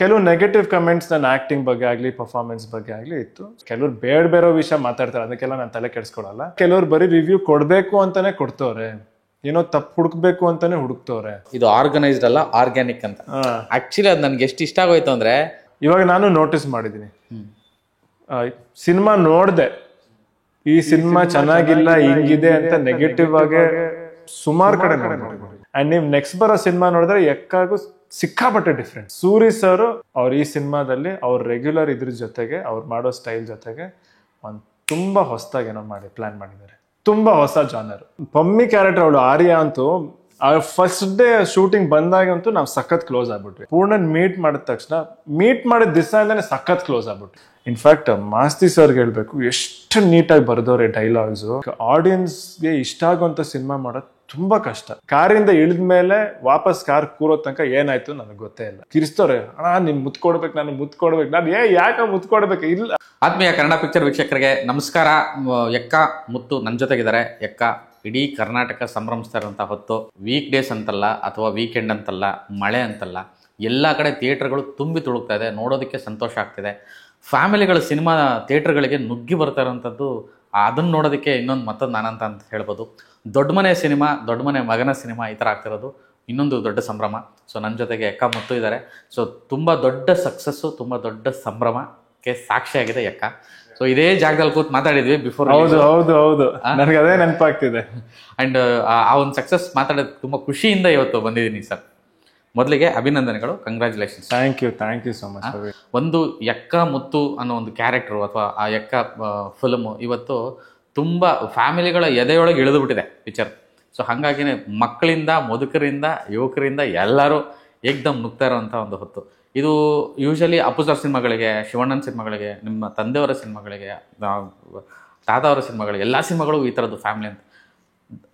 ಕೆಲವು negative comments ನನ್ನ acting ಬಗ್ಗೆ ಆಗ್ಲಿ ಪರ್ಫಾರ್ಮೆನ್ಸ್ ಬಗ್ಗೆ ಆಗ್ಲಿ ಇತ್ತು. ಕೆಲವ್ರು ಬೇರೆ ವಿಷಯ ಮಾತಾಡ್ತಾರೆ, ಅದಕ್ಕೆಲ್ಲ ನಾನು ತಲೆ ಕೆಡ್ಸ್ಕೊಳಲ್ಲ. ಕೆಲವ್ರು ಬರೀ ರಿವ್ಯೂ ಕೊಡ್ಬೇಕು ಅಂತಾನೆ ಕೊಡ್ತವ್ರೆ, ಏನೋ ತಪ್ಪು ಹುಡುಕ್ಬೇಕು ಅಂತಾನೆ ಹುಡುಕ್ತವ್ರೆ. ಇದು ಆರ್ಗನೈಸ್ಡ್ ಅಲ್ಲ, ಆರ್ಗ್ಯಾನಿಕ್ ಅಂತ. ಆಕ್ಚುಲಿ ಅದು ನನ್ಗೆ ಎಷ್ಟು ಇಷ್ಟ ಆಗೋಯ್ತು ಅಂದ್ರೆ, ಇವಾಗ ನಾನು ನೋಟಿಸ್ ಮಾಡಿದೀನಿ, ಸಿನಿಮಾ ನೋಡ್ದೆ ಈ ಸಿನಿಮಾ ಚೆನ್ನಾಗಿಲ್ಲ ಹಿಂಗಿದೆ ಅಂತ ನೆಗೆಟಿವ್ ಆಗಿ ಸುಮಾರು ಕಡೆ ನೋಡ್ಬೋದು. ಅಂಡ್ ನೀವು ನೆಕ್ಸ್ಟ್ ಬರೋ ಸಿನಿಮಾ ನೋಡಿದ್ರೆ ಎಕ್ಕಾಗೂ ಸಿಕ್ಕಾಪಟ್ಟೆ ಡಿಫ್ರೆಂಟ್. ಸೂರಿ ಸರ್ ಅವ್ರು ಈ ಸಿನಿಮಾದಲ್ಲಿ ಅವ್ರ ರೆಗ್ಯುಲರ್ ಇದ್ರ ಜೊತೆಗೆ ಅವ್ರು ಮಾಡೋ ಸ್ಟೈಲ್ ಜೊತೆಗೆ ಒಂದು ತುಂಬಾ ಹೊಸದಾಗಿ ಏನೋ ಪ್ಲಾನ್ ಮಾಡಿದ್ದಾರೆ. ತುಂಬಾ ಹೊಸ ಜಾನರ್. ಪಮ್ಮಿ ಕ್ಯಾರೆಕ್ಟರ್ ಅವಳು ಆರ್ಯ ಅಂತೂ ಫಸ್ಟ್ ಡೇ ಶೂಟಿಂಗ್ ಬಂದಾಗಂತೂ ನಾವು ಸಖತ್ ಕ್ಲೋಸ್ ಆಗ್ಬಿಟ್ವಿ. ಪೂರ್ಣನ್ ಮೀಟ್ ಮಾಡಿದ ತಕ್ಷಣ, ಮೀಟ್ ಮಾಡಿದ ದಿವಸ ಅಂತಾನೆ ಸಖತ್ ಕ್ಲೋಸ್ ಆಗ್ಬಿಟ್ವಿ. ಇನ್ಫ್ಯಾಕ್ಟ್ ಮಾಸ್ತಿ ಸರ್ಗೆ ಹೇಳ್ಬೇಕು, ಎಷ್ಟು ನೀಟಾಗಿ ಬರೆದವ್ರೆ ಡೈಲಾಗ್ಸ್. ಆಡಿಯನ್ಸ್ಗೆ ಇಷ್ಟ ಆಗುವಂತ ಸಿನಿಮಾ ಮಾಡೋದು ತುಂಬಾ ಕಷ್ಟ. ಕಾರಿಂದ ಇಳಿದ ಮೇಲೆ ವಾಪಸ್ ಕಾರ್ ಕೂರೋ ತನಕ ಏನಾಯ್ತು ನನಗೆ ಗೊತ್ತೇ ಇಲ್ಲ. ಕಿರಿಸ್ತವ್ರೆ, ಅಣ್ಣ ನಿಮ್ ಮುತ್ಕೊಡ್ಬೇಕು, ನಾನು ಮುತ್ಕೊಡ್ಬೇಕು, ನಾನು ಯಾಕೆ ಮುತ್ಕೊಡ್ಬೇಕು ಇಲ್ಲ. ಆತ್ಮೀಯ ಕನ್ನಡ ಪಿಕ್ಚರ್ ವೀಕ್ಷಕರಿಗೆ ನಮಸ್ಕಾರ. ಎಕ್ಕ ಮುತ್ತು ನನ್ನ ಜೊತೆಗಿದ್ದಾರೆ. ಎಕ್ಕ ಇಡೀ ಕರ್ನಾಟಕ ಸಂಭ್ರಮಿಸ್ತಾ ಇರುವಂಥ ಹೊತ್ತು, ವೀಕ್ ಡೇಸ್ ಅಂತಲ್ಲ ಅಥವಾ ವೀಕೆಂಡ್ ಅಂತಲ್ಲ, ಮಳೆ ಅಂತಲ್ಲ, ಎಲ್ಲ ಕಡೆ ಥಿಯೇಟರ್ಗಳು ತುಂಬಿ ತುಳುಕ್ತಾ ಇದೆ. ನೋಡೋದಕ್ಕೆ ಸಂತೋಷ ಆಗ್ತಿದೆ. ಫ್ಯಾಮಿಲಿಗಳ ಸಿನಿಮಾ ಥಿಯೇಟರ್ಗಳಿಗೆ ನುಗ್ಗಿ ಬರ್ತಾ ಇರೋವಂಥದ್ದು, ಅದನ್ನು ನೋಡೋದಕ್ಕೆ ಇನ್ನೊಂದು ಮತ್ತೊಂದು ನಾನಂತ ಅಂತ ಹೇಳ್ಬೋದು. ದೊಡ್ಡ ಮನೆ ಸಿನಿಮಾ, ದೊಡ್ಡ ಮನೆ ಮಗನ ಸಿನಿಮಾ ಈ ಥರ ಆಗ್ತಿರೋದು ಇನ್ನೊಂದು ದೊಡ್ಡ ಸಂಭ್ರಮ. ಸೊ ನನ್ನ ಜೊತೆಗೆ ಎಕ್ಕ ಮುತ್ತು ಇದ್ದಾರೆ. ಸೊ ತುಂಬ ದೊಡ್ಡ ಸಕ್ಸಸ್ಸು, ತುಂಬ ದೊಡ್ಡ ಸಂಭ್ರಮಕ್ಕೆ ಸಾಕ್ಷಿಯಾಗಿದೆ ಎಕ್ಕ. ಸೊ ಇದೇ ಜಾಗದಲ್ಲಿ ಕೂತ್ ಮಾತಾಡಿದ್ವಿ ಬಿಫೋರ್. ಹೌದು ನನಗೆ ಅದೇ ನೆನಪಾಗ್ತಿದೆ. ಅಂಡ್ ಆ ಒಂದು ಸಕ್ಸಸ್ ಮಾತಾಡೋದು ತುಂಬ ಖುಷಿಯಿಂದ ಇವತ್ತು ಬಂದಿದ್ದೀನಿ ಸರ್. ಮೊದಲಿಗೆ ಅಭಿನಂದನೆಗಳು, congratulations. Thank you so much. ಒಂದು ಎಕ್ಕ ಮುತ್ತು ಅನ್ನೋ ಒಂದು ಕ್ಯಾರೆಕ್ಟರು ಅಥವಾ ಆ ಎಕ್ಕ ಫಿಲ್ಮು ಇವತ್ತು ತುಂಬ ಫ್ಯಾಮಿಲಿಗಳ ಎದೆಯೊಳಗೆ ಇಳಿದು ಬಿಟ್ಟಿದೆ ಪಿಕ್ಚರ್. ಸೊ ಹಾಗಾಗಿನೇ ಮಕ್ಕಳಿಂದ, ಮುದುಕರಿಂದ, ಯುವಕರಿಂದ ಎಲ್ಲರೂ ಏಕ್ದಮ್ ನುಗ್ತಾ ಇರೋವಂಥ ಒಂದು ಹೊತ್ತು. ಇದು ಯೂಶಲಿ ಅಪ್ಪುಸರ್ ಸಿನಿಮಾಗಳಿಗೆ, ಶಿವಣ್ಣನ ಸಿನಿಮಾಗಳಿಗೆ, ನಿಮ್ಮ ತಂದೆಯವರ ಸಿನಿಮಾಗಳಿಗೆ, ತಾತವರ ಸಿನಿಮಾಗಳಿಗೆ, ಎಲ್ಲ ಸಿನಿಮಾಗಳು ಈ ಥರದ್ದು ಫ್ಯಾಮಿಲಿ ಅಂತ.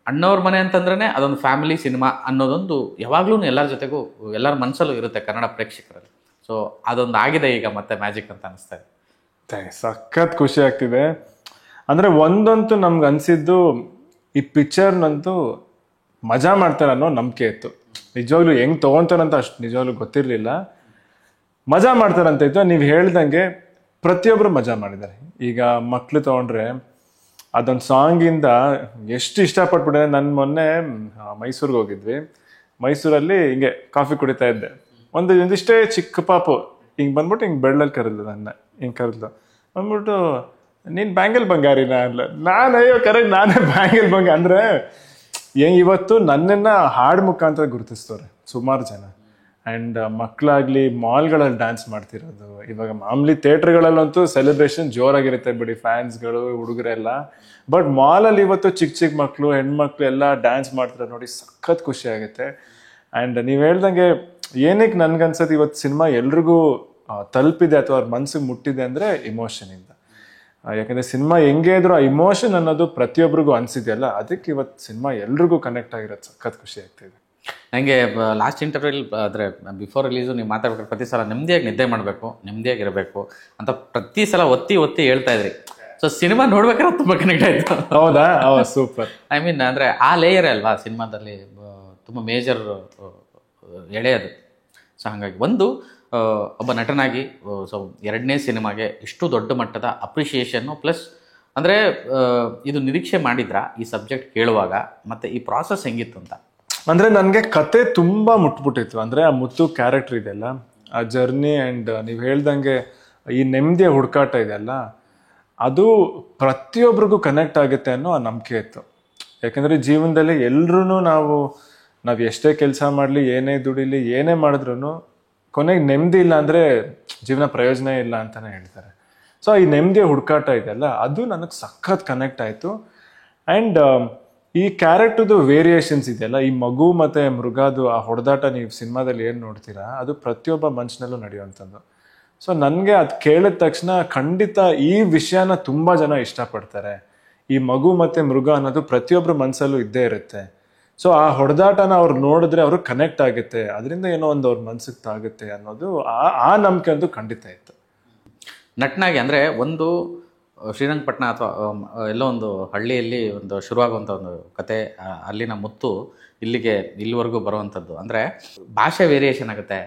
ಅಣ್ಣವ್ರ ಮನೆ ಅಂತಂದ್ರೇ ಅದೊಂದು ಫ್ಯಾಮಿಲಿ ಸಿನಿಮಾ ಅನ್ನೋದೊಂದು ಯಾವಾಗಲೂ ಎಲ್ಲರ ಜೊತೆಗೂ, ಎಲ್ಲರ ಮನಸ್ಸಲ್ಲೂ ಇರುತ್ತೆ ಕನ್ನಡ ಪ್ರೇಕ್ಷಕರಲ್ಲಿ. ಸೊ ಅದೊಂದು ಆಗಿದೆ ಈಗ ಮತ್ತೆ ಮ್ಯಾಜಿಕ್ ಅಂತ ಅನಿಸ್ತಾ ಇದೆ. ಸಖತ್ ಖುಷಿ ಆಗ್ತಿದೆ. ಅಂದ್ರೆ ಒಂದಂತೂ ನಮ್ಗೆ ಅನ್ಸಿದ್ದು, ಈ ಪಿಕ್ಚರ್ನಂತೂ ಮಜಾ ಮಾಡ್ತಾರೆ ಅನ್ನೋ ನಂಬಿಕೆ ಇತ್ತು. ನಿಜವಾಗ್ಲೂ ಹೆಂಗ್ ತಗೊಂತಾರಂತ ಅಷ್ಟು ನಿಜವಾಗ್ಲೂ ಗೊತ್ತಿರ್ಲಿಲ್ಲ. ಮಜಾ ಮಾಡ್ತಾರಂತ ಇತ್ತು. ನೀವು ಹೇಳ್ದಂಗೆ ಪ್ರತಿಯೊಬ್ರು ಮಜಾ ಮಾಡಿದ್ದಾರೆ. ಈಗ ಮಕ್ಳು ತಗೊಂಡ್ರೆ ಅದೊಂದು ಸಾಂಗಿಂದ ಎಷ್ಟು ಇಷ್ಟಪಟ್ಬಿಟ್ಟಿದೆ. ನಾನು ಮೊನ್ನೆ ಮೈಸೂರಿಗೆ ಹೋಗಿದ್ವಿ. ಮೈಸೂರಲ್ಲಿ ಹಿಂಗೆ ಕಾಫಿ ಕುಡಿತಾ ಇದ್ದೆ. ಒಂದಿಷ್ಟೇ ಚಿಕ್ಕ ಪಾಪು ಹಿಂಗೆ ಬಂದ್ಬಿಟ್ಟು ಹಿಂಗೆ ಬೆಳ್ಳಲ್ಲಿ ಕರೆದ್ಲು ನನ್ನ, ಹಿಂಗೆ ಕರೆದ್ಲು. ಬಂದ್ಬಿಟ್ಟು, ನೀನ್ ಬ್ಯಾಂಗಲ್ ಬಂಗಾರಿನ ಅಲ್ಲ. ಅಯ್ಯೋ ಕರೆಕ್ಟ್, ನಾನೇ ಬ್ಯಾಂಗಲ್ ಬಂಗ. ಅಂದ್ರೆ ಇವತ್ತು ನನ್ನನ್ನ ಹಾಡು ಮುಖಾಂತರ ಗುರುತಿಸ್ತವ್ರೆ ಸುಮಾರು ಜನ. ಅಂಡ್ ಮಕ್ಕಳಾಗ್ಲಿ ಮಾಲ್ಗಳಲ್ಲಿ ಡ್ಯಾನ್ಸ್ ಮಾಡ್ತಿರೋದು. ಇವಾಗ ಮಾಮೂಲಿ ಥಿಯೇಟರ್ಗಳಲ್ಲಂತೂ ಸೆಲೆಬ್ರೇಷನ್ ಜೋರಾಗಿರುತ್ತೆ ಬಿಡಿ, ಫ್ಯಾನ್ಸ್ಗಳು, ಹುಡುಗರೆಲ್ಲ. ಬಟ್ ಮಾಲಲ್ಲಿ ಇವತ್ತು ಚಿಕ್ಕ ಮಕ್ಕಳು, ಹೆಣ್ಮಕ್ಳು ಎಲ್ಲ ಡ್ಯಾನ್ಸ್ ಮಾಡ್ತಿರೋದು ನೋಡಿ ಸಖತ್ ಖುಷಿ ಆಗುತ್ತೆ. ಅಂಡ್ ನೀವ್ ಹೇಳ್ದಂಗೆ ಏನಕ್ಕೆ ನನ್ಗನ್ಸತ್ತೆ ಇವತ್ತು ಸಿನಿಮಾ ಎಲ್ರಿಗೂ ತಲುಪಿದೆ ಅಥವಾ ಅವ್ರ ಮನ್ಸಿಗೆ ಮುಟ್ಟಿದೆ ಅಂದ್ರೆ ಇಮೋಷನ್ ಇಂದ. ಯಾಕಂದ್ರೆ ಸಿನಿಮಾ ಹೆಂಗೆ ಇದ್ರು ಆ ಇಮೋಷನ್ ಅನ್ನೋದು ಪ್ರತಿಯೊಬ್ಬರಿಗೂ ಅನ್ಸಿದೆಯಲ್ಲ, ಅದಕ್ಕೆ ಇವತ್ತು ಸಿನಿಮಾ ಎಲ್ರಿಗೂ ಕನೆಕ್ಟ್ ಆಗಿರೋದು ಸಖತ್ ಖುಷಿ ಆಗ್ತಿದೆ. ನನಗೆ ಲಾಸ್ಟ್ ಇಂಟರ್ವ್ಯೂಲ್ ಆದರೆ ಬಿಫೋರ್ ರಿಲೀಸು ನೀವು ಮಾತಾಡ್ಬೇಕು, ಪ್ರತಿ ಸಲ ನೆಮ್ಮದಿಯಾಗಿ ನಿದ್ದೆ ಮಾಡಬೇಕು, ನೆಮ್ಮದಿಯಾಗಿರಬೇಕು ಅಂತ ಪ್ರತಿ ಸಲ ಒತ್ತಿ ಹೇಳ್ತಾ ಇದ್ರಿ. ಸೊ ಸಿನಿಮಾ ನೋಡ್ಬೇಕಾದ್ರೆ ತುಂಬ ಕನೆಕ್ಟ್ ಆಯಿತು. ಹೌದಾ? ಸೂಪರ್. ಐ ಮೀನ್ ಅಂದರೆ ಆ ಲೇಯರೇ ಅಲ್ವಾ ಸಿನಿಮಾದಲ್ಲಿ ತುಂಬ ಮೇಜರ್ ಎಳೆ ಅದು. ಸೊ ಹಾಗಾಗಿ ಒಬ್ಬ ನಟನಾಗಿ ಸೊ ಎರಡನೇ ಸಿನಿಮಾಗೆ ಇಷ್ಟು ದೊಡ್ಡ ಮಟ್ಟದ ಅಪ್ರಿಷಿಯೇಷನ್ನು ಪ್ಲಸ್ ಅಂದರೆ ಇದು ನಿರೀಕ್ಷೆ ಮಾಡಿದ್ರಾ ಈ ಸಬ್ಜೆಕ್ಟ್ ಕೇಳುವಾಗ? ಮತ್ತು ಈ ಪ್ರಾಸೆಸ್ ಹೆಂಗಿತ್ತು ಅಂತ? ಅಂದ್ರೆ ನನಗೆ ಕತೆ ತುಂಬಾ ಮುಟ್ಬಿಟ್ಟಿತ್ತು. ಅಂದ್ರೆ ಆ ಮುತ್ತು ಕ್ಯಾರೆಕ್ಟರ್ ಇದೆಯಲ್ಲ, ಆ ಜರ್ನಿ ಅಂಡ್ ನೀವು ಹೇಳ್ದಂಗೆ ಈ ನೆಮ್ಮದಿಯ ಹುಡುಕಾಟ ಇದೆಯಲ್ಲ, ಅದು ಪ್ರತಿಯೊಬ್ಬರಿಗೂ ಕನೆಕ್ಟ್ ಆಗುತ್ತೆ ಅನ್ನೋ ಆ ನಂಬಿಕೆ ಇತ್ತು. ಯಾಕಂದ್ರೆ ಜೀವನದಲ್ಲಿ ಎಲ್ರೂ ನಾವು ಎಷ್ಟೇ ಕೆಲಸ ಮಾಡಲಿ, ಏನೇ ದುಡಿಲಿ, ಏನೇ ಮಾಡಿದ್ರು ಕೊನೆಗೆ ನೆಮ್ಮದಿ ಇಲ್ಲ ಅಂದ್ರೆ ಜೀವನ ಪ್ರಯೋಜನ ಇಲ್ಲ ಅಂತಾನೆ ಹೇಳ್ತಾರೆ. ಸೊ ಈ ನೆಮ್ಮದಿಯ ಹುಡುಕಾಟ ಇದೆಯಲ್ಲ, ಅದು ನನಗೆ ಸಖತ್ ಕನೆಕ್ಟ್ ಆಯ್ತು. ಅಂಡ್ ಈ ಕ್ಯಾರೆಕ್ಟರ್ದು ವೇರಿಯೇಷನ್ಸ್ ಇದೆಯಲ್ಲ, ಈ ಮಗು ಮತ್ತೆ ಮೃಗದು ಆ ಹೊಡೆದಾಟ ನೀವು ಸಿನಿಮಾದಲ್ಲಿ ಏನು ನೋಡ್ತೀರಾ, ಅದು ಪ್ರತಿಯೊಬ್ಬ ಮನುಷ್ಯನಲ್ಲೂ ನಡೆಯುವಂಥದ್ದು. ಸೊ ನನಗೆ ಅದು ಕೇಳಿದ ತಕ್ಷಣ ಖಂಡಿತ ಈ ವಿಷಯನ ತುಂಬಾ ಜನ ಇಷ್ಟಪಡ್ತಾರೆ. ಈ ಮಗು ಮತ್ತೆ ಮೃಗ ಅನ್ನೋದು ಪ್ರತಿಯೊಬ್ಬರ ಮನಸ್ಸಲ್ಲೂ ಇದ್ದೇ ಇರುತ್ತೆ. ಸೊ ಆ ಹೊಡೆದಾಟನ ಅವ್ರು ನೋಡಿದ್ರೆ ಅವ್ರಿಗೆ ಕನೆಕ್ಟ್ ಆಗುತ್ತೆ, ಅದರಿಂದ ಏನೋ ಒಂದು ಅವ್ರ ಮನ್ಸಿಗೆ ತಾಗುತ್ತೆ ಅನ್ನೋದು ಆ ನಂಬಿಕೆ ಅಂತೂ ಖಂಡಿತ ಇತ್ತು. ನಟನಾಗಿ ಅಂದರೆ ಒಂದು ಶ್ರೀರಂಗಪಟ್ಟಣ ಅಥವಾ ಎಲ್ಲೋ ಒಂದು ಹಳ್ಳಿಯಲ್ಲಿ ಒಂದು ಶುರುವಾಗುವಂಥ ಒಂದು ಕತೆ, ಅಲ್ಲಿನ ಮುತ್ತು ಇಲ್ಲಿವರೆಗೂ ಬರುವಂಥದ್ದು. ಅಂದರೆ ಭಾಷೆ ವೇರಿಯೇಷನ್ ಆಗುತ್ತೆ,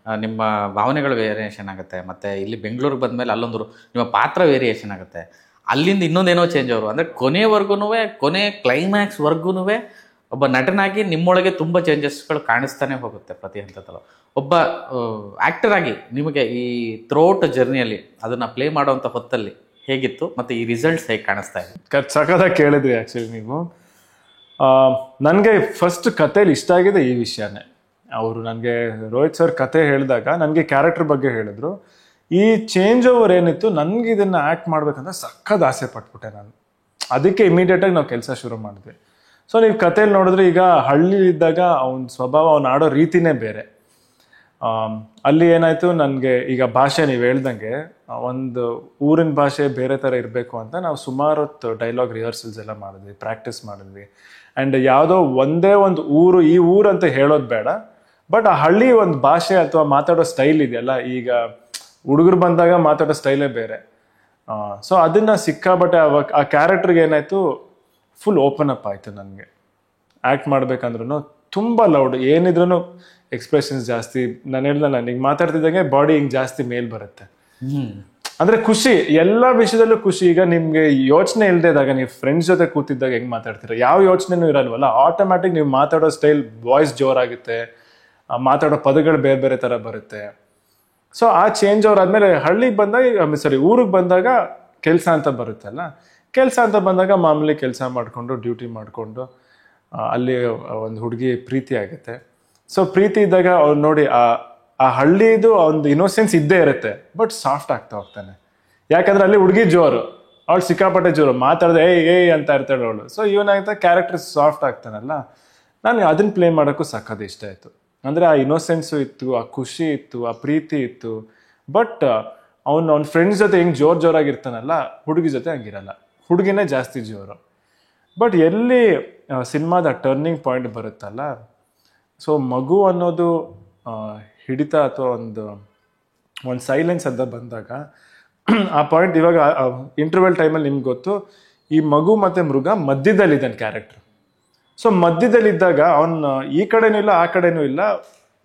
ನಿಮ್ಮ ಭಾವನೆಗಳು ವೇರಿಯೇಷನ್ ಆಗುತ್ತೆ, ಮತ್ತು ಇಲ್ಲಿ ಬೆಂಗಳೂರಿಗೆ ಬಂದಮೇಲೆ ಅಲ್ಲೊಂದು ನಿಮ್ಮ ಪಾತ್ರ ವೇರಿಯೇಷನ್ ಆಗುತ್ತೆ, ಅಲ್ಲಿಂದ ಇನ್ನೊಂದೇನೋ ಚೇಂಜ್ ಅವರು ಅಂದರೆ ಕೊನೆವರೆಗೂ ಕೊನೆ ಕ್ಲೈಮ್ಯಾಕ್ಸ್ವರೆಗೂ ಒಬ್ಬ ನಟನಾಗಿ ನಿಮ್ಮೊಳಗೆ ತುಂಬ ಚೇಂಜಸ್ಗಳು ಕಾಣಿಸ್ತಾನೆ ಹೋಗುತ್ತೆ ಪ್ರತಿ ಹಂತದಲ್ಲೂ. ಒಬ್ಬ ಆ್ಯಕ್ಟರ್ ಆಗಿ ನಿಮಗೆ ಈ ಥ್ರೋಟ್ ಜರ್ನಿಯಲ್ಲಿ ಅದನ್ನು ಪ್ಲೇ ಮಾಡೋವಂಥ ಹೊತ್ತಲ್ಲಿ ಹೇಗಿತ್ತು ಮತ್ತು ಈ ರಿಸಲ್ಟ್ಸ್ ಹೇಗೆ ಕಾಣಿಸ್ತಾ ಇದೆ? ಸಖತ್ತಾಗಿ ಕೇಳಿದ್ರಿ ಆ್ಯಕ್ಚುಲಿ ನೀವು. ನನಗೆ ಫಸ್ಟ್ ಕಥೆಯಲ್ಲಿ ಇಷ್ಟ ಆಗಿದೆ ಈ ವಿಷಯನೇ. ಅವರು ನನಗೆ ರೋಹಿತ್ ಸರ್ ಕತೆ ಹೇಳಿದಾಗ ನನಗೆ ಕ್ಯಾರೆಕ್ಟರ್ ಬಗ್ಗೆ ಹೇಳಿದ್ರು. ಈ ಚೇಂಜ್ ಓವರ್ ಏನಿತ್ತು, ನನಗೆ ಇದನ್ನು ಆ್ಯಕ್ಟ್ ಮಾಡ್ಬೇಕಂತ ಸಖತ್ ಆಸೆ ಪಟ್ಬಿಟ್ಟೆ ನಾನು. ಅದಕ್ಕೆ ಇಮಿಡಿಯೇಟಾಗಿ ನಾವು ಕೆಲಸ ಶುರು ಮಾಡಿದ್ವಿ. ಸೊ ನೀವು ಕಥೆಯಲ್ಲಿ ನೋಡಿದ್ರೆ ಈಗ ಹಳ್ಳಿ ಇದ್ದಾಗ ಅವನ ಸ್ವಭಾವ, ಅವನು ಆಡೋ ರೀತಿನೇ ಬೇರೆ. ಅಲ್ಲಿ ಏನಾಯಿತು, ನನಗೆ ಈಗ ಭಾಷೆ ನೀವು ಹೇಳ್ದಂಗೆ ಒಂದು ಊರಿನ ಭಾಷೆ ಬೇರೆ ಥರ ಇರಬೇಕು ಅಂತ ನಾವು ಸುಮಾರು ಹೊತ್ತು ಡೈಲಾಗ್ ರಿಹರ್ಸಲ್ಸ್ ಎಲ್ಲ ಮಾಡಿದ್ವಿ, ಪ್ರಾಕ್ಟೀಸ್ ಮಾಡಿದ್ವಿ. ಆ್ಯಂಡ್ ಯಾವುದೋ ಒಂದೇ ಒಂದು ಊರು, ಈ ಊರು ಅಂತ ಹೇಳೋದು ಬೇಡ, ಬಟ್ ಆ ಹಳ್ಳಿ ಒಂದು ಭಾಷೆ ಅಥವಾ ಮಾತಾಡೋ ಸ್ಟೈಲ್ ಇದೆಯಲ್ಲ, ಈಗ ಹುಡುಗರು ಬಂದಾಗ ಮಾತಾಡೋ ಸ್ಟೈಲೇ ಬೇರೆ. ಸೊ ಅದನ್ನು ಸಿಕ್ಕಾಬಟ್ಟೆ ಅವಾಗ ಆ ಕ್ಯಾರೆಕ್ಟರ್ಗೆ ಏನಾಯಿತು, ಫುಲ್ ಓಪನ್ ಅಪ್ ಆಯಿತು. ನನಗೆ ಆ್ಯಕ್ಟ್ ಮಾಡ್ಬೇಕಂದ್ರೂ ತುಂಬ ಲೌಡ್, ಏನಿದ್ರೂ ಎಕ್ಸ್ಪ್ರೆಷನ್ಸ್ ಜಾಸ್ತಿ. ನಾನು ಹೇಳ್ದಲ್ಲ, ಈಗ ಮಾತಾಡ್ತಿದ್ದಂಗೆ ಬಾಡಿ ಹಿಂಗೆ ಜಾಸ್ತಿ ಮೇಲ್ ಬರುತ್ತೆ. ಅಂದರೆ ಖುಷಿ, ಎಲ್ಲ ವಿಷಯದಲ್ಲೂ ಖುಷಿ. ಈಗ ನಿಮಗೆ ಯೋಚನೆ ಇಲ್ಲದೆ ನೀವು ಫ್ರೆಂಡ್ಸ್ ಜೊತೆ ಕೂತಿದ್ದಾಗ ಹೆಂಗೆ ಮಾತಾಡ್ತೀರ, ಯಾವ ಯೋಚನೆನೂ ಇರಲ್ವಲ್ಲ, ಆಟೋಮ್ಯಾಟಿಕ್ ನೀವು ಮಾತಾಡೋ ಸ್ಟೈಲ್, ವಾಯ್ಸ್ ಜೋರಾಗುತ್ತೆ, ಮಾತಾಡೋ ಪದಗಳು ಬೇರೆ ಬೇರೆ ಥರ ಬರುತ್ತೆ. ಸೊ ಆ ಚೇಂಜ್ ಓವರ್ ಆದಮೇಲೆ ಹಳ್ಳಿಗೆ ಬಂದಾಗ, ಊರಿಗೆ ಬಂದಾಗ ಕೆಲಸ ಅಂತ ಬರುತ್ತಲ್ಲ, ಕೆಲಸ ಅಂತ ಬಂದಾಗ ಮಾಮೂಲಿ ಕೆಲಸ ಮಾಡಿಕೊಂಡು ಡ್ಯೂಟಿ ಮಾಡಿಕೊಂಡು ಅಲ್ಲಿ ಒಂದು ಹುಡುಗಿ ಪ್ರೀತಿ ಆಗುತ್ತೆ. ಸೊ ಪ್ರೀತಿ ಇದ್ದಾಗ ಅವ್ರು ನೋಡಿ ಆ ಹಳ್ಳಿದು ಒಂದು ಇನ್ನೋಸೆನ್ಸ್ ಇದ್ದೇ ಇರುತ್ತೆ, ಬಟ್ ಸಾಫ್ಟ್ ಆಗ್ತಾ ಹೋಗ್ತಾನೆ. ಯಾಕಂದ್ರೆ ಅಲ್ಲಿ ಹುಡುಗಿ ಜೋರು, ಅವಳು ಸಿಕ್ಕಾಪಟ್ಟೆ ಜೋರು, ಮಾತಾಡಿದ್ರೆ ಏಯ್ ಅಂತ ಇರ್ತಾಳೆ ಅವಳು. ಸೊ ಇವನಾಗ್ತಾ ಕ್ಯಾರೆಕ್ಟರ್ ಸಾಫ್ಟ್ ಆಗ್ತಾನಲ್ಲ, ನಾನು ಅದನ್ನ ಪ್ಲೇ ಮಾಡೋಕ್ಕೂ ಸಖತ್ ಇಷ್ಟ ಆಯಿತು. ಅಂದರೆ ಆ ಇನ್ನೋಸೆನ್ಸು ಇತ್ತು, ಆ ಖುಷಿ ಇತ್ತು, ಆ ಪ್ರೀತಿ ಇತ್ತು. ಬಟ್ ಅವ್ನ ಫ್ರೆಂಡ್ಸ್ ಜೊತೆ ಹೆಂಗೆ ಜೋರಾಗಿರ್ತಾನಲ್ಲ, ಹುಡುಗಿ ಜೊತೆ ಹಂಗಿರಲ್ಲ, ಹುಡುಗಿನೇ ಜಾಸ್ತಿ ಜೋರು. ಬಟ್ ಎಲ್ಲಿ ಸಿನಿಮಾದ ಟರ್ನಿಂಗ್ ಪಾಯಿಂಟ್ ಬರುತ್ತಲ್ಲ, ಸೊ ಮಗು ಅನ್ನೋದು ಹಿಡಿತ ಅಥವಾ ಒಂದು ಸೈಲೆನ್ಸ್ ಅಂತ ಬಂದಾಗ ಆ ಪಾಯಿಂಟ್, ಇವಾಗ ಇಂಟರ್ವೆಲ್ ಟೈಮಲ್ಲಿ ನಿಮ್ಗೆ ಗೊತ್ತು, ಈ ಮಗು ಮತ್ತು ಮೃಗ ಮಧ್ಯದಲ್ಲಿದ್ದಾನೆ ಕ್ಯಾರೆಕ್ಟರ್. ಸೊ ಮಧ್ಯದಲ್ಲಿದ್ದಾಗ ಅವನು ಈ ಕಡೆನೂ ಇಲ್ಲ ಆ ಕಡೆನೂ ಇಲ್ಲ,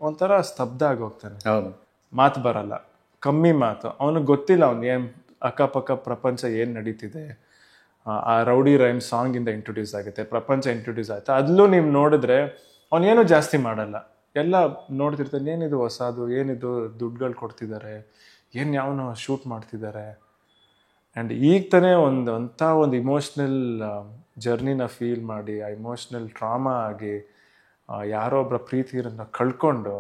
ಒಂಥರ ಸ್ತಬ್ಧ ಆಗೋಗ್ತಾನೆ. ಹೌದು, ಮಾತು ಬರಲ್ಲ, ಕಮ್ಮಿ ಮಾತು. ಅವನಿಗೆ ಗೊತ್ತಿಲ್ಲ ಅವ್ನು ಏನು ಅಕ್ಕಪಕ್ಕ ಪ್ರಪಂಚ ಏನು ನಡೀತಿದೆ. ಆ ರೌಡಿ ರೈಮ್ ಸಾಂಗಿಂದ ಇಂಟ್ರೊಡ್ಯೂಸ್ ಆಗುತ್ತೆ, ಪ್ರಪಂಚ ಇಂಟ್ರೊಡ್ಯೂಸ್ ಆಗುತ್ತೆ. ಅಲ್ಲೂ ನೀವು ನೋಡಿದ್ರೆ ಅವನೇನು ಜಾಸ್ತಿ ಮಾಡಲ್ಲ, ಎಲ್ಲ ನೋಡ್ತಿರ್ತಾನೆ, ಏನಿದು ಹೊಸದು, ಏನಿದು ದುಡ್ಡುಗಳು ಕೊಡ್ತಿದ್ದಾರೆ, ಏನು ಯಾವನು ಶೂಟ್ ಮಾಡ್ತಿದ್ದಾರೆ. ಆ್ಯಂಡ್ ಈಗ ತಾನೇ ಒಂದು ಇಮೋಷ್ನಲ್ ಜರ್ನಿನ ಫೀಲ್ ಮಾಡಿ, ಆ ಇಮೋಷ್ನಲ್ ಟ್ರಾಮಾ ಆಗಿ ಯಾರೋ ಒಬ್ಬರ ಪ್ರೀತಿಯನ್ನ ಕಳ್ಕೊಂಡು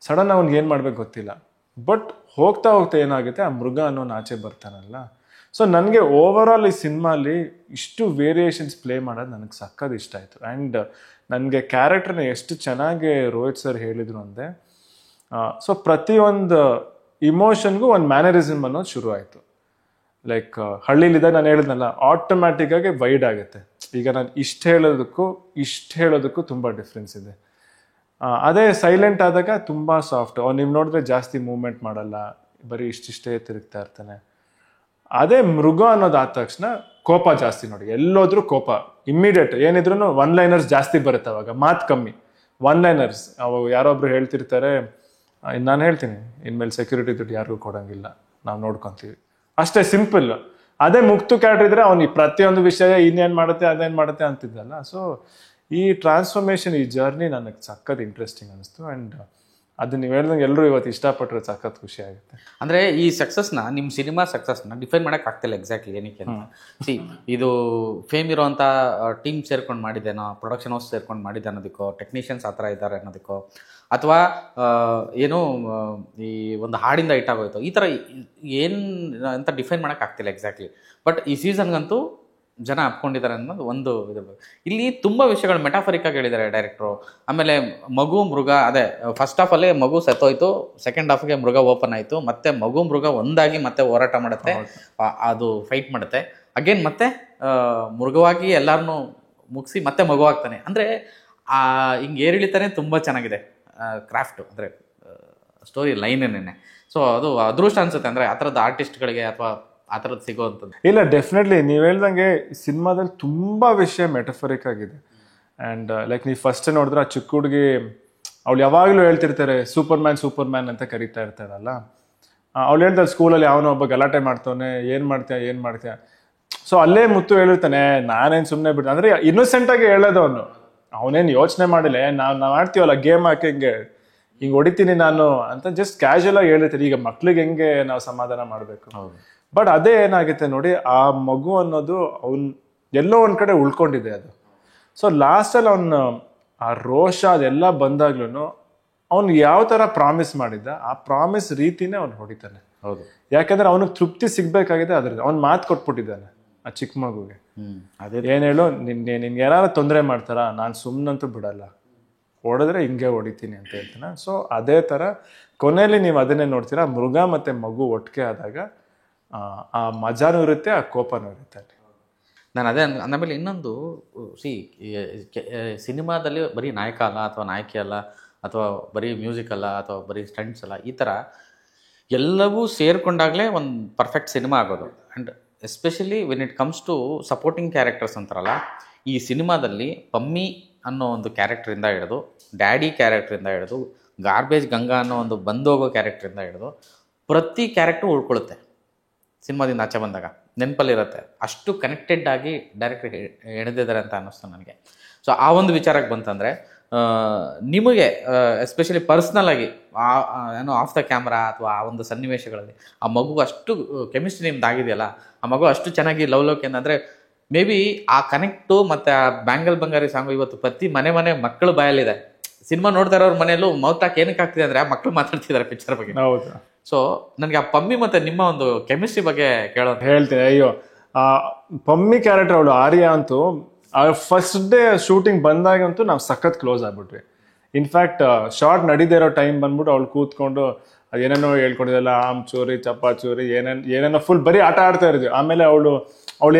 ಸಡನ್ ಅವ್ನಿಗೆ ಏನು ಮಾಡ್ಬೇಕು ಗೊತ್ತಿಲ್ಲ. ಬಟ್ ಹೋಗ್ತಾ ಹೋಗ್ತಾ ಏನಾಗುತ್ತೆ, ಆ ಮೃಗ ಅನ್ನೋನು ಆಚೆ ಬರ್ತಾನಲ್ಲ. ಸೊ ನನಗೆ ಓವರ್ ಆಲ್ ಈ ಸಿನಿಮಾಲಿ ಇಷ್ಟು ವೇರಿಯೇಷನ್ಸ್ ಪ್ಲೇ ಮಾಡೋದು ನನಗೆ ಸಕ್ಕತ್ ಇಷ್ಟ ಆಯಿತು. ಆ್ಯಂಡ್ ನನಗೆ ಕ್ಯಾರೆಕ್ಟರ್ನ ಎಷ್ಟು ಚೆನ್ನಾಗಿ ರೋಹಿತ್ ಸರ್ ಹೇಳಿದರು ಅಂದರೆ, ಸೊ ಪ್ರತಿಯೊಂದು ಇಮೋಷನ್ಗೂ ಒಂದು ಮ್ಯಾನರಿಸಮ್ ಅನ್ನೋದು ಶುರು ಆಯಿತು. ಲೈಕ್ ಹಳ್ಳಿಲಿದ್ದಾಗ ನಾನು ಹೇಳಿದ್ನಲ್ಲ, ಆಟೋಮ್ಯಾಟಿಕ್ಕಾಗಿ ವೈಡ್ ಆಗುತ್ತೆ. ಈಗ ನಾನು ಇಷ್ಟು ಹೇಳೋದಕ್ಕೂ ತುಂಬ ಡಿಫ್ರೆನ್ಸ್ ಇದೆ. ಅದೇ ಸೈಲೆಂಟ್ ಆದಾಗ ತುಂಬ ಸಾಫ್ಟ್. ನೀವು ನೋಡಿದ್ರೆ ಜಾಸ್ತಿ ಮೂವ್ಮೆಂಟ್ ಮಾಡಲ್ಲ, ಬರೀ ಇಷ್ಟಿಷ್ಟೇ ತಿರುಗ್ತಾ ಇರ್ತಾನೆ. ಅದೇ ಮೃಗ ಅನ್ನೋದು ಆದ ತಕ್ಷಣ ಕೋಪ ಜಾಸ್ತಿ. ನೋಡಿ, ಎಲ್ಲೋದ್ರೂ ಕೋಪ ಇಮ್ಮಿಡಿಯೇಟ್, ಏನಿದ್ರು ಒನ್ ಲೈನರ್ಸ್ ಜಾಸ್ತಿ ಬರುತ್ತೆ. ಅವಾಗ ಮಾತು ಕಮ್ಮಿ, ಒನ್ ಲೈನರ್ಸ್. ಅವಾಗ ಯಾರೊಬ್ರು ಹೇಳ್ತಿರ್ತಾರೆ, ನಾನು ಹೇಳ್ತೀನಿ ಇನ್ಮೇಲೆ ಸೆಕ್ಯೂರಿಟಿ ದುಡ್ಡು ಯಾರಿಗೂ ಕೊಡೋಂಗಿಲ್ಲ, ನಾವು ನೋಡ್ಕೊತೀವಿ, ಅಷ್ಟೇ ಸಿಂಪಲ್. ಅದೇ ಮುಕ್ತು ಕ್ಯಾರೆಕ್ಟರ್ ಇದ್ರೆ ಅವ್ನು ಪ್ರತಿಯೊಂದು ವಿಷಯ ಇನ್ನೇನು ಮಾಡುತ್ತೆ ಅದೇನು ಮಾಡುತ್ತೆ ಅಂತಿದ್ದಲ್ಲ. ಸೊ ಈ ಟ್ರಾನ್ಸ್ಫಾರ್ಮೇಷನ್, ಈ ಜರ್ನಿ ನನಗೆ ಸಖತ್ ಇಂಟ್ರೆಸ್ಟಿಂಗ್ ಅನಿಸ್ತು. ಆ್ಯಂಡ್ ಅದು ನೀವು ಹೇಳ್ದಂಗೆ ಎಲ್ಲರೂ ಇವತ್ತು ಇಷ್ಟಪಟ್ಟರೆ ಸಖತ್ ಖುಷಿ ಆಗುತ್ತೆ. ಅಂದರೆ ಈ ಸಕ್ಸಸ್ನ, ನಿಮ್ಮ ಸಿನಿಮಾ ಸಕ್ಸಸ್ನ ಡಿಫೈನ್ ಮಾಡೋಕೆ ಆಗ್ತಿಲ್ಲ ಎಕ್ಸಾಕ್ಟ್ಲಿ ಏನಕ್ಕೆ ಅಂತ. ಇದು ಫೇಮ್ ಇರೋವಂಥ ಟೀಮ್ ಸೇರ್ಕೊಂಡು ಮಾಡಿದ್ದೇನೋ, ಪ್ರೊಡಕ್ಷನ್ ಹೌಸ್ ಸೇರ್ಕೊಂಡು ಮಾಡಿದೆ ಅನ್ನೋದಕ್ಕೋ, ಟೆಕ್ನಿಷಿಯನ್ಸ್ ಆ ಥರ ಇದ್ದಾರೆ ಅನ್ನೋದಕ್ಕೋ, ಅಥವಾ ಏನೋ ಈ ಒಂದು ಹಾಡಿಂದ ಹಿಟ್ ಆಗೋಯ್ತು, ಈ ಥರ ಏನು ಅಂತ ಡಿಫೈನ್ ಮಾಡೋಕೆ ಆಗ್ತಿಲ್ಲ ಎಕ್ಸಾಕ್ಟ್ಲಿ. ಬಟ್ ಈ ಸೀಸನ್ಗಂತೂ ಜನ ಅಪ್ಕೊಂಡಿದ್ದಾರೆ ಅನ್ನೋದು ಒಂದು ಇದು. ಇಲ್ಲಿ ತುಂಬ ವಿಷಯಗಳು ಮೆಟಾಫರಿಕಾಗಿ ಹೇಳಿದ್ದಾರೆ ಡೈರೆಕ್ಟ್ರು. ಆಮೇಲೆ ಮಗು ಮೃಗ, ಅದೇ ಫಸ್ಟ್ ಹಾಫಲ್ಲೇ ಮಗು ಸತ್ತೋಯ್ತು, ಸೆಕೆಂಡ್ ಹಾಫ್ಗೆ ಮೃಗ ಓಪನ್ ಆಯಿತು, ಮತ್ತೆ ಮಗು ಮೃಗ ಒಂದಾಗಿ ಮತ್ತೆ ಹೋರಾಟ ಮಾಡುತ್ತೆ, ಅದು ಫೈಟ್ ಮಾಡುತ್ತೆ ಅಗೇನ್, ಮತ್ತೆ ಮೃಗವಾಗಿ ಎಲ್ಲರನ್ನೂ ಮುಗಿಸಿ ಮತ್ತೆ ಮಗು ಆಗ್ತಾನೆ. ಅಂದರೆ ಹಿಂಗೆ ಏರಿಳಿತಾನೆ ತುಂಬ ಚೆನ್ನಾಗಿದೆ ಕ್ರಾಫ್ಟು, ಅಂದರೆ ಸ್ಟೋರಿ ಲೈನೇನೆ. ಸೊ ಅದು ಅದೃಷ್ಟ ಅನಿಸುತ್ತೆ, ಅಂದರೆ ಆ ಥರದ ಆರ್ಟಿಸ್ಟ್ಗಳಿಗೆ ಅಥವಾ ಆ ಥರದ್ದು ಸಿಗೋವಂಥದ್ದು. ಇಲ್ಲ, ಡೆಫಿನೆಟ್ಲಿ ನೀವು ಹೇಳ್ದಂಗೆ ಸಿನಿಮಾದಲ್ಲಿ ತುಂಬ ವಿಷಯ ಮೆಟಫರಿಕ್ ಆಗಿದೆ. ಆ್ಯಂಡ್ ಲೈಕ್ ನೀವು ಫಸ್ಟ್ ನೋಡಿದ್ರೆ ಆ ಚಿಕ್ಕ ಹುಡುಗಿ ಅವಳು ಯಾವಾಗಲೂ ಹೇಳ್ತಿರ್ತಾರೆ ಸೂಪರ್ ಮ್ಯಾನ್ ಅಂತ ಕರೀತಾ ಇರ್ತಾರಲ್ಲ, ಅವಳು ಹೇಳ್ತಾರೆ ಸ್ಕೂಲಲ್ಲಿ ಯಾವನೋ ಒಬ್ಬ ಗಲಾಟೆ ಮಾಡ್ತಾನೆ, ಏನು ಮಾಡ್ತೀಯ. ಸೊ ಅಲ್ಲೇ ಮುತ್ತು ಹೇಳಿರ್ತಾನೆ, ನಾನೇನು ಸುಮ್ಮನೆ ಬಿಡ್ತಾನೆ ಅಂದರೆ ಇನ್ನೋಸೆಂಟಾಗಿ ಹೇಳೋದು ಅವನೇನು ಯೋಚನೆ ಮಾಡಿಲ್ಲ, ನಾವು ಮಾಡ್ತೀವಲ್ಲ ಗೇಮ್ ಹಾಕಿ ಹಿಂಗೆ ಹೊಡಿತೀನಿ ನಾನು ಅಂತ ಜಸ್ಟ್ ಕ್ಯಾಶುಯಲ್ ಆಗಿ ಹೇಳಿರ್ತಾರೆ. ಈಗ ಮಕ್ಳಿಗೆ ಹೆಂಗೆ ನಾವು ಸಮಾಧಾನ ಮಾಡಬೇಕು. ಬಟ್ ಅದೇ ಏನಾಗುತ್ತೆ ನೋಡಿ, ಆ ಮಗು ಅನ್ನೋದು ಅವ್ನು ಎಲ್ಲೋ ಒಂದ್ ಕಡೆ ಉಳ್ಕೊಂಡಿದೆ ಅದು. ಸೊ ಲಾಸ್ಟಲ್ಲಿ ಅವನು ಆ ರೋಷ ಅದೆಲ್ಲ ಬಂದಾಗ್ಲೂ ಅವ್ನು ಯಾವ ತರ ಪ್ರಾಮಿಸ್ ಮಾಡಿದ್ದ ಆ ಪ್ರಾಮಿಸ್ ರೀತಿನೇ ಅವ್ನು ಹೊಡಿತಾನೆ. ಹೌದು, ಯಾಕಂದ್ರೆ ಅವನಿಗೆ ತೃಪ್ತಿ ಸಿಗ್ಬೇಕಾಗಿದೆ ಅದ್ರದ್ದು. ಅವ್ನು ಮಾತು ಕೊಟ್ಬಿಟ್ಟಿದ್ದಾನೆ ಆ ಚಿಕ್ಕ ಮಗುಗೆ, ಏನ್ ಹೇಳು, ನಿನ್ಗೆ ಏನಾದ್ರು ತೊಂದರೆ ಮಾಡ್ತಾರ, ನಾನು ಸುಮ್ಮನಂತೂ ಬಿಡಲ್ಲ, ಹೊಡೆದ್ರೆ ಹಿಂಗೆ ಹೊಡಿತೀನಿ ಅಂತ ಹೇಳ್ತಾನೆ. ಸೊ ಅದೇ ತರ ಕೊನೆಯಲ್ಲಿ ನೀವು ಅದನ್ನೇ ನೋಡ್ತೀರಾ, ಮೃಗ ಮತ್ತೆ ಮಗು ಒಟ್ಟಿಗೆ ಆದಾಗ ಆ ಮಜಾನೂ ಇರುತ್ತೆ, ಆ ಕೋಪನೂ ಇರುತ್ತೆ ಅಲ್ಲಿ. ನಾನು ಅದೇ ಆಮೇಲೆ ಇನ್ನೊಂದು ಸಿನಿಮಾದಲ್ಲಿ ಬರೀ ನಾಯಕ ಅಲ್ಲ ಅಥವಾ ನಾಯಕಿ ಅಲ್ಲ ಅಥವಾ ಬರೀ ಮ್ಯೂಸಿಕ್ ಅಲ್ಲ ಅಥವಾ ಬರೀ ಸ್ಟಂಟ್ಸ್ ಅಲ್ಲ, ಈ ಥರ ಎಲ್ಲವೂ ಸೇರಿಕೊಂಡಾಗಲೇ ಒಂದು ಪರ್ಫೆಕ್ಟ್ ಸಿನಿಮಾ ಆಗೋದು. And especially when it comes to supporting characters ಅಂತಾರಲ್ಲ, ಈ ಸಿನಿಮಾದಲ್ಲಿ ಪಮ್ಮಿ ಅನ್ನೋ ಒಂದು ಕ್ಯಾರೆಕ್ಟ್ರಿಂದ ಹಿಡಿದು, ಡ್ಯಾಡಿ ಕ್ಯಾರೆಕ್ಟ್ರಿಂದ ಹಿಡಿದು, ಗಾರ್ಬೇಜ್ ಗಂಗಾ ಅನ್ನೋ ಒಂದು ಬಂದೋಗೋ ಕ್ಯಾರೆಕ್ಟ್ರಿಂದ ಹಿಡಿದು ಪ್ರತಿ ಕ್ಯಾರೆಕ್ಟ್ರು ಉಳ್ಕೊಳ್ಳುತ್ತೆ ಸಿನಿಮಾದಿಂದ ಆಚೆ ಬಂದಾಗ, ನೆನಪಲ್ಲಿರುತ್ತೆ. ಅಷ್ಟು ಕನೆಕ್ಟೆಡ್ ಆಗಿ ಡೈರೆಕ್ಟ್ರ್ ಎಳೆದಿದ್ದಾರೆ ಅಂತ ಅನ್ನಿಸ್ತು ನನಗೆ. ಸೊ ಆ ಒಂದು ವಿಚಾರಕ್ಕೆ ಬಂತಂದರೆ ನಿಮಗೆ ಎಸ್ಪೆಷಲಿ ಪರ್ಸ್ನಲ್ ಆಗಿ ಏನೋ ಆಫ್ ದ ಕ್ಯಾಮ್ರಾ ಅಥವಾ ಆ ಒಂದು ಸನ್ನಿವೇಶಗಳಲ್ಲಿ ಆ ಮಗು ಅಷ್ಟು ಕೆಮಿಸ್ಟ್ರಿ ನಿಮ್ದು ಆಗಿದೆಯಲ್ಲ, ಆ ಮಗು ಅಷ್ಟು ಚೆನ್ನಾಗಿ ಲವ್ಲೋಕೆ ಅಂದರೆ ಮೇ ಬಿ ಆ ಕನೆಕ್ಟು ಮತ್ತು ಆ ಬ್ಯಾಂಗಲ್ ಬಂಗಾರಿ ಸಾಂಗು ಇವತ್ತು ಪ್ರತಿ ಮನೆ ಮಕ್ಕಳು ಬಾಯಲ್ಲಿದೆ. ಸಿನಿಮಾ ನೋಡ್ತಾ ಇರೋರ ಮನೆಯಲ್ಲೂ ಮೌತ್ ಹಾಕಿ ಏನಕ್ಕೆ ಆಗ್ತಿದೆ ಅಂದರೆ ಆ ಮಕ್ಕಳು ಮಾತಾಡ್ತಿದ್ದಾರೆ ಪಿಕ್ಚರ್ ಬಗ್ಗೆ. ಹೌದು. ಸೊ ನನಗೆ ಆ ಪಮ್ಮಿ ಮತ್ತು ನಿಮ್ಮ ಒಂದು ಕೆಮಿಸ್ಟ್ರಿ ಬಗ್ಗೆ ಕೇಳೋದು ಹೇಳ್ತೀನಿ. ಅಯ್ಯೋ, ಆ ಪಮ್ಮಿ ಕ್ಯಾರೆಕ್ಟರ್ ಅವಳು ಆರ್ಯ ಅಂತೂ ಫಸ್ಟ್ ಡೇ ಶೂಟಿಂಗ್ ಬಂದಾಗಂತೂ ನಾವು ಸಖತ್ ಕ್ಲೋಸ್ ಆಗ್ಬಿಟ್ವಿ. ಇನ್ಫ್ಯಾಕ್ಟ್ ಶಾರ್ಟ್ ನಡೀದೇ ಇರೋ ಟೈಮ್ ಬಂದ್ಬಿಟ್ಟು ಅವಳು ಕೂತ್ಕೊಂಡು ಏನೇನೋ ಹೇಳ್ಕೊಂಡಿದ್ದಲ್ಲ, ಆಮ್ ಚೂರಿ ಚಪ್ಪ ಚೂರಿ ಏನೇನೋ ಫುಲ್ ಬರೀ ಆಟ ಆಡ್ತಾ ಇದ್ವಿ. ಆಮೇಲೆ ಅವಳು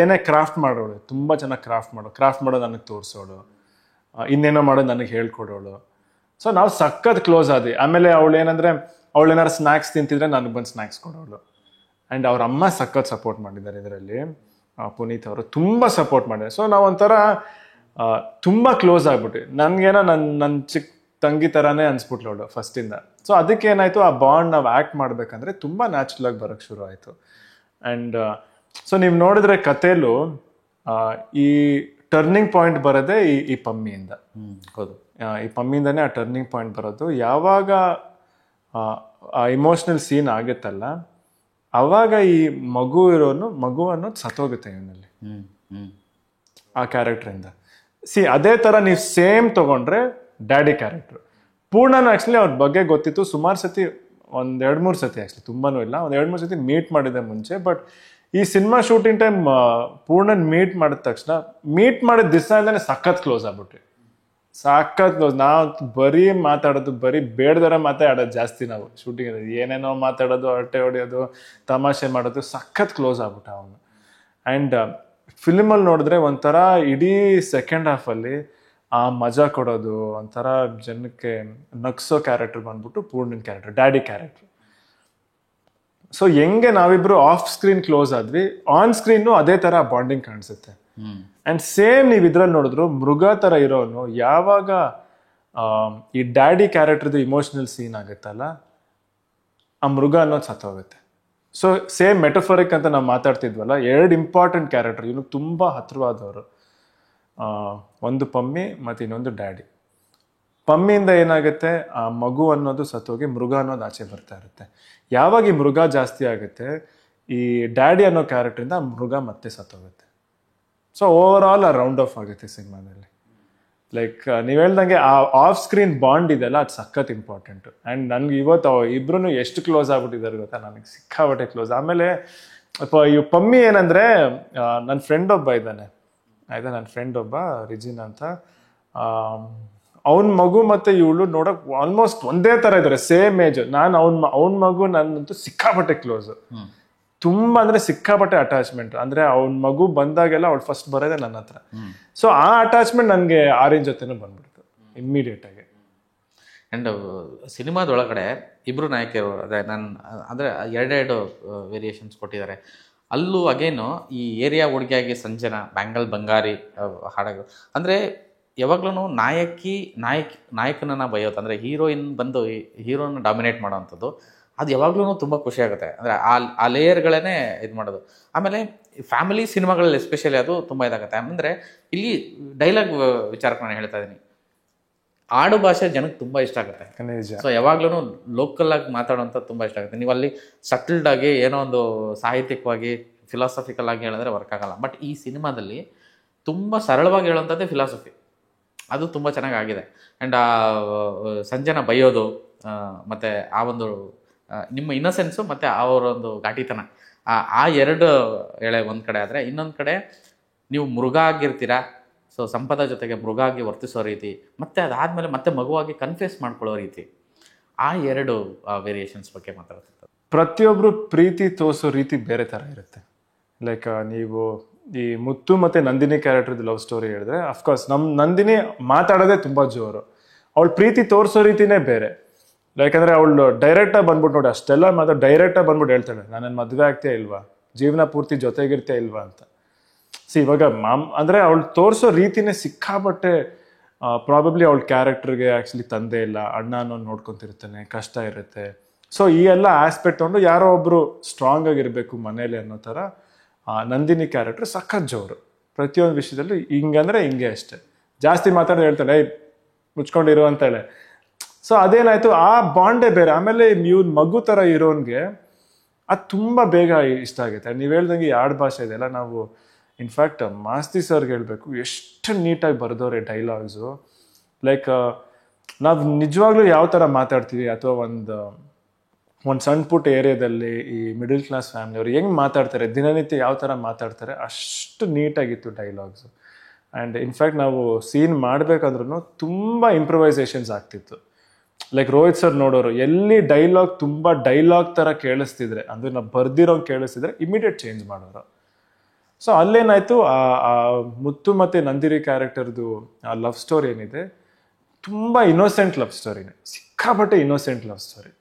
ಏನೇ ಕ್ರಾಫ್ಟ್ ಮಾಡೋಳು, ತುಂಬ ಚೆನ್ನಾಗಿ ಕ್ರಾಫ್ಟ್ ಮಾಡೋದು ನನಗೆ ತೋರಿಸೋಳು, ಇನ್ನೇನೋ ಮಾಡೋದು ನನಗೆ ಹೇಳ್ಕೊಡೋಳು. ಸೊ ನಾವು ಸಖತ್ ಕ್ಲೋಸ್ ಆದ್ವಿ. ಆಮೇಲೆ ಅವಳು ಏನಂದ್ರೆ ಏನಾರು ಸ್ನ್ಯಾಕ್ಸ್ ತಿಂತಿದ್ರೆ ನನಗೆ ಬಂದು ಸ್ನ್ಯಾಕ್ಸ್ ಕೊಡೋಳು. ಆ್ಯಂಡ್ ಅವ್ರ ಅಮ್ಮ ಸಖತ್ ಸಪೋರ್ಟ್ ಮಾಡಿದ್ದಾರೆ ಇದರಲ್ಲಿ, ಪುನೀತ್ ಅವರು ತುಂಬ ಸಪೋರ್ಟ್ ಮಾಡಿದ್ದಾರೆ. ಸೊ ನಾವೊಂಥರ ತುಂಬ ಕ್ಲೋಸ್ ಆಗ್ಬಿಟ್ವಿ. ನನಗೇನೋ ನನ್ನ ಚಿಕ್ಕ ತಂಗಿ ಥರನೇ ಅನ್ಸ್ಬಿಟ್ಲು ಅವಳು ಫಸ್ಟಿಂದ. ಸೊ ಅದಕ್ಕೆ ಏನಾಯಿತು, ಆ ಬಾಂಡ್ ನಾವು ಆ್ಯಕ್ಟ್ ಮಾಡಬೇಕಂದ್ರೆ ತುಂಬ ನ್ಯಾಚುರಲ್ ಆಗಿ ಬರೋಕ್ಕೆ ಶುರು ಆಯಿತು. ಆ್ಯಂಡ್ ಸೊ ನೀವು ನೋಡಿದ್ರೆ ಕಥೆಯಲ್ಲೂ ಈ ಟರ್ನಿಂಗ್ ಪಾಯಿಂಟ್ ಬರೋದೇ ಈ ಪಮ್ಮಿಯಿಂದ. ಹೌದು, ಈ ಪಮ್ಮಿಂದನೇ ಆ ಟರ್ನಿಂಗ್ ಪಾಯಿಂಟ್ ಬರೋದು. ಯಾವಾಗ ಆ ಇಮೋಷ್ನಲ್ ಸೀನ್ ಆಗುತ್ತಲ್ಲ, ಅವಾಗ ಈ ಮಗು ಅನ್ನೋದು ಸತ್ತೋಗುತ್ತೆ ಇವನಲ್ಲಿ ಆ ಕ್ಯಾರೆಕ್ಟರಿಂದ. ಅದೇ ಥರ ನೀವು ಸೇಮ್ ತಗೊಂಡ್ರೆ ಡ್ಯಾಡಿ ಕ್ಯಾರೆಕ್ಟರ್ ಪೂರ್ಣನ ಆ್ಯಕ್ಚುಲಿ ಅವ್ರ ಬಗ್ಗೆ ಗೊತ್ತಿತ್ತು ಸುಮಾರು ಸತಿ, 1-2-3 ಸತಿ ಆ್ಯಕ್ಚುಲಿ, ತುಂಬಾನೂ ಇಲ್ಲ, 1-2-3 ಸತಿ ಮೀಟ್ ಮಾಡಿದೆ ಮುಂಚೆ. ಬಟ್ ಈ ಸಿನಿಮಾ ಶೂಟಿಂಗ್ ಟೈಮ್ ಪೂರ್ಣನ್ ಮೀಟ್ ಮಾಡಿದ ತಕ್ಷಣ, ಮೀಟ್ ಮಾಡಿದ ದಿವಸದಿಂದನೇ ಸಖತ್ ಕ್ಲೋಸ್ ಆಗ್ಬಿಟ್ವಿ. ಸಖತ್ ಕ್ಲೋಸ್. ನಾವು ಬರೀ ಮಾತಾಡೋದು, ಬರೀ ಬೇಡದರ ಮಾತಾಡೋದು ಜಾಸ್ತಿ. ನಾವು ಶೂಟಿಂಗ್ ಏನೇನೋ ಮಾತಾಡೋದು, ಹರಟೆ ಹೊಡೆಯೋದು, ತಮಾಷೆ ಮಾಡೋದು, ಸಖತ್ ಕ್ಲೋಸ್ ಆಗ್ಬಿಟ್ಟ ಅವನು. ಆ್ಯಂಡ್ ಫಿಲ್ಮಲ್ಲಿ ನೋಡಿದ್ರೆ ಒಂಥರ ಇಡೀ ಸೆಕೆಂಡ್ ಹಾಫಲ್ಲಿ ಆ ಮಜಾ ಕೊಡೋದು, ಒಂಥರ ಜನಕ್ಕೆ ನಗ್ಸೋ ಕ್ಯಾರೆಕ್ಟರ್ ಬಂದ್ಬಿಟ್ಟು ಪೂರ್ಣನ್ ಕ್ಯಾರೆಕ್ಟರ್, ಡ್ಯಾಡಿ ಕ್ಯಾರೆಕ್ಟರ್. ಸೊ ಹೆಂಗೆ ನಾವಿಬ್ರು ಆಫ್ ಸ್ಕ್ರೀನ್ ಕ್ಲೋಸ್ ಆದ್ವಿ, ಆನ್ ಸ್ಕ್ರೀನು ಅದೇ ತರ ಬಾಂಡಿಂಗ್ ಕಾಣಿಸುತ್ತೆ. ಅಂಡ್ ಸೇಮ್ ನೀವು ಇದ್ರಲ್ಲಿ ನೋಡಿದ್ರು ಮೃಗ ತರ ಇರೋನು ಯಾವಾಗ ಈ ಡ್ಯಾಡಿ ಕ್ಯಾರೆಕ್ಟರ್ದು ಇಮೋಷನಲ್ ಸೀನ್ ಆಗುತ್ತಲ್ಲ, ಆ ಮೃಗ ಅನ್ನೋದು ಸತ್ತೋಗುತ್ತೆ. ಸೊ ಸೇಮ್ ಮೆಟಫರಿಕ್ ಅಂತ ನಾವು ಮಾತಾಡ್ತಿದ್ವಲ್ಲ, 2 ಇಂಪಾರ್ಟೆಂಟ್ ಕ್ಯಾರೆಕ್ಟರ್ ಇವನು ತುಂಬಾ ಹತ್ರವಾದವರು, ಒಂದು ಪಮ್ಮಿ ಮತ್ತು ಇನ್ನೊಂದು ಡ್ಯಾಡಿ. ಪಮ್ಮಿಯಿಂದ ಏನಾಗುತ್ತೆ, ಆ ಮಗು ಅನ್ನೋದು ಸತ್ತೋಗಿ ಮೃಗ ಅನ್ನೋದು ಆಚೆ ಬರ್ತಾ ಇರುತ್ತೆ. ಯಾವಾಗ ಈ ಮೃಗ ಜಾಸ್ತಿ ಆಗುತ್ತೆ, ಈ ಡ್ಯಾಡಿ ಅನ್ನೋ ಕ್ಯಾರೆಕ್ಟರಿಂದ ಮೃಗ ಮತ್ತೆ ಸತ್ತೋಗುತ್ತೆ. ಸೊ ಓವರ್ ಆಲ್ ಆ ರೌಂಡ್ ಆಫ್ ಆಗುತ್ತೆ ಸಿನಿಮಾದಲ್ಲಿ. ಲೈಕ್ ನೀವು ಹೇಳ್ದಂಗೆ ಆ ಆಫ್ ಸ್ಕ್ರೀನ್ ಬಾಂಡ್ ಇದೆಲ್ಲ ಅದು ಸಖತ್ ಇಂಪಾರ್ಟೆಂಟ್. ಆ್ಯಂಡ್ ನನ್ಗೆ ಇವತ್ತು ಇಬ್ರು ಎಷ್ಟು ಕ್ಲೋಸ್ ಆಗ್ಬಿಟ್ಟಿದ್ದಾರೆ ಗೊತ್ತಾ, ನನಗೆ ಸಿಕ್ಕಾಬಟ್ಟೆ ಕ್ಲೋಸ್. ಆಮೇಲೆ ಈ ಪಮ್ಮಿ ಏನಂದ್ರೆ, ನನ್ನ ಫ್ರೆಂಡ್ ಒಬ್ಬ ಇದ್ದಾನೆ ಆಯ್ತಾ, ನನ್ನ ಫ್ರೆಂಡ್ ಒಬ್ಬ ರಿಜಿನ್ ಅಂತ, ಅವನ ಮಗು ಮತ್ತೆ ಇವಳು ನೋಡಕ್ ಆಲ್ಮೋಸ್ಟ್ ಒಂದೇ ತರ ಇದಾರೆ, ಸೇಮ್ ಏಜ್. ನಾನು ಅವನ ಮಗು ನನ್ನಂತೂ ಸಿಕ್ಕಾಪಟ್ಟೆ ಕ್ಲೋಸ್, ತುಂಬಾ ಅಂದ್ರೆ ಸಿಕ್ಕಾಪಟ್ಟೆ ಅಟ್ಯಾಚ್ಮೆಂಟ್. ಅಂದ್ರೆ ಅವನ ಮಗು ಬಂದಾಗೆಲ್ಲ ಅವಳು ಫಸ್ಟ್ ಬರೋದೇ ನನ್ನ ಹತ್ರ. ಸೊ ಆ ಅಟ್ಯಾಚ್ಮೆಂಟ್ ನನಗೆ ಆರೆಂಜ್ ಜೊತೆನೂ ಬಂದ್ಬಿಡ್ತು ಇಮ್ಮಿಡಿಯೇಟ್ ಆಗಿ. ಆ್ಯಂಡ್ ಸಿನಿಮಾದೊಳಗಡೆ ಇಬ್ರು ನಾಯಕಿಯರು ಅಂದರೆ 2 ವೇರಿಯೇಷನ್ಸ್ ಕೊಟ್ಟಿದ್ದಾರೆ. ಅಲ್ಲೂ ಅಗೇನು ಈ ಏರಿಯಾ ಹುಡುಗಿಯಾಗಿ ಸಂಜನಾ, ಬ್ಯಾಂಗಲ್ ಬಂಗಾರಿ ಹಾಡಗಳು ಅಂದರೆ ಯಾವಾಗ್ಲೂ ನಾಯಕನನ್ನ ಬೈಯೋದು, ಅಂದರೆ ಹೀರೋಯಿನ್ ಬಂದು ಹೀರೋನ ಡಾಮಿನೇಟ್ ಮಾಡೋವಂಥದ್ದು, ಅದು ಯಾವಾಗ್ಲೂ ತುಂಬ ಖುಷಿ ಆಗುತ್ತೆ. ಅಂದರೆ ಆ ಲೇಯರ್ಗಳೇ ಇದು ಮಾಡೋದು. ಆಮೇಲೆ ಫ್ಯಾಮಿಲಿ ಸಿನಿಮಾಗಳಲ್ಲಿ ಎಸ್ಪೆಷಲಿ ಅದು ತುಂಬ ಇದಾಗುತ್ತೆ. ಅಂದರೆ ಇಲ್ಲಿ ಡೈಲಾಗ್ ವಿಚಾರಕ್ಕೆ ನಾನು ಹೇಳ್ತಾ ಇದ್ದೀನಿ, ಆಡು ಭಾಷೆ ಜನಕ್ಕೆ ತುಂಬ ಇಷ್ಟ ಆಗುತ್ತೆ. ಸೊ ಯಾವಾಗ್ಲೂ ಲೋಕಲ್ ಆಗಿ ಮಾತಾಡೋಂಥದ್ದು ತುಂಬ ಇಷ್ಟ ಆಗುತ್ತೆ. ನೀವು ಅಲ್ಲಿ ಸಟಲ್ಡ್ ಆಗಿ ಏನೋ ಒಂದು ಸಾಹಿತ್ಯಿಕವಾಗಿ ಫಿಲಾಸಫಿಕಲ್ ಆಗಿ ಹೇಳಿದ್ರೆ ವರ್ಕ್ ಆಗಲ್ಲ. ಬಟ್ ಈ ಸಿನಿಮಾದಲ್ಲಿ ತುಂಬ ಸರಳವಾಗಿ ಹೇಳೋಂಥದ್ದೇ ಫಿಲಾಸಫಿ, ಅದು ತುಂಬ ಚೆನ್ನಾಗಾಗಿದೆ. ಆ್ಯಂಡ್ ಆ ಸಂಜನ ಬೈಯೋದು, ಮತ್ತು ಆ ಒಂದು ನಿಮ್ಮ ಇನ್ನಸೆನ್ಸು ಮತ್ತು ಅವರೊಂದು ಘಾಟಿತನ, ಆ ಎರಡು ಎಳೆ ಒಂದು ಕಡೆ ಆದರೆ, ಇನ್ನೊಂದು ಕಡೆ ನೀವು ಮೃಗ ಆಗಿರ್ತೀರಾ, ಸೊ ಸಂಪದ ಜೊತೆಗೆ ಮೃಗ ಆಗಿ ವರ್ತಿಸೋ ರೀತಿ, ಮತ್ತು ಅದಾದಮೇಲೆ ಮತ್ತೆ ಮಗುವಾಗಿ ಕನ್ಫ್ಯೂಸ್ ಮಾಡ್ಕೊಳ್ಳೋ ರೀತಿ, ಆ ಎರಡು ವೇರಿಯೇಷನ್ಸ್ ಬಗ್ಗೆ ಮಾತಾಡ್ತಿರ್ತಾರೆ. ಪ್ರತಿಯೊಬ್ಬರು ಪ್ರೀತಿ ತೋರಿಸೋ ರೀತಿ ಬೇರೆ ಥರ ಇರುತ್ತೆ. ಲೈಕ್ ನೀವು ಈ ಮುತ್ತು ಮತ್ತು ನಂದಿನಿ ಕ್ಯಾರೆಕ್ಟರ್ದು ಲವ್ ಸ್ಟೋರಿ ಹೇಳಿದ್ರೆ, ಅಫ್ಕೋರ್ಸ್ ನಮ್ಮ ನಂದಿನಿ ಮಾತಾಡೋದೇ ತುಂಬ ಜೋರು, ಅವಳು ಪ್ರೀತಿ ತೋರಿಸೋ ರೀತಿನೇ ಬೇರೆ. ಯಾಕಂದರೆ ಅವಳು ಡೈರೆಕ್ಟಾಗಿ ಬಂದ್ಬಿಟ್ಟು ನೋಡಿ ಅಷ್ಟೆಲ್ಲ ಡೈರೆಕ್ಟಾಗಿ ಬಂದ್ಬಿಟ್ಟು ಹೇಳ್ತಾಳೆ, ನಾನು ಮದುವೆ ಆಗ್ತೇ ಇಲ್ವಾ, ಜೀವನ ಪೂರ್ತಿ ಜೊತೆಗಿರ್ತೇ ಇಲ್ವಾ ಅಂತ. ಇವಾಗ ಅಂದರೆ ಅವಳು ತೋರಿಸೋ ರೀತಿನೇ ಸಿಕ್ಕಾಪಟ್ಟೆ. ಪ್ರಾಬಬ್ಲಿ ಅವಳ ಕ್ಯಾರೆಕ್ಟರ್ಗೆ ಆ್ಯಕ್ಚುಲಿ ತಂದೆ ಇಲ್ಲ, ಅಣ್ಣ ಅನ್ನೋನು ನೋಡ್ಕೊತಿರ್ತಾನೆ, ಕಷ್ಟ ಇರುತ್ತೆ. ಸೊ ಈ ಎಲ್ಲ ಆಸ್ಪೆಕ್ಟ್ ತೊಗೊಂಡು ಯಾರೋ ಒಬ್ಬರು ಸ್ಟ್ರಾಂಗ್ ಆಗಿರಬೇಕು ಮನೇಲಿ ಅನ್ನೋ ಥರ ನಂದಿನಿ ಕ್ಯಾರೆಕ್ಟರ್ ಸಖತ್ ಜೋರು. ಪ್ರತಿಯೊಂದು ವಿಷಯದಲ್ಲೂ ಹಿಂಗಂದ್ರೆ ಹಿಂಗೆ ಅಷ್ಟೆ, ಜಾಸ್ತಿ ಮಾತಾಡೋದು ಹೇಳ್ತಾಳೆ, ಮುಚ್ಕೊಂಡಿರು ಅಂತೇಳೆ. ಸೊ ಅದೇನಾಯ್ತು, ಆ ಬಾಂಡೇ ಬೇರೆ. ಆಮೇಲೆ ಇವ್ನ ಮಗು ಥರ ಇರೋನ್ಗೆ ಅದು ತುಂಬ ಬೇಗ ಇಷ್ಟ ಆಗುತ್ತೆ. ನೀವು ಹೇಳ್ದಂಗೆ ಈ ಆಡು ಭಾಷೆ ಇದೆಲ್ಲ, ನಾವು ಇನ್ಫ್ಯಾಕ್ಟ್ ಮಾಸ್ತಿ ಸರ್ಗೆ ಹೇಳಬೇಕು, ಎಷ್ಟು ನೀಟಾಗಿ ಬರೆದವ್ರೆ ಡೈಲಾಗ್ಸು. ಲೈಕ್ ನಾವು ನಿಜವಾಗ್ಲೂ ಯಾವ ಥರ ಮಾತಾಡ್ತೀವಿ, ಅಥವಾ ಒಂದು ಸಣ್ಣ ಪುಟ್ಟ ಏರಿಯಾದಲ್ಲಿ ಈ ಮಿಡಲ್ ಕ್ಲಾಸ್ ಫ್ಯಾಮಿಲಿಯವರು ಹೆಂಗೆ ಮಾತಾಡ್ತಾರೆ, ದಿನನಿತ್ಯ ಯಾವ ಥರ ಮಾತಾಡ್ತಾರೆ, ಅಷ್ಟು ನೀಟಾಗಿತ್ತು ಡೈಲಾಗ್ಸು. ಆ್ಯಂಡ್ ಇನ್ಫ್ಯಾಕ್ಟ್ ನಾವು ಸೀನ್ ಮಾಡಬೇಕಾದ್ರೂ ತುಂಬ ಇಂಪ್ರವೈಸೇಷನ್ಸ್ ಆಗ್ತಿತ್ತು. ಲೈಕ್ ರೋಹಿತ್ ಸರ್ ನೋಡೋರು, ಎಲ್ಲಿ ಡೈಲಾಗ್ ತುಂಬ ಡೈಲಾಗ್ ಥರ ಕೇಳಿಸ್ತಿದ್ರೆ, ಅಂದರೆ ನಾವು ಬರ್ದಿರೋಂಗೆ ಕೇಳಿಸ್ತಿದ್ರೆ ಇಮಿಡಿಯೇಟ್ ಚೇಂಜ್ ಮಾಡೋರು. ಸೊ ಅಲ್ಲೇನಾಯಿತು, ಆ ಮುತ್ತು ಮತ್ತು ನಂದಿನಿ ಕ್ಯಾರೆಕ್ಟರ್ದು ಆ ಲವ್ ಸ್ಟೋರಿ ಏನಿದೆ, ತುಂಬ ಇನ್ನೋಸೆಂಟ್ ಲವ್ ಸ್ಟೋರಿನೇ, ಸಿಕ್ಕಾಪಟ್ಟೆ ಇನ್ನೋಸೆಂಟ್ ಲವ್ ಸ್ಟೋರಿ.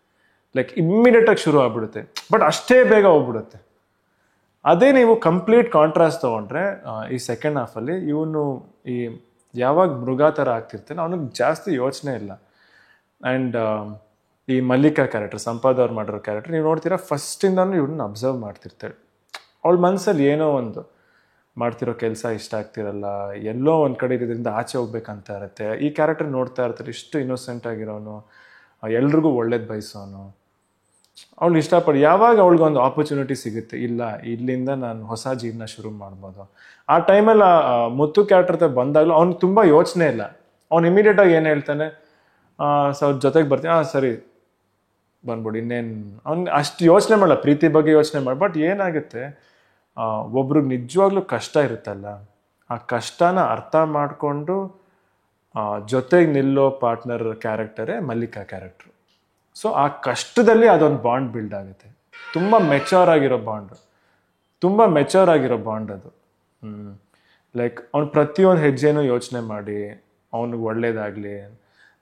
ಲೈಕ್ ಇಮ್ಮಿಡಿಯೇಟಾಗಿ ಶುರು ಆಗ್ಬಿಡುತ್ತೆ, ಬಟ್ ಅಷ್ಟೇ ಬೇಗ ಹೋಗ್ಬಿಡುತ್ತೆ. ಅದೇ ನೀವು ಕಂಪ್ಲೀಟ್ ಕಾಂಟ್ರಾಸ್ಟ್ ತೊಗೊಂಡ್ರೆ ಈ ಸೆಕೆಂಡ್ ಹಾಫಲ್ಲಿ ಇವನು ಈ ಯಾವಾಗ ಮೃಗ ಥರ ಆಗ್ತಿರ್ತಾನೆ ಅವನಿಗೆ ಜಾಸ್ತಿ ಯೋಚನೆ ಇಲ್ಲ. ಆ್ಯಂಡ್ ಈ ಮಲ್ಲಿಕಾ ಕ್ಯಾರೆಕ್ಟರ್, ಸಂಪಾದ್ ಅವ್ರು ಮಾಡಿರೋ ಕ್ಯಾರೆಕ್ಟರ್ ನೀವು ನೋಡ್ತೀರಾ, ಫಸ್ಟಿಂದನೂ ಇವನ್ನ ಅಬ್ಸರ್ವ್ ಮಾಡ್ತಿರ್ತಾಳೆ. ಅವಳ ಮನಸ್ಸಲ್ಲಿ ಏನೋ ಒಂದು ಮಾಡ್ತಿರೋ ಕೆಲಸ ಇಷ್ಟ ಆಗ್ತಿರಲ್ಲ, ಎಲ್ಲೋ ಒಂದು ಕಡೆ ಇದರಿಂದ ಆಚೆ ಹೋಗ್ಬೇಕಂತ ಇರುತ್ತೆ. ಈ ಕ್ಯಾರೆಕ್ಟರ್ ನೋಡ್ತಾ ಇರ್ತಾರೆ, ಇಷ್ಟು ಇನ್ನೋಸೆಂಟ್ ಆಗಿರೋನು, ಎಲ್ರಿಗೂ ಒಳ್ಳೇದು ಬಯಸೋನು. ಅವಳು ಇಷ್ಟಪಟ್ಟು ಯಾವಾಗ ಅವಳಿಗೊಂದು ಆಪರ್ಚುನಿಟಿ ಸಿಗುತ್ತೆ, ಇಲ್ಲ ಇಲ್ಲಿಂದ ನಾನು ಹೊಸ ಜೀವನ ಶುರು ಮಾಡ್ಬೋದು, ಆ ಟೈಮಲ್ಲಿ ಮುತ್ತು ಕ್ಯಾರೆಕ್ಟರ್ ಬಂದಾಗಲೂ ಅವ್ನಿಗೆ ತುಂಬ ಯೋಚನೆ ಇಲ್ಲ. ಅವ್ನು ಇಮಿಡಿಯೇಟಾಗಿ ಏನು ಹೇಳ್ತಾನೆ, ಅವ್ರ ಜೊತೆಗೆ ಬರ್ತೀನಿ, ಸರಿ ಬಂದ್ಬಿಡು, ಇನ್ನೇನು ಅವ್ನು ಅಷ್ಟು ಯೋಚನೆ ಮಾಡಲ್ಲ, ಪ್ರೀತಿ ಬಗ್ಗೆ ಯೋಚನೆ ಮಾಡಿ. ಬಟ್ ಏನಾಗುತ್ತೆ, ಒಬ್ರಿಗೆ ನಿಜವಾಗ್ಲೂ ಕಷ್ಟ ಇರುತ್ತಲ್ಲ, ಆ ಕಷ್ಟನ ಅರ್ಥ ಮಾಡಿಕೊಂಡು ಜೊತೆಗೆ ನಿಲ್ಲೋ ಪಾರ್ಟ್ನರ್ ಕ್ಯಾರೆಕ್ಟರೇ ಮಲ್ಲಿಕಾ ಕ್ಯಾರೆಕ್ಟ್ರು. ಸೊ ಆ ಕಷ್ಟದಲ್ಲಿ ಅದೊಂದು ಬಾಂಡ್ ಬಿಲ್ಡ್ ಆಗುತ್ತೆ, ತುಂಬ ಮೆಚೂರ್ ಆಗಿರೋ ಬಾಂಡ್ ಅದು. ಲೈಕ್ ಅವ್ನು ಪ್ರತಿಯೊಂದು ಹೆಜ್ಜೆನೂ ಯೋಚನೆ ಮಾಡಿ ಅವ್ನಿಗೆ ಒಳ್ಳೇದಾಗಲಿ,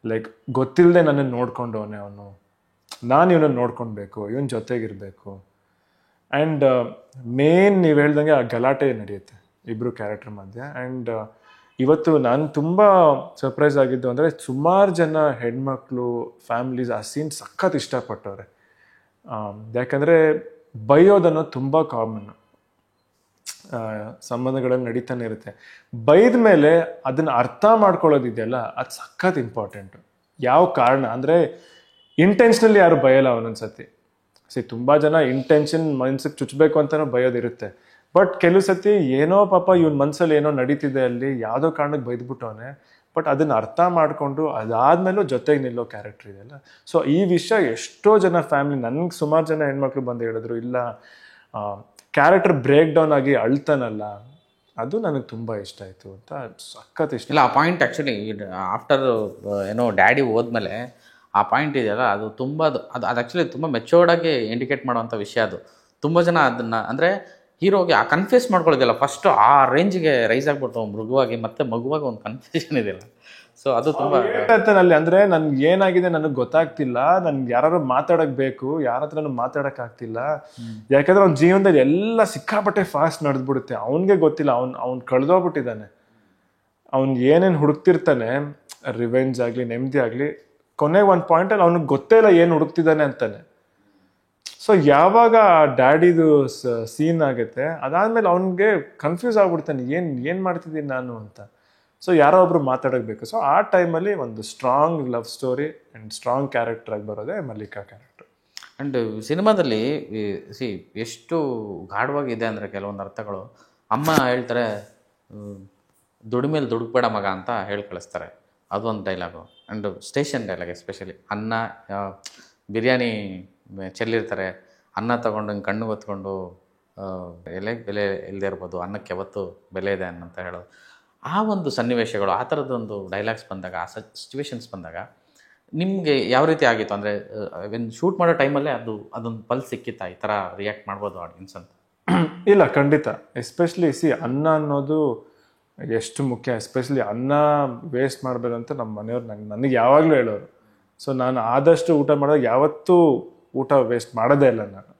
ಲೈಕ್ ಗೊತ್ತಿಲ್ಲದೆ ನನ್ನನ್ನು ನೋಡ್ಕೊಂಡವನೇ ಅವನು, ನಾನು ಇವನನ್ನು ನೋಡ್ಕೊಳ್ಬೇಕು, ಇವನ ಜೊತೆಗಿರಬೇಕು. ಆ್ಯಂಡ್ ಮೇನ್ ನೀವು ಹೇಳ್ದಂಗೆ ಆ ಗಲಾಟೆ ನಡೆಯುತ್ತೆ ಇಬ್ಬರು ಕ್ಯಾರೆಕ್ಟರ್ ಮಧ್ಯೆ. ಆ್ಯಂಡ್ ಇವತ್ತು ನಾನು ತುಂಬ ಸರ್ಪ್ರೈಸ್ ಆಗಿದ್ದು ಅಂದರೆ, ಸುಮಾರು ಜನ ಹೆಣ್ಮಕ್ಳು ಫ್ಯಾಮಿಲೀಸ್ ಆ ಸೀನ್ ಸಖತ್ ಇಷ್ಟಪಟ್ಟವ್ರೆ. ಯಾಕಂದರೆ ಬೈಯೋದನ್ನೋದು ತುಂಬ ಕಾಮನ್, ಸಂಬಂಧಗಳಲ್ಲಿ ನಡೀತಾನೆ ಇರುತ್ತೆ. ಬೈದ ಮೇಲೆ ಅದನ್ನು ಅರ್ಥ ಮಾಡ್ಕೊಳ್ಳೋದಿದೆಯಲ್ಲ, ಅದು ಸಖತ್ ಇಂಪಾರ್ಟೆಂಟು. ಯಾವ ಕಾರಣ ಅಂದರೆ, ಇಂಟೆನ್ಷನಲ್ಲಿ ಯಾರು ಬೈಯಲ್ಲ ಒಂದೊಂದ್ಸತಿ. ತುಂಬ ಜನ ಇಂಟೆನ್ಷನ್ ಮನ್ಸಿಗೆ ಚುಚ್ಚಬೇಕು ಅಂತಲೂ ಬೈಯೋದಿರುತ್ತೆ. ಬಟ್ ಕೆಲವು ಸತಿ ಏನೋ ಪಾಪ ಇವನ್ ಮನ್ಸಲ್ಲಿ ಏನೋ ನಡೀತಿದೆ, ಅಲ್ಲಿ ಯಾವುದೋ ಕಾರಣಕ್ಕೆ ಬೈದ್ಬಿಟ್ಟವನೆ, ಬಟ್ ಅದನ್ನು ಅರ್ಥ ಮಾಡಿಕೊಂಡು ಅದಾದ್ಮೇಲೂ ಜೊತೆಗೆ ನಿಲ್ಲೋ ಕ್ಯಾರೆಕ್ಟರ್ ಇದೆಯಲ್ಲ. ಸೊ ಈ ವಿಷಯ ಎಷ್ಟೋ ಜನ ಫ್ಯಾಮಿಲಿ, ನನಗೆ ಸುಮಾರು ಜನ ಹೆಣ್ಮಕ್ಳು ಬಂದು ಹೇಳಿದ್ರು, ಇಲ್ಲ ಕ್ಯಾರೆಕ್ಟರ್ ಬ್ರೇಕ್ ಡೌನ್ ಆಗಿ ಅಳ್ತಾನಲ್ಲ, ಅದು ನನಗೆ ತುಂಬ ಇಷ್ಟ ಆಯಿತು ಅಂತ. ಸಖತ್ ಇಷ್ಟ ಇಲ್ಲ ಆ ಪಾಯಿಂಟ್. ಆ್ಯಕ್ಚುಲಿ ಆಫ್ಟರ್ ಏನೋ ಡ್ಯಾಡಿ ಹೋದ್ಮೇಲೆ ಆ ಪಾಯಿಂಟ್ ಇದೆಯಲ್ಲ, ಅದು ತುಂಬ ಅದು ಆ್ಯಕ್ಚುಲಿ ತುಂಬ ಮೆಚೂರ್ಡಾಗಿ ಇಂಡಿಕೇಟ್ ಮಾಡೋವಂಥ ವಿಷಯ. ಅದು ತುಂಬ ಜನ ಅದನ್ನು ಅಂದರೆ ಹೀರೋಗೆ ಆ ಕನ್ಫ್ಯೂಸ್ ಮಾಡ್ಕೊಳ್ಳೋದಿಲ್ಲ, ಫಸ್ಟು ಆ ರೇಂಜಿಗೆ ರೈಸ್ ಆಗ್ಬಿಟ್ಟು ಮೃಗವಾಗಿ ಮತ್ತೆ ಮಗುವಾಗಿ ಒಂದು ಕನ್ಫ್ಯೂಷನ್ ಇದೆಯಲ್ಲ. ಸೊ ಅದು ತುಂಬ ಅಲ್ಲಿ ಅಂದರೆ ನನ್ಗೆ ಏನಾಗಿದೆ ನನಗೆ ಗೊತ್ತಾಗ್ತಿಲ್ಲ, ನನ್ಗೆ ಯಾರು ಮಾತಾಡಕ್ ಬೇಕು, ಯಾರ ಹತ್ರನೂ ಮಾತಾಡಕ್ ಆಗ್ತಿಲ್ಲ. ಯಾಕಂದ್ರೆ ಅವ್ನ ಜೀವನದಲ್ಲಿ ಎಲ್ಲ ಸಿಕ್ಕಾಪಟ್ಟೆ ಫಾಸ್ಟ್ ನಡೆದ್ಬಿಡುತ್ತೆ, ಅವನಿಗೆ ಗೊತ್ತಿಲ್ಲ, ಅವ್ನು ಕಳೆದೋಗ್ಬಿಟ್ಟಿದ್ದಾನೆ. ಅವ್ನು ಏನೇನು ಹುಡುಕ್ತಿರ್ತಾನೆ, ರಿವೆಂಜ್ ಆಗಲಿ ನೆಮ್ಮದಿ ಆಗಲಿ, ಕೊನೆಗೆ ಒಂದು ಪಾಯಿಂಟಲ್ಲಿ ಅವ್ನಿಗೆ ಗೊತ್ತೇ ಇಲ್ಲ ಏನು ಹುಡುಕ್ತಿದ್ದಾನೆ ಅಂತಾನೆ. ಸೊ ಯಾವಾಗ ಆ ಡ್ಯಾಡಿದು ಸೀನ್ ಆಗುತ್ತೆ, ಅದಾದ್ಮೇಲೆ ಅವನಿಗೆ ಕನ್ಫ್ಯೂಸ್ ಆಗ್ಬಿಡ್ತಾನೆ, ಏನು ಮಾಡ್ತಿದ್ದೀನಿ ನಾನು ಅಂತ. ಸೊ ಯಾರೋ ಒಬ್ರು ಮಾತಾಡಬೇಕು. ಸೊ ಆ ಟೈಮಲ್ಲಿ ಒಂದು strong love story and strong character ಆಗಿ ಬರೋದೇ ಮಲ್ಲಿಕಾ ಕ್ಯಾರೆಕ್ಟರ್. ಆ್ಯಂಡ್ ಸಿನಿಮಾದಲ್ಲಿ ಎಷ್ಟು ಗಾಢವಾಗಿದೆ ಅಂದರೆ ಕೆಲವೊಂದು ಅರ್ಥಗಳು. ಅಮ್ಮ ಹೇಳ್ತಾರೆ, ದುಡಿಮೇಲೆ ದುಡುಕ್ಬೇಡ ಮಗ ಅಂತ ಹೇಳಿ ಕಳಿಸ್ತಾರೆ, ಅದೊಂದು dialogue. And station dialogue especially, ಅನ್ನ ಬಿರಿಯಾನಿ ಚೆಲ್ಲಿರ್ತಾರೆ, ಅನ್ನ ತೊಗೊಂಡು ಹಿಂಗೆ ಕಣ್ಣು ಹೊತ್ಕೊಂಡು ಎಲೆಗೆ ಬೆಲೆ ಇಲ್ಲದೆ ಇರ್ಬೋದು, ಅನ್ನಕ್ಕೆ ಯಾವತ್ತು ಬೆಲೆ ಇದೆ ಅನ್ನಂತ ಹೇಳೋದು. ಆ ಒಂದು ಸನ್ನಿವೇಶಗಳು, ಆ ಥರದ್ದೊಂದು ಡೈಲಾಗ್ಸ್ ಬಂದಾಗ, ಆ ಸಿಚುವೇಶನ್ಸ್ ಬಂದಾಗ ನಿಮಗೆ ಯಾವ ರೀತಿ ಆಗಿತ್ತು? ಅಂದರೆ ಶೂಟ್ ಮಾಡೋ ಟೈಮಲ್ಲೇ ಅದೊಂದು ಪಲ್ಸ್ ಸಿಕ್ಕಿತ್ತಾ, ಈ ಥರ ರಿಯಾಕ್ಟ್ ಮಾಡ್ಬೋದು ಆಡಿಯನ್ಸ್ ಅಂತ? ಇಲ್ಲ, ಖಂಡಿತ. ಎಸ್ಪೆಷಲಿ ಅನ್ನ ಅನ್ನೋದು ಎಷ್ಟು ಮುಖ್ಯ. ಎಸ್ಪೆಷಲಿ ಅನ್ನ ವೇಸ್ಟ್ ಮಾಡಬೇಡ ಅಂತ ನಮ್ಮ ಮನೆಯವ್ರು ನನಗೆ ಯಾವಾಗಲೂ ಹೇಳೋರು. ಸೊ ನಾನು ಆದಷ್ಟು ಊಟ ಮಾಡಿದಾಗ ಯಾವತ್ತೂ ಊಟ ವೇಸ್ಟ್ ಮಾಡೋದೇ ಇಲ್ಲ ನಾನು.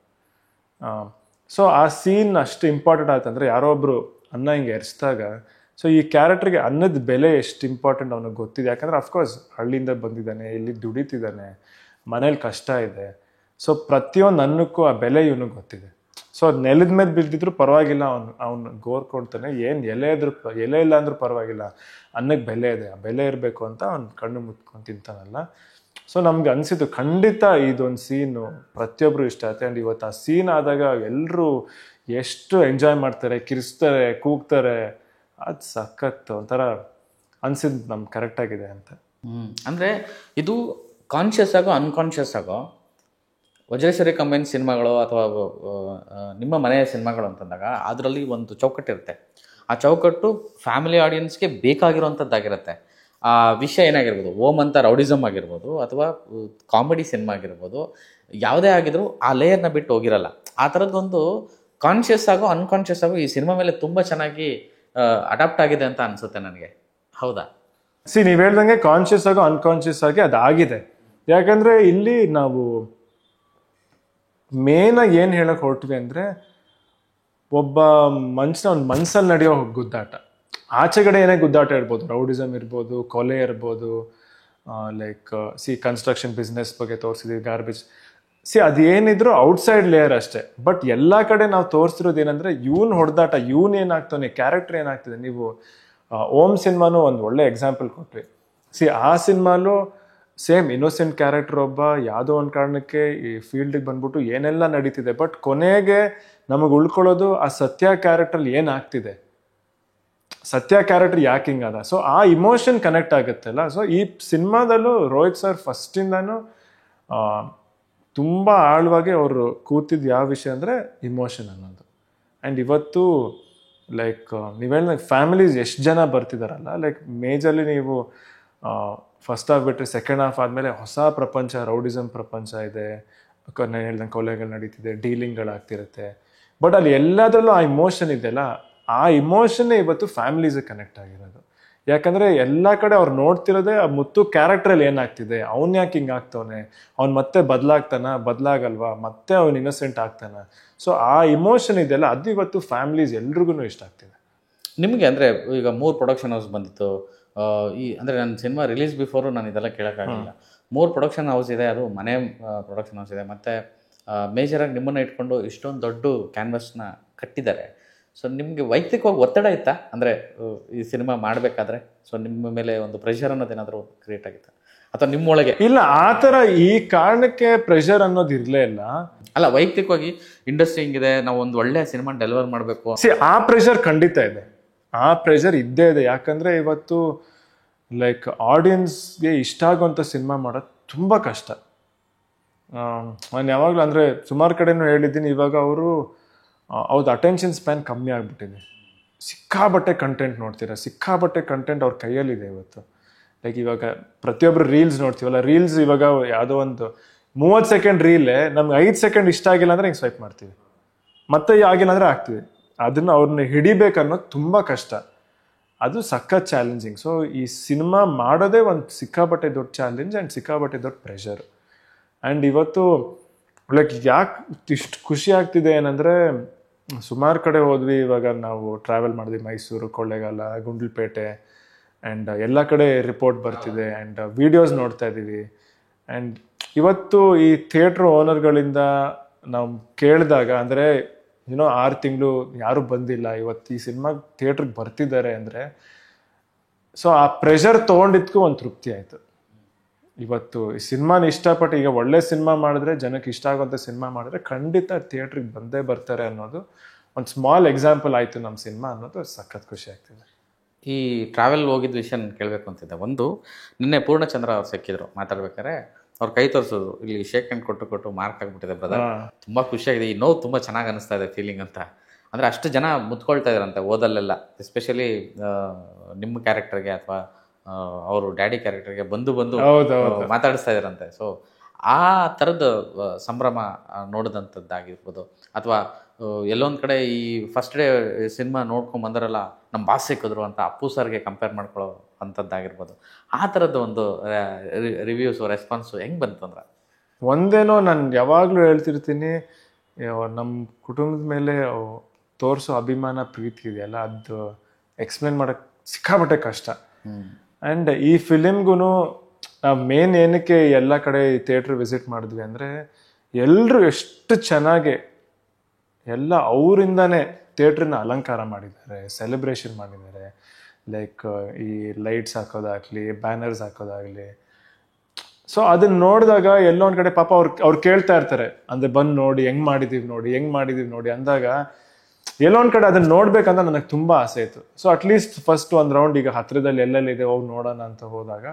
ಸೊ ಆ ಸೀನ್ ಅಷ್ಟು ಇಂಪಾರ್ಟೆಂಟ್ ಆಯ್ತಂದರೆ, ಯಾರೋ ಒಬ್ಬರು ಅನ್ನ ಹಿಂಗೆ ಎರಿಸಿದಾಗ, ಸೊ ಈ ಕ್ಯಾರೆಕ್ಟರ್ಗೆ ಅನ್ನದ ಬೆಲೆ ಎಷ್ಟು ಇಂಪಾರ್ಟೆಂಟ್ ಅವನಿಗೆ ಗೊತ್ತಿದೆ. ಯಾಕಂದರೆ ಅಫ್ಕೋರ್ಸ್ ಹಳ್ಳಿಯಿಂದ ಬಂದಿದ್ದಾನೆ, ಇಲ್ಲಿ ದುಡಿತಿದ್ದಾನೆ, ಮನೇಲಿ ಕಷ್ಟ ಇದೆ. ಸೊ ಪ್ರತಿಯೊಂದು ಅನ್ನಕ್ಕೂ ಆ ಬೆಲೆ ಇವನಿಗೆ ಗೊತ್ತಿದೆ. ಸೊ ಅದು ನೆಲದ ಮೇಲೆ ಬಿದ್ದಿದ್ರು ಪರವಾಗಿಲ್ಲ, ಅವ್ನು ಗೋರ್ಕೊಳ್ತಾನೆ. ಏನು ಎಲೆ ಇಲ್ಲ ಅಂದ್ರೂ ಪರವಾಗಿಲ್ಲ, ಅನ್ನಕ್ಕೆ ಬೆಲೆ ಇದೆ, ಆ ಬೆಲೆ ಇರಬೇಕು ಅಂತ ಅವ್ನು ಕಣ್ಣು ಮುತ್ಕೊಂಡು ತಿಂತಾನಲ್ಲ. ಸೊ ನಮ್ಗೆ ಅನಿಸಿದ್ದು ಖಂಡಿತ ಇದೊಂದು ಸೀನು ಪ್ರತಿಯೊಬ್ಬರು ಇಷ್ಟ ಆಗುತ್ತೆ. ಆ್ಯಂಡ್ ಇವತ್ತು ಆ ಸೀನ್ ಆದಾಗ ಎಲ್ಲರೂ ಎಷ್ಟು ಎಂಜಾಯ್ ಮಾಡ್ತಾರೆ, ಕಿರಿಸ್ತಾರೆ, ಕೂಗ್ತಾರೆ. ಅದು ಸಖತ್ ಒಂಥರ ಅನ್ಸಿದ್ದು ನಮ್ಗೆ ಕರೆಕ್ಟಾಗಿದೆ ಅಂತ. ಅಂದರೆ ಇದು ಕಾನ್ಷಿಯಸ್ ಆಗೋ ಅನ್ಕಾನ್ಷಿಯಸ್ ಆಗೋ ವಜ್ರೇಶ್ವರಿ ಕಂಬೈನ್ ಸಿನಿಮಾಗಳು ಅಥವಾ ನಿಮ್ಮ ಮನೆಯ ಸಿನಿಮಾಗಳು ಅಂತಂದಾಗ ಅದರಲ್ಲಿ ಒಂದು ಚೌಕಟ್ಟಿರುತ್ತೆ. ಆ ಚೌಕಟ್ಟು ಫ್ಯಾಮಿಲಿ ಆಡಿಯನ್ಸ್ಗೆ ಬೇಕಾಗಿರೋವಂಥದ್ದಾಗಿರುತ್ತೆ. ಆ ವಿಷಯ ಏನಾಗಿರ್ಬೋದು, ಓಮ್ ಅಂತ ರೌಡಿಸಮ್ ಆಗಿರ್ಬೋದು ಅಥವಾ ಕಾಮಿಡಿ ಸಿನಿಮಾ ಆಗಿರ್ಬೋದು, ಯಾವುದೇ ಆಗಿದ್ರು ಆ ಲೇಯರ್ನ ಬಿಟ್ಟು ಹೋಗಿರಲ್ಲ. ಆ ಥರದ್ದೊಂದು ಕಾನ್ಷಿಯಸ್ ಆಗೋ ಅನ್ಕಾನ್ಷಿಯಸ್ ಆಗೋ ಈ ಸಿನಿಮಾ ಮೇಲೆ ತುಂಬ ಚೆನ್ನಾಗಿ ಅಡಾಪ್ಟ್ ಆಗಿದೆ ಅಂತ ಅನಿಸುತ್ತೆ ನನಗೆ. ಹೌದಾ? ನೀವು ಹೇಳ್ದಂಗೆ ಕಾನ್ಷಿಯಸ್ ಆಗೋ ಅನ್ಕಾನ್ಷಿಯಸ್ ಆಗಿ ಅದಾಗಿದೆ. ಯಾಕಂದರೆ ಇಲ್ಲಿ ನಾವು ಮೇನಾಗಿ ಏನು ಹೇಳಕ್ಕೆ ಹೊರಟ್ವಿ ಅಂದರೆ, ಒಬ್ಬ ಮನುಷ್ಯನ ಒಂದು ಮನಸ್ಸಲ್ಲಿ ನಡೆಯೋ ಗುದ್ದಾಟ, ಆಚೆಗಡೆ ಏನೇ ಗುದ್ದಾಟ ಇರ್ಬೋದು, ರೌಡಿಸಮ್ ಇರ್ಬೋದು, ಕೊಲೆ ಇರ್ಬೋದು, ಲೈಕ್ ಕನ್ಸ್ಟ್ರಕ್ಷನ್ ಬಿಸ್ನೆಸ್ ಬಗ್ಗೆ ತೋರಿಸಿದ್ವಿ, ಗಾರ್ಬೇಜ್, ಅದೇನಿದ್ರು ಔಟ್ಸೈಡ್ ಲೇಯರ್ ಅಷ್ಟೇ. ಬಟ್ ಎಲ್ಲ ಕಡೆ ನಾವು ತೋರಿಸಿರೋದು ಏನಂದರೆ ಇವನ್ ಹೊಡೆದಾಟ, ಇವನ್ ಏನಾಗ್ತಾನೆ, ಕ್ಯಾರೆಕ್ಟರ್ ಏನಾಗ್ತದೆ. ನೀವು ಓಮ್ ಸಿನಿಮಾನು ಒಂದು ಒಳ್ಳೆ ಎಕ್ಸಾಂಪಲ್ ಕೊಟ್ರಿ. ಆ ಸಿನಿಮಾಲು ಸೇಮ್ ಇನ್ನೋಸೆಂಟ್ ಕ್ಯಾರೆಕ್ಟರ್, ಒಬ್ಬ ಯಾವುದೋ ಒಂದು ಕಾರಣಕ್ಕೆ ಈ ಫೀಲ್ಡಿಗೆ ಬಂದ್ಬಿಟ್ಟು ಏನೆಲ್ಲ ನಡೀತಿದೆ, ಬಟ್ ಕೊನೆಗೆ ನಮಗೆ ಉಳ್ಕೊಳ್ಳೋದು ಆ ಸತ್ಯ ಕ್ಯಾರೆಕ್ಟ್ರಲ್ಲಿ ಏನಾಗ್ತಿದೆ, ಸತ್ಯ ಕ್ಯಾರೆಕ್ಟರ್ ಯಾಕೆ ಹಿಂಗದ. ಸೊ ಆ ಇಮೋಷನ್ ಕನೆಕ್ಟ್ ಆಗುತ್ತಲ್ಲ. ಸೊ ಈ ಸಿನಿಮಾದಲ್ಲೂ ರೋಹಿತ್ ಸರ್ ಫಸ್ಟಿಂದಾನು ತುಂಬ ಆಳವಾಗಿ ಅವರು ಕೂತಿದ್ದು ಯಾವ ವಿಷಯ ಅಂದರೆ ಇಮೋಷನ್ ಅನ್ನೋದು. ಆ್ಯಂಡ್ ಇವತ್ತು ಲೈಕ್ ನೀವು ಹೇಳಿದಾಗ ಫ್ಯಾಮಿಲೀಸ್ ಎಷ್ಟು ಜನ ಬರ್ತಿದಾರಲ್ಲ, ಲೈಕ್ ಮೇಜರ್ಲಿ ನೀವು ಫಸ್ಟ್ ಹಾಫ್ ಬಿಟ್ಟರೆ ಸೆಕೆಂಡ್ ಹಾಫ್ ಆದಮೇಲೆ ಹೊಸ ಪ್ರಪಂಚ, ರೌಡಿಸಮ್ ಪ್ರಪಂಚ ಇದೆ, ನಾನು ಹೇಳ್ದಂಗೆ ಕೊಲೆಗಳು ನಡೀತಿದೆ, ಡೀಲಿಂಗ್ಗಳಾಗ್ತಿರುತ್ತೆ. ಬಟ್ ಅಲ್ಲಿ ಎಲ್ಲದರಲ್ಲೂ ಆ ಇಮೋಷನ್ ಇದೆಯಲ್ಲ, ಆ ಇಮೋಷನ್ನೇ ಇವತ್ತು ಫ್ಯಾಮಿಲೀಸಿಗೆ ಕನೆಕ್ಟ್ ಆಗಿರೋದು. ಯಾಕಂದರೆ ಎಲ್ಲ ಕಡೆ ಅವ್ರು ನೋಡ್ತಿರೋದೇ ಆ ಮುತ್ತು ಕ್ಯಾರೆಕ್ಟ್ರಲ್ಲಿ ಏನಾಗ್ತಿದೆ, ಅವ್ನು ಯಾಕೆ ಹಿಂಗೆ ಆಗ್ತವನೆ, ಅವ್ನು ಮತ್ತೆ ಬದಲಾಗಲ್ವಾ, ಮತ್ತೆ ಅವ್ನು ಇನ್ನೋಸೆಂಟ್ ಆಗ್ತಾನ. ಸೊ ಆ ಇಮೋಷನ್ ಇದೆಯಲ್ಲ, ಅದು ಇವತ್ತು ಫ್ಯಾಮಿಲೀಸ್ ಎಲ್ರಿಗೂ ಇಷ್ಟ ಆಗ್ತಿದೆ. ನಿಮಗೆ ಅಂದರೆ ಈಗ 3 ಪ್ರೊಡಕ್ಷನ್ ಹೌಸ್ ಬಂದಿತ್ತು. ಅಂದರೆ ನನ್ನ ಸಿನಿಮಾ ರಿಲೀಸ್ ಬಿಫೋರು ನಾನು ಇದೆಲ್ಲ ಕೇಳೋಕ್ಕಾಗಲಿಲ್ಲ. 3 ಪ್ರೊಡಕ್ಷನ್ ಹೌಸ್ ಇದೆ, ಅದು ಮನೆ ಪ್ರೊಡಕ್ಷನ್ ಹೌಸ್ ಇದೆ. ಮತ್ತು ಮೇಜರಾಗಿ ನಿಮ್ಮನ್ನು ಇಟ್ಕೊಂಡು ಇಷ್ಟೊಂದು ದೊಡ್ಡ ಕ್ಯಾನ್ವಸ್ನ ಕಟ್ಟಿದ್ದಾರೆ. ಸೊ ನಿಮಗೆ ವೈಯಕ್ತಿಕವಾಗಿ ಒತ್ತಡ ಇತ್ತಾ, ಅಂದರೆ ಈ ಸಿನಿಮಾ ಮಾಡಬೇಕಾದ್ರೆ? ಸೊ ನಿಮ್ಮ ಮೇಲೆ ಒಂದು ಪ್ರೆಷರ್ ಅನ್ನೋದೇನಾದರೂ ಕ್ರಿಯೇಟ್ ಆಗಿತ್ತಾ, ಅಥವಾ ನಿಮ್ಮೊಳಗೆ? ಇಲ್ಲ, ಆ ಥರ ಈ ಕಾರಣಕ್ಕೆ ಪ್ರೆಷರ್ ಅನ್ನೋದು ಇರಲೇ ಇಲ್ಲ. ಅಲ್ಲ, ವೈಯಕ್ತಿಕವಾಗಿ ಇಂಡಸ್ಟ್ರಿ ಹಿಂಗಿದೆ, ನಾವು ಒಂದು ಒಳ್ಳೆಯ ಸಿನಿಮಾ ಡೆಲಿವರ್ ಮಾಡಬೇಕು, ಆ ಪ್ರೆಷರ್ ಖಂಡಿತ ಇದೆ, ಆ ಪ್ರೆಷರ್ ಇದ್ದೇ ಇದೆ. ಯಾಕಂದರೆ ಇವತ್ತು ಲೈಕ್ ಆಡಿಯನ್ಸ್ಗೆ ಇಷ್ಟ ಆಗುವಂಥ ಸಿನಿಮಾ ಮಾಡೋದು ತುಂಬ ಕಷ್ಟ. ನಾನು ಯಾವಾಗಲೂ ಅಂದರೆ ಸುಮಾರು ಕಡೆನೂ ಹೇಳಿದ್ದೀನಿ, ಇವಾಗ ಅವರು ಅವ್ರದ್ದು ಅಟೆನ್ಷನ್ ಸ್ಪ್ಯಾನ್ ಕಮ್ಮಿ ಆಗಿಬಿಟ್ಟಿದೆ. ಸಿಕ್ಕಾಬಟ್ಟೆ ಕಂಟೆಂಟ್ ನೋಡ್ತೀರಾ, ಸಿಕ್ಕಾಬಟ್ಟೆ ಕಂಟೆಂಟ್ ಅವ್ರ ಕೈಯಲ್ಲಿದೆ ಇವತ್ತು. ಲೈಕ್ ಇವಾಗ ಪ್ರತಿಯೊಬ್ಬರು ರೀಲ್ಸ್ ನೋಡ್ತೀವಲ್ಲ, ರೀಲ್ಸ್ ಇವಾಗ ಯಾವುದೋ ಒಂದು 30 ಸೆಕೆಂಡ್ ರೀಲೇ ನಮ್ಗೆ 5 ಸೆಕೆಂಡ್ ಇಷ್ಟ ಆಗಿಲ್ಲ ಅಂದರೆ ಹಿಂಗೆ ಸ್ವೈಪ್ ಮಾಡ್ತೀವಿ, ಮತ್ತೆ ಆಗಿಲ್ಲ ಅಂದರೆ ಆಗ್ತೀವಿ. ಅದನ್ನು ಅವ್ರನ್ನ ಹಿಡಿಬೇಕನ್ನೋದು ತುಂಬ ಕಷ್ಟ, ಅದು ಸಖತ್ ಚಾಲೆಂಜಿಂಗ್. ಸೊ ಈ ಸಿನಿಮಾ ಮಾಡೋದೇ ಒಂದು ಸಿಕ್ಕಾಬಟ್ಟೆ ದೊಡ್ಡ ಚಾಲೆಂಜ್ ಆ್ಯಂಡ್ ಸಿಕ್ಕಾಬಟ್ಟೆ ದೊಡ್ಡ ಪ್ರೆಷರ್. ಆ್ಯಂಡ್ ಇವತ್ತು ಲೈಕ್ ಯಾಕೆ ಇಷ್ಟು ಖುಷಿ ಆಗ್ತಿದೆ ಏನಂದರೆ, ಸುಮಾರು ಕಡೆ ಹೋದ್ವಿ. ಇವಾಗ ನಾವು ಟ್ರಾವೆಲ್ ಮಾಡಿದ್ವಿ, ಮೈಸೂರು, ಕೊಳ್ಳೇಗಾಲ, ಗುಂಡ್ಲುಪೇಟೆ, ಆ್ಯಂಡ್ ಎಲ್ಲ ಕಡೆ ರಿಪೋರ್ಟ್ ಬರ್ತಿದೆ ಆ್ಯಂಡ್ ವಿಡಿಯೋಸ್ ನೋಡ್ತಾ ಇದ್ದೀವಿ. ಆ್ಯಂಡ್ ಇವತ್ತು ಈ ಥಿಯೇಟ್ರ್ ಓನರ್ಗಳಿಂದ ನಾವು ಕೇಳಿದಾಗ ಅಂದರೆ 6 ತಿಂಗಳು ಯಾರೂ ಬಂದಿಲ್ಲ, ಇವತ್ತು ಈ ಸಿನಿಮಾ ಥಿಯೇಟ್ರಿಗೆ ಬರ್ತಿದ್ದಾರೆ ಅಂದರೆ, ಸೊ ಆ ಪ್ರೆಷರ್ ತೊಗೊಂಡಿದ್ಕೂ ಒಂದು ತೃಪ್ತಿ ಆಯಿತು. ಇವತ್ತು ಈ ಸಿನಿಮಾನ ಇಷ್ಟಪಟ್ಟು ಈಗ ಒಳ್ಳೆ ಸಿನಿಮಾ ಮಾಡಿದ್ರೆ, ಜನಕ್ಕೆ ಇಷ್ಟ ಆಗುವಂಥ ಸಿನಿಮಾ ಮಾಡಿದ್ರೆ ಖಂಡಿತ ಥಿಯೇಟ್ರಿಗೆ ಬಂದೇ ಬರ್ತಾರೆ ಅನ್ನೋದು ಒಂದು ಸ್ಮಾಲ್ ಎಕ್ಸಾಂಪಲ್ ಆಯಿತು ನಮ್ಮ ಸಿನಿಮಾ ಅನ್ನೋದು ಸಖತ್ ಖುಷಿ ಆಗ್ತಿದೆ. ಈ ಟ್ರಾವೆಲ್ ಹೋಗಿದ್ದ ವಿಷಯ ನಾನು ಕೇಳಬೇಕು ಅಂತಿದ್ದೆ. ಒಂದು ನಿನ್ನೆ ಪೂರ್ಣಚಂದ್ರ ಅವ್ರು ಸಿಕ್ಕಿದ್ರು, ಮಾತಾಡ್ಬೇಕಾದ್ರೆ ಅವ್ರು ಕೈ ತೋರಿಸೋದು, ಇಲ್ಲಿ ಶೇಕ್ ಹ್ಯಾಂಡ್ ಕೊಟ್ಟು ಮಾರ್ಕ್ ಆಗಿಬಿಟ್ಟಿದೆ ಬ್ರದರ್, ತುಂಬ ಖುಷಿಯಾಗಿದೆ, ಈ ನೋವು ತುಂಬ ಚೆನ್ನಾಗಿ ಅನಿಸ್ತಾ ಇದೆ ಫೀಲಿಂಗ್ ಅಂತ. ಅಂದರೆ ಅಷ್ಟು ಜನ ಮುತ್ಕೊಳ್ತಾ ಇದಾರಂತೆ ಓದಲ್ಲೆಲ್ಲ, ಎಸ್ಪೆಷಲಿ ನಿಮ್ಮ ಕ್ಯಾರೆಕ್ಟರ್ಗೆ ಅಥವಾ ಅವರು ಡ್ಯಾಡಿ ಕ್ಯಾರೆಕ್ಟರ್ಗೆ ಬಂದು ಮಾತಾಡಿಸ್ತಾ ಇದಾರಂತೆ. ಸೊ ಆ ಥರದ ಸಂಭ್ರಮ ನೋಡಿದಂಥದ್ದಾಗಿರ್ಬೋದು, ಅಥವಾ ಎಲ್ಲೊಂದು ಕಡೆ ಈ ಫಸ್ಟ್ ಡೇ ಸಿನಿಮಾ ನೋಡ್ಕೊಂಡು ಬಂದರಲ್ಲ ನಮ್ಮ ಬಾಸ್ ಸಿಕ್ಕಿದ್ರು ಅಂತ ಅಪ್ಪು ಸರ್ಗೆ ಕಂಪೇರ್ ಮಾಡ್ಕೊಳ್ಳೋ ಅಂಥದ್ದಾಗಿರ್ಬೋದು, ಆ ಥರದ್ದು ಒಂದು ರಿವ್ಯೂಸು ರೆಸ್ಪಾನ್ಸು ಹೆಂಗೆ ಬಂತು ಅಂದ್ರೆ? ಒಂದೇನೋ ನಾನು ಯಾವಾಗಲೂ ಹೇಳ್ತಿರ್ತೀನಿ, ನಮ್ಮ ಕುಟುಂಬದ ಮೇಲೆ ತೋರಿಸೋ ಅಭಿಮಾನ ಪ್ರೀತಿ ಇದೆಯಲ್ಲ, ಅದು ಎಕ್ಸ್ಪ್ಲೇನ್ ಮಾಡೋಕ್ಕೆ ಸಿಕ್ಕಾಪಟ್ಟೆ ಕಷ್ಟ. ಆ್ಯಂಡ್ ಈ ಫಿಲಿಮ್ಗೂ ನಾವು ಮೇನ್ ಏನಕ್ಕೆ ಎಲ್ಲ ಕಡೆ ಥಿಯೇಟ್ರ್ ವಿಸಿಟ್ ಮಾಡಿದ್ವಿ ಅಂದರೆ, ಎಲ್ಲರೂ ಎಷ್ಟು ಚೆನ್ನಾಗಿ ಎಲ್ಲ ಅವರಿಂದನೇ ಥಿಯೇಟ್ರನ್ನ ಅಲಂಕಾರ ಮಾಡಿದ್ದಾರೆ, ಸೆಲೆಬ್ರೇಷನ್ ಮಾಡಿದ್ದಾರೆ. ಲೈಕ್ ಈ ಲೈಟ್ಸ್ ಹಾಕೋದಾಗಲಿ, ಬ್ಯಾನರ್ಸ್ ಹಾಕೋದಾಗಲಿ. ಸೊ ಅದನ್ನ ನೋಡಿದಾಗ ಎಲ್ಲೋ ಒಂದು ಕಡೆ ಪಾಪ ಅವ್ರು ಕೇಳ್ತಾ ಇರ್ತಾರೆ, ಅಂದರೆ ಬಂದು ನೋಡಿ ಹೆಂಗೆ ಮಾಡಿದ್ದೀವಿ ನೋಡಿ ಅಂದಾಗ ಎಲ್ಲೋ ಒಂದು ಕಡೆ ಅದನ್ನ ನೋಡ್ಬೇಕಂತ ನನಗೆ ತುಂಬ ಆಸೆ ಇತ್ತು. ಸೊ ಅಟ್ಲೀಸ್ಟ್ ಫಸ್ಟ್ ಒಂದು ರೌಂಡ್ ಈಗ ಹತ್ರದಲ್ಲಿ ಎಲ್ಲೆಲ್ಲಿದೆ ಹೋಗಿ ನೋಡೋಣ ಅಂತ ಹೋದಾಗ,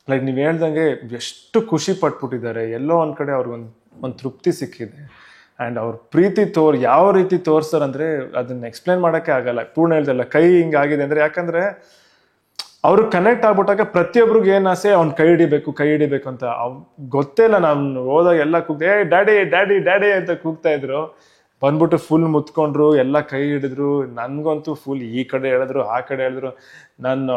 ಲೈಕ್ ನೀವು ಹೇಳ್ದಂಗೆ ಎಷ್ಟು ಖುಷಿ ಪಟ್ಬಿಟ್ಟಿದ್ದಾರೆ, ಎಲ್ಲೋ ಒಂದು ಕಡೆ ಅವ್ರಿಗೊಂದು ತೃಪ್ತಿ ಸಿಕ್ಕಿದೆ. ಆ್ಯಂಡ್ ಅವ್ರ ಪ್ರೀತಿ ಯಾವ ರೀತಿ ತೋರಿಸ್ತಾರಂದ್ರೆ ಅದನ್ನ ಎಕ್ಸ್ಪ್ಲೇನ್ ಮಾಡೋಕ್ಕೆ ಆಗಲ್ಲ. ಪೂರ್ಣ ಹೇಳ್ದಲ್ಲ, ಕೈ ಹಿಂಗಾಗಿದೆ ಅಂದರೆ, ಯಾಕಂದರೆ ಅವರು ಕನೆಕ್ಟ್ ಆಗ್ಬಿಟ್ಟಾಗ ಪ್ರತಿಯೊಬ್ರಿಗೆ ಏನು ಆಸೆ, ಅವ್ನು ಕೈ ಹಿಡಿಬೇಕು ಅಂತ. ಗೊತ್ತೇ ಇಲ್ಲ, ನಾನು ಹೋದಾಗ ಎಲ್ಲ ಕೂಗ್ದೆ ಡ್ಯಾಡಿ ಅಂತ ಕೂಗ್ತಾ ಇದ್ರು. ಬಂದ್ಬಿಟ್ಟು ಫುಲ್ ಮುತ್ಕೊಂಡ್ರು, ಎಲ್ಲ ಕೈ ಹಿಡಿದ್ರು. ನನ್ಗಂತೂ ಫುಲ್ ಈ ಕಡೆ ಹೇಳಿದ್ರು ಆ ಕಡೆ ಹೇಳಿದ್ರು. ನಾನು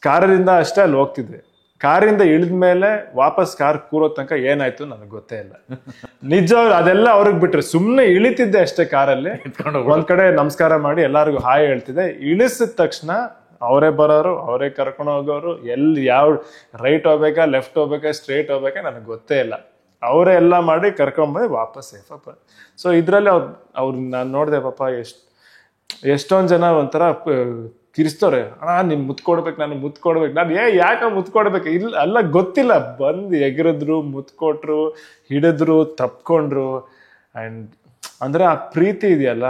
ಕಾರಿಂದ ಅಷ್ಟೇ ಅಲ್ಲಿ ಹೋಗ್ತಿದ್ದೆ, ಕಾರಿಂದ ಇಳಿದ ಮೇಲೆ ವಾಪಸ್ ಕಾರ್ ಕೂರೋ ತನಕ ಏನಾಯ್ತು ನನಗೆ ಗೊತ್ತೇ ಇಲ್ಲ. ನಿಜ ಅದೆಲ್ಲ ಅವ್ರಿಗೆ ಬಿಟ್ರೆ, ಸುಮ್ಮನೆ ಇಳಿತಿದ್ದೆ ಅಷ್ಟೇ ಕಾರಲ್ಲಿ. ಒಂದ್ ಕಡೆ ನಮಸ್ಕಾರ ಮಾಡಿ ಎಲ್ಲರಿಗೂ ಹಾಯ್ ಹೇಳ್ತಿದ್ದೆ. ಇಳಿಸಿದ ತಕ್ಷಣ ಅವರೇ ಬರೋರು, ಅವರೇ ಕರ್ಕೊಂಡು ಹೋಗೋರು. ಯಾವ ರೈಟ್ ಹೋಗ್ಬೇಕಾ, ಲೆಫ್ಟ್ ಹೋಗ್ಬೇಕಾ, ಸ್ಟ್ರೇಟ್ ಹೋಗ್ಬೇಕಾ ನನಗೆ ಗೊತ್ತೇ ಇಲ್ಲ. ಅವರೇ ಎಲ್ಲ ಮಾಡಿ ಕರ್ಕೊಂಡ್ಬಂದು ವಾಪಸ್ ಸೇಫಪ್ಪ. ಸೊ ಇದರಲ್ಲಿ ಅವ್ರು ನಾನು ನೋಡಿದೆ ಪಾಪ, ಎಷ್ಟೊಂದು ಜನ ಒಂಥರ ಕಿರಿಸ್ತವ್ರೆ, ನೀನ್ ಮುತ್ಕೊಡ್ಬೇಕು, ನಾನು ಯಾಕೆ ಮುತ್ಕೊಡ್ಬೇಕು, ಇಲ್ಲ ಅಲ್ಲ ಗೊತ್ತಿಲ್ಲ, ಬಂದು ಎಗರಿದ್ರು, ಮುತ್ಕೊಟ್ರು, ಹಿಡಿದ್ರು, ತಪ್ಕೊಂಡ್ರು. ಆ್ಯಂಡ್ ಅಂದರೆ ಆ ಪ್ರೀತಿ ಇದೆಯಲ್ಲ,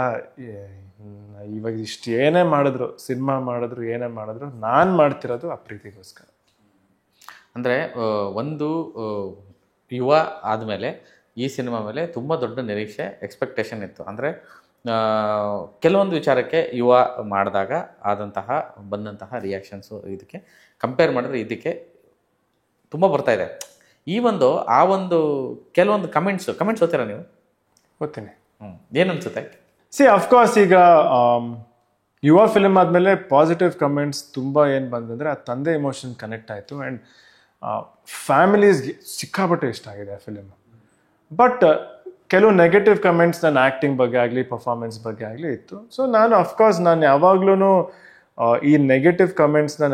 ಇವಾಗ ಇಷ್ಟು ಏನೇ ಮಾಡಿದ್ರು, ಸಿನಿಮಾ ಮಾಡಿದ್ರು, ಏನೇ ಮಾಡಿದ್ರು, ನಾನು ಮಾಡ್ತಿರೋದು ಆ ಪ್ರೀತಿಗೋಸ್ಕರ. ಅಂದರೆ ಒಂದು ಯುವ ಆದಮೇಲೆ ಈ ಸಿನಿಮಾ ಮೇಲೆ ತುಂಬ ದೊಡ್ಡ ನಿರೀಕ್ಷೆ, ಎಕ್ಸ್ಪೆಕ್ಟೇಷನ್ ಇತ್ತು. ಅಂದರೆ ಕೆಲವೊಂದು ವಿಚಾರಕ್ಕೆ ಯುವ ಮಾಡಿದಾಗ ಬಂದಂತಹ ರಿಯಾಕ್ಷನ್ಸು ಇದಕ್ಕೆ ಕಂಪೇರ್ ಮಾಡಿದ್ರೆ ಇದಕ್ಕೆ ತುಂಬ ಬರ್ತಾ ಇದೆ. ಆ ಒಂದು ಕೆಲವೊಂದು ಕಮೆಂಟ್ಸ್ ಓದ್ತೀರಾ ನೀವು? ಓದ್ತೀನಿ. ಏನು ಅನ್ಸುತ್ತೆ? ಅಫ್ಕೋರ್ಸ್ ಈಗ ಯುವ ಫಿಲ್ಮ್ ಆದಮೇಲೆ ಪಾಸಿಟಿವ್ ಕಮೆಂಟ್ಸ್ ತುಂಬ ಏನು ಬಂದಂದರೆ, ಆ ತಂದೆ ಎಮೋಷನ್ ಕನೆಕ್ಟ್ ಆಯಿತು. ಆ್ಯಂಡ್ ಫ್ಯಾಮಿಲೀಸ್ಗೆ ಸಿಕ್ಕಾಪಟ್ಟೆ ಇಷ್ಟ ಆಗಿದೆ ಆ ಫಿಲಿಮ್. ಬಟ್ ಕೆಲವು ನೆಗೆಟಿವ್ ಕಮೆಂಟ್ಸ್ ನನ್ನ ಆ್ಯಕ್ಟಿಂಗ್ ಬಗ್ಗೆ ಆಗಲಿ, ಪರ್ಫಾರ್ಮೆನ್ಸ್ ಬಗ್ಗೆ ಆಗಲಿ ಇತ್ತು. ಸೊ ನಾನು ಯಾವಾಗ್ಲೂ ಈ ನೆಗೆಟಿವ್ ಕಮೆಂಟ್ಸ್ನ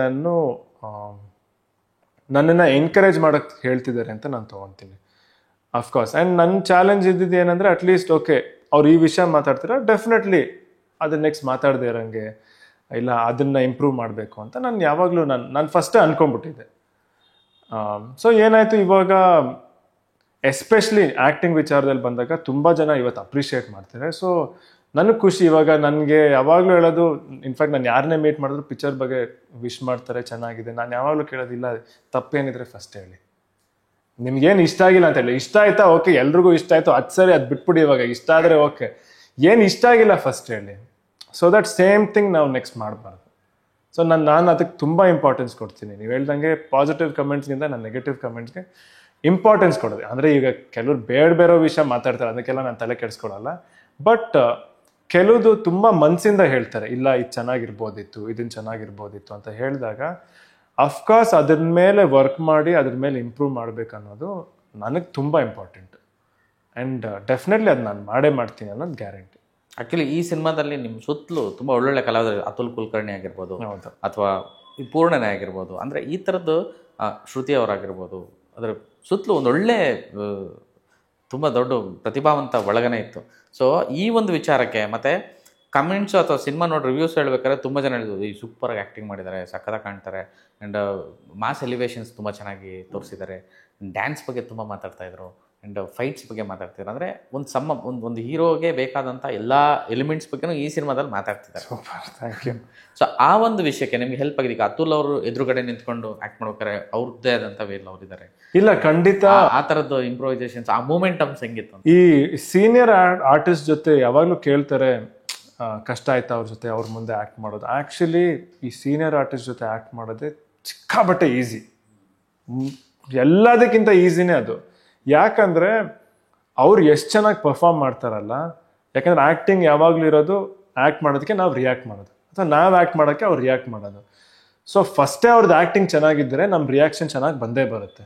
ನನ್ನನ್ನು ಎನ್ಕರೇಜ್ ಮಾಡೋಕ್ಕೆ ಹೇಳ್ತಿದ್ದಾರೆ ಅಂತ ನಾನು ತೊಗೊತೀನಿ ಅಫ್ಕೋರ್ಸ್. ಆ್ಯಂಡ್ ನನ್ನ ಚಾಲೆಂಜ್ ಇದ್ದಿದ್ದು ಏನಂದರೆ, ಅಟ್ಲೀಸ್ಟ್ ಓಕೆ ಅವ್ರು ಈ ವಿಷಯ ಮಾತಾಡ್ತೀರಾ, ಡೆಫಿನೆಟ್ಲಿ ಅದನ್ನ ನೆಕ್ಸ್ಟ್ ಮಾತಾಡದೇ ಇರೋಂಗೆ, ಇಲ್ಲ ಅದನ್ನು ಇಂಪ್ರೂವ್ ಮಾಡಬೇಕು ಅಂತ ನಾನು ಯಾವಾಗಲೂ ನಾನು ಫಸ್ಟೇ ಅನ್ಕೊಂಡ್ಬಿಟ್ಟಿದ್ದೆ. ಸೊ ಏನಾಯಿತು, ಇವಾಗ ಎಸ್ಪೆಷಲಿ ಆ್ಯಕ್ಟಿಂಗ್ ವಿಚಾರದಲ್ಲಿ ಬಂದಾಗ ತುಂಬ ಜನ ಇವತ್ತು ಅಪ್ರಿಷಿಯೇಟ್ ಮಾಡ್ತಾರೆ. ಸೊ ನನಗೆ ಖುಷಿ. ಇವಾಗ ನನಗೆ ಯಾವಾಗಲೂ ಹೇಳೋದು, ಇನ್ಫ್ಯಾಕ್ಟ್ ನಾನು ಯಾರನ್ನೇ ಮೀಟ್ ಮಾಡಿದ್ರು ಪಿಕ್ಚರ್ ಬಗ್ಗೆ ವಿಶ್ ಮಾಡ್ತಾರೆ, ಚೆನ್ನಾಗಿದೆ. ನಾನು ಯಾವಾಗಲೂ ಕೇಳೋದಿಲ್ಲ, ತಪ್ಪೇನಿದ್ರೆ ಫಸ್ಟ್ ಹೇಳಿ, ನಿಮ್ಗೇನು ಇಷ್ಟ ಆಗಿಲ್ಲ ಅಂತ ಹೇಳಿ. ಇಷ್ಟ ಆಯ್ತಾ, ಓಕೆ, ಎಲ್ರಿಗೂ ಇಷ್ಟ ಆಯಿತು, ಅದು ಸರಿ, ಅದು ಬಿಟ್ಬಿಡಿ. ಇವಾಗ ಇಷ್ಟ ಆದರೆ ಓಕೆ, ಏನು ಇಷ್ಟ ಆಗಿಲ್ಲ ಫಸ್ಟ್ ಹೇಳಿ. ಸೊ ದಟ್ ಸೇಮ್ ಥಿಂಗ್ ನಾವು ನೆಕ್ಸ್ಟ್ ಮಾಡಬಾರ್ದು. ಸೊ ನಾನು ಅದಕ್ಕೆ ತುಂಬ ಇಂಪಾರ್ಟೆನ್ಸ್ ಕೊಡ್ತೀನಿ. ನೀವು ಹೇಳ್ದಂಗೆ ಪಾಸಿಟಿವ್ ಕಮೆಂಟ್ಸ್ಗಿಂತ ನಾನು ನೆಗೆಟಿವ್ ಕಮೆಂಟ್ಸ್ಗೆ ಇಂಪಾರ್ಟೆನ್ಸ್ ಕೊಡೋದು. ಅಂದರೆ ಈಗ ಕೆಲವ್ರು ಬೇರೆ ವಿಷಯ ಮಾತಾಡ್ತಾರೆ, ಅದಕ್ಕೆಲ್ಲ ನಾನು ತಲೆ ಕೆಡಿಸ್ಕೊಳಲ್ಲ. ಬಟ್ ಕೆಲವುದು ತುಂಬ ಮನಸ್ಸಿಂದ ಹೇಳ್ತಾರೆ, ಇಲ್ಲ ಇದು ಚೆನ್ನಾಗಿರ್ಬೋದಿತ್ತು, ಇದನ್ನು ಚೆನ್ನಾಗಿರ್ಬೋದಿತ್ತು ಅಂತ ಹೇಳಿದಾಗ ಅಫ್ಕೋರ್ಸ್ ಅದ್ರ ಮೇಲೆ ವರ್ಕ್ ಮಾಡಿ ಅದ್ರ ಮೇಲೆ ಇಂಪ್ರೂವ್ ಮಾಡಬೇಕು ಅನ್ನೋದು ನನಗೆ ತುಂಬ ಇಂಪಾರ್ಟೆಂಟ್. ಆ್ಯಂಡ್ ಡೆಫಿನೆಟ್ಲಿ ಅದು ನಾನು ಮಾಡ್ತೀನಿ ಅನ್ನೋದು ಗ್ಯಾರಂಟಿ. ಆ್ಯಕ್ಚುಲಿ ಈ ಸಿನಿಮಾದಲ್ಲಿ ನಿಮ್ಮ ಸುತ್ತಲೂ ತುಂಬ ಒಳ್ಳೊಳ್ಳೆ ಕಲಾವಿದರು, ಅತುಲ್ ಕುಲಕರ್ಣಿ ಆಗಿರ್ಬೋದು, ಅಥವಾ ಈ ಪೂರ್ಣನೇ ಆಗಿರ್ಬೋದು, ಅಂದರೆ ಈ ಥರದ್ದು ಶ್ರುತಿ ಅವರಾಗಿರ್ಬೋದು, ಅದರ ಸುತ್ತಲೂ ಒಂದೊಳ್ಳೆ ತುಂಬ ದೊಡ್ಡ ಪ್ರತಿಭಾವಂತ ಒಳಗನೆ ಇತ್ತು. ಸೊ ಈ ಒಂದು ವಿಚಾರಕ್ಕೆ ಮತ್ತು ಕಮೆಂಟ್ಸು ಅಥವಾ ಸಿನಿಮಾ ನೋಡಿ ರಿವ್ಯೂಸ್ ಹೇಳ್ಬೇಕಾದ್ರೆ ತುಂಬ ಜನ ಹೇಳಿದ್ರು ಈ ಸೂಪರಾಗಿ ಆ್ಯಕ್ಟಿಂಗ್ ಮಾಡಿದ್ದಾರೆ, ಸಕ್ಕತ್ತಾಗಿ ಕಾಣ್ತಾರೆ, ಆ್ಯಂಡ್ ಮಾಸ್ ಎಲಿವೇಷನ್ಸ್ ತುಂಬ ಚೆನ್ನಾಗಿ ತೋರಿಸಿದ್ದಾರೆ, ಡ್ಯಾನ್ಸ್ ಬಗ್ಗೆ ತುಂಬ ಮಾತಾಡ್ತಾಯಿದ್ರು, ಆ್ಯಂಡ್ ಫೈಟ್ಸ್ ಬಗ್ಗೆ ಮಾತಾಡ್ತಿದ್ರು. ಅಂದರೆ ಒಂದು ಹೀರೋಗೆ ಬೇಕಾದಂಥ ಎಲ್ಲ ಎಲಿಮೆಂಟ್ಸ್ ಬಗ್ಗೆನೂ ಈ ಸಿನಿಮಾದಲ್ಲಿ ಮಾತಾಡ್ತಿದ್ದಾರೆ. Thank you. ಸೊ ಆ ಒಂದು ವಿಷಯಕ್ಕೆ ನಿಮ್ಗೆ ಹೆಲ್ಪ್ ಆಗಿದೆ. ಈಗ ಅತುಲ್ ಅವರು ಎದುರುಗಡೆ ನಿಂತ್ಕೊಂಡು ಆ್ಯಕ್ಟ್ ಮಾಡ್ಬೇಕಾರೆ ಅವ್ರದ್ದೇ ಆದಂಥ ವೇಲ್ ಅವರಿದ್ದಾರೆ. ಇಲ್ಲ, ಖಂಡಿತ ಆ ಥರದ್ದು ಇಂಪ್ರೂವೈಸೇಷನ್ಸ್, ಆ ಮೂಮೆಂಟಮ್ಸ್ ಹೆಂಗಿತ್ತು? ಈ ಸೀನಿಯರ್ ಆರ್ಟಿಸ್ಟ್ ಜೊತೆ ಯಾವಾಗಲೂ ಕೇಳ್ತಾರೆ ಕಷ್ಟ ಆಯ್ತಾ ಅವ್ರ ಜೊತೆ ಅವ್ರ ಮುಂದೆ ಆ್ಯಕ್ಟ್ ಮಾಡೋದು. ಆ್ಯಕ್ಚುಲಿ ಈ ಸೀನಿಯರ್ ಆರ್ಟಿಸ್ಟ್ ಜೊತೆ ಆ್ಯಕ್ಟ್ ಮಾಡೋದೇ ಸಿಕ್ಕಾಬಟ್ಟೆ ಈಸಿ, ಎಲ್ಲದಕ್ಕಿಂತ ಈಸಿನೇ ಅದು. ಯಾಕಂದರೆ ಅವ್ರು ಎಷ್ಟು ಚೆನ್ನಾಗಿ ಪರ್ಫಾರ್ಮ್ ಮಾಡ್ತಾರಲ್ಲ, ಯಾಕಂದ್ರೆ ಆ್ಯಕ್ಟಿಂಗ್ ಯಾವಾಗಲೂ ಇರೋದು ಆ್ಯಕ್ಟ್ ಮಾಡೋದಕ್ಕೆ ನಾವು ರಿಯಾಕ್ಟ್ ಮಾಡೋದು, ಅಥವಾ ನಾವು ಆ್ಯಕ್ಟ್ ಮಾಡೋಕ್ಕೆ ಅವ್ರು ರಿಯಾಕ್ಟ್ ಮಾಡೋದು. ಸೊ ಫಸ್ಟೇ ಅವ್ರದ್ದು ಆ್ಯಕ್ಟಿಂಗ್ ಚೆನ್ನಾಗಿದ್ದರೆ ನಮ್ಮ ರಿಯಾಕ್ಷನ್ ಚೆನ್ನಾಗಿ ಬಂದೇ ಬರುತ್ತೆ.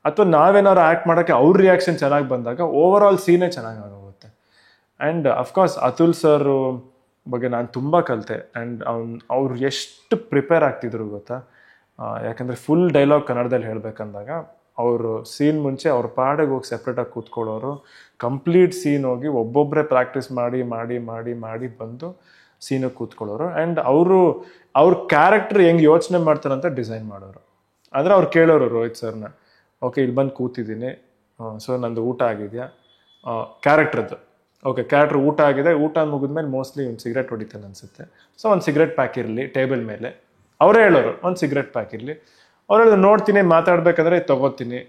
ಅಥವಾ ನಾವೇನಾದ್ರು ಆ್ಯಕ್ಟ್ ಮಾಡೋಕ್ಕೆ ಅವ್ರ ರಿಯಾಕ್ಷನ್ ಚೆನ್ನಾಗಿ ಬಂದಾಗ ಓವರ್ ಆಲ್ ಸೀನೇ ಚೆನ್ನಾಗಿ ಆಗೋಗುತ್ತೆ. ಆ್ಯಂಡ್ ಅಫ್ಕೋರ್ಸ್ ಅತುಲ್ ಸರ್ ಬಗ್ಗೆ ನಾನು ತುಂಬ ಕಲಿತೆ. ಆ್ಯಂಡ್ ಅವ್ರು ಎಷ್ಟು ಪ್ರಿಪೇರ್ ಆಗ್ತಿದ್ರು ಗೊತ್ತಾ. ಯಾಕಂದರೆ ಫುಲ್ ಡೈಲಾಗ್ ಕನ್ನಡದಲ್ಲಿ ಹೇಳಬೇಕಂದಾಗ ಅವರು ಸೀನ್ ಮುಂಚೆ ಅವ್ರ ಪಾಡಿಗೆ ಹೋಗಿ ಸೆಪ್ರೇಟಾಗಿ ಕೂತ್ಕೊಳ್ಳೋರು, ಕಂಪ್ಲೀಟ್ ಸೀನ್ ಹೋಗಿ ಒಬ್ಬೊಬ್ಬರೇ ಪ್ರಾಕ್ಟೀಸ್ ಮಾಡಿ ಮಾಡಿ ಮಾಡಿ ಮಾಡಿ ಬಂದು ಸೀನಿಗೆ ಕೂತ್ಕೊಳ್ಳೋರು. ಆ್ಯಂಡ್ ಅವ್ರ ಕ್ಯಾರೆಕ್ಟರ್ ಹೆಂಗೆ ಯೋಚನೆ ಮಾಡ್ತಾರಂತ ಡಿಸೈನ್ ಮಾಡೋರು. ಅಂದರೆ ಅವ್ರು ಕೇಳೋರು ರೋಹಿತ್ ಸರ್ನ, ಓಕೆ ಇಲ್ಲಿ ಬಂದು ಕೂತಿದ್ದೀನಿ, ಸೊ ನಂದು ಊಟ ಆಗಿದೆಯಾ, ಕ್ಯಾರೆಕ್ಟ್ರದ್ದು ಓಕೆ ಕ್ಯಾರೆಕ್ಟರ್ ಊಟ ಆಗಿದೆ, ಊಟ ಮುಗಿದ್ಮೇಲೆ ಮೋಸ್ಟ್ಲಿ ಒಂದು ಸಿಗರೇಟ್ ಹೊಡಿತಾನೆ ಅನಿಸುತ್ತೆ, ಸೊ ಒಂದು ಸಿಗರೇಟ್ ಪ್ಯಾಕ್ ಇರಲಿ ಟೇಬಲ್ ಮೇಲೆ, ಅವರೇ ಹೇಳೋರು ಒಂದು ಸಿಗರೇಟ್ ಪ್ಯಾಕ್ ಇರಲಿ. ಅವ್ರು ಹೇಳೋದು ನೋಡ್ತೀನಿ, ಮಾತಾಡ್ಬೇಕಾದ್ರೆ ತೊಗೋತೀನಿ,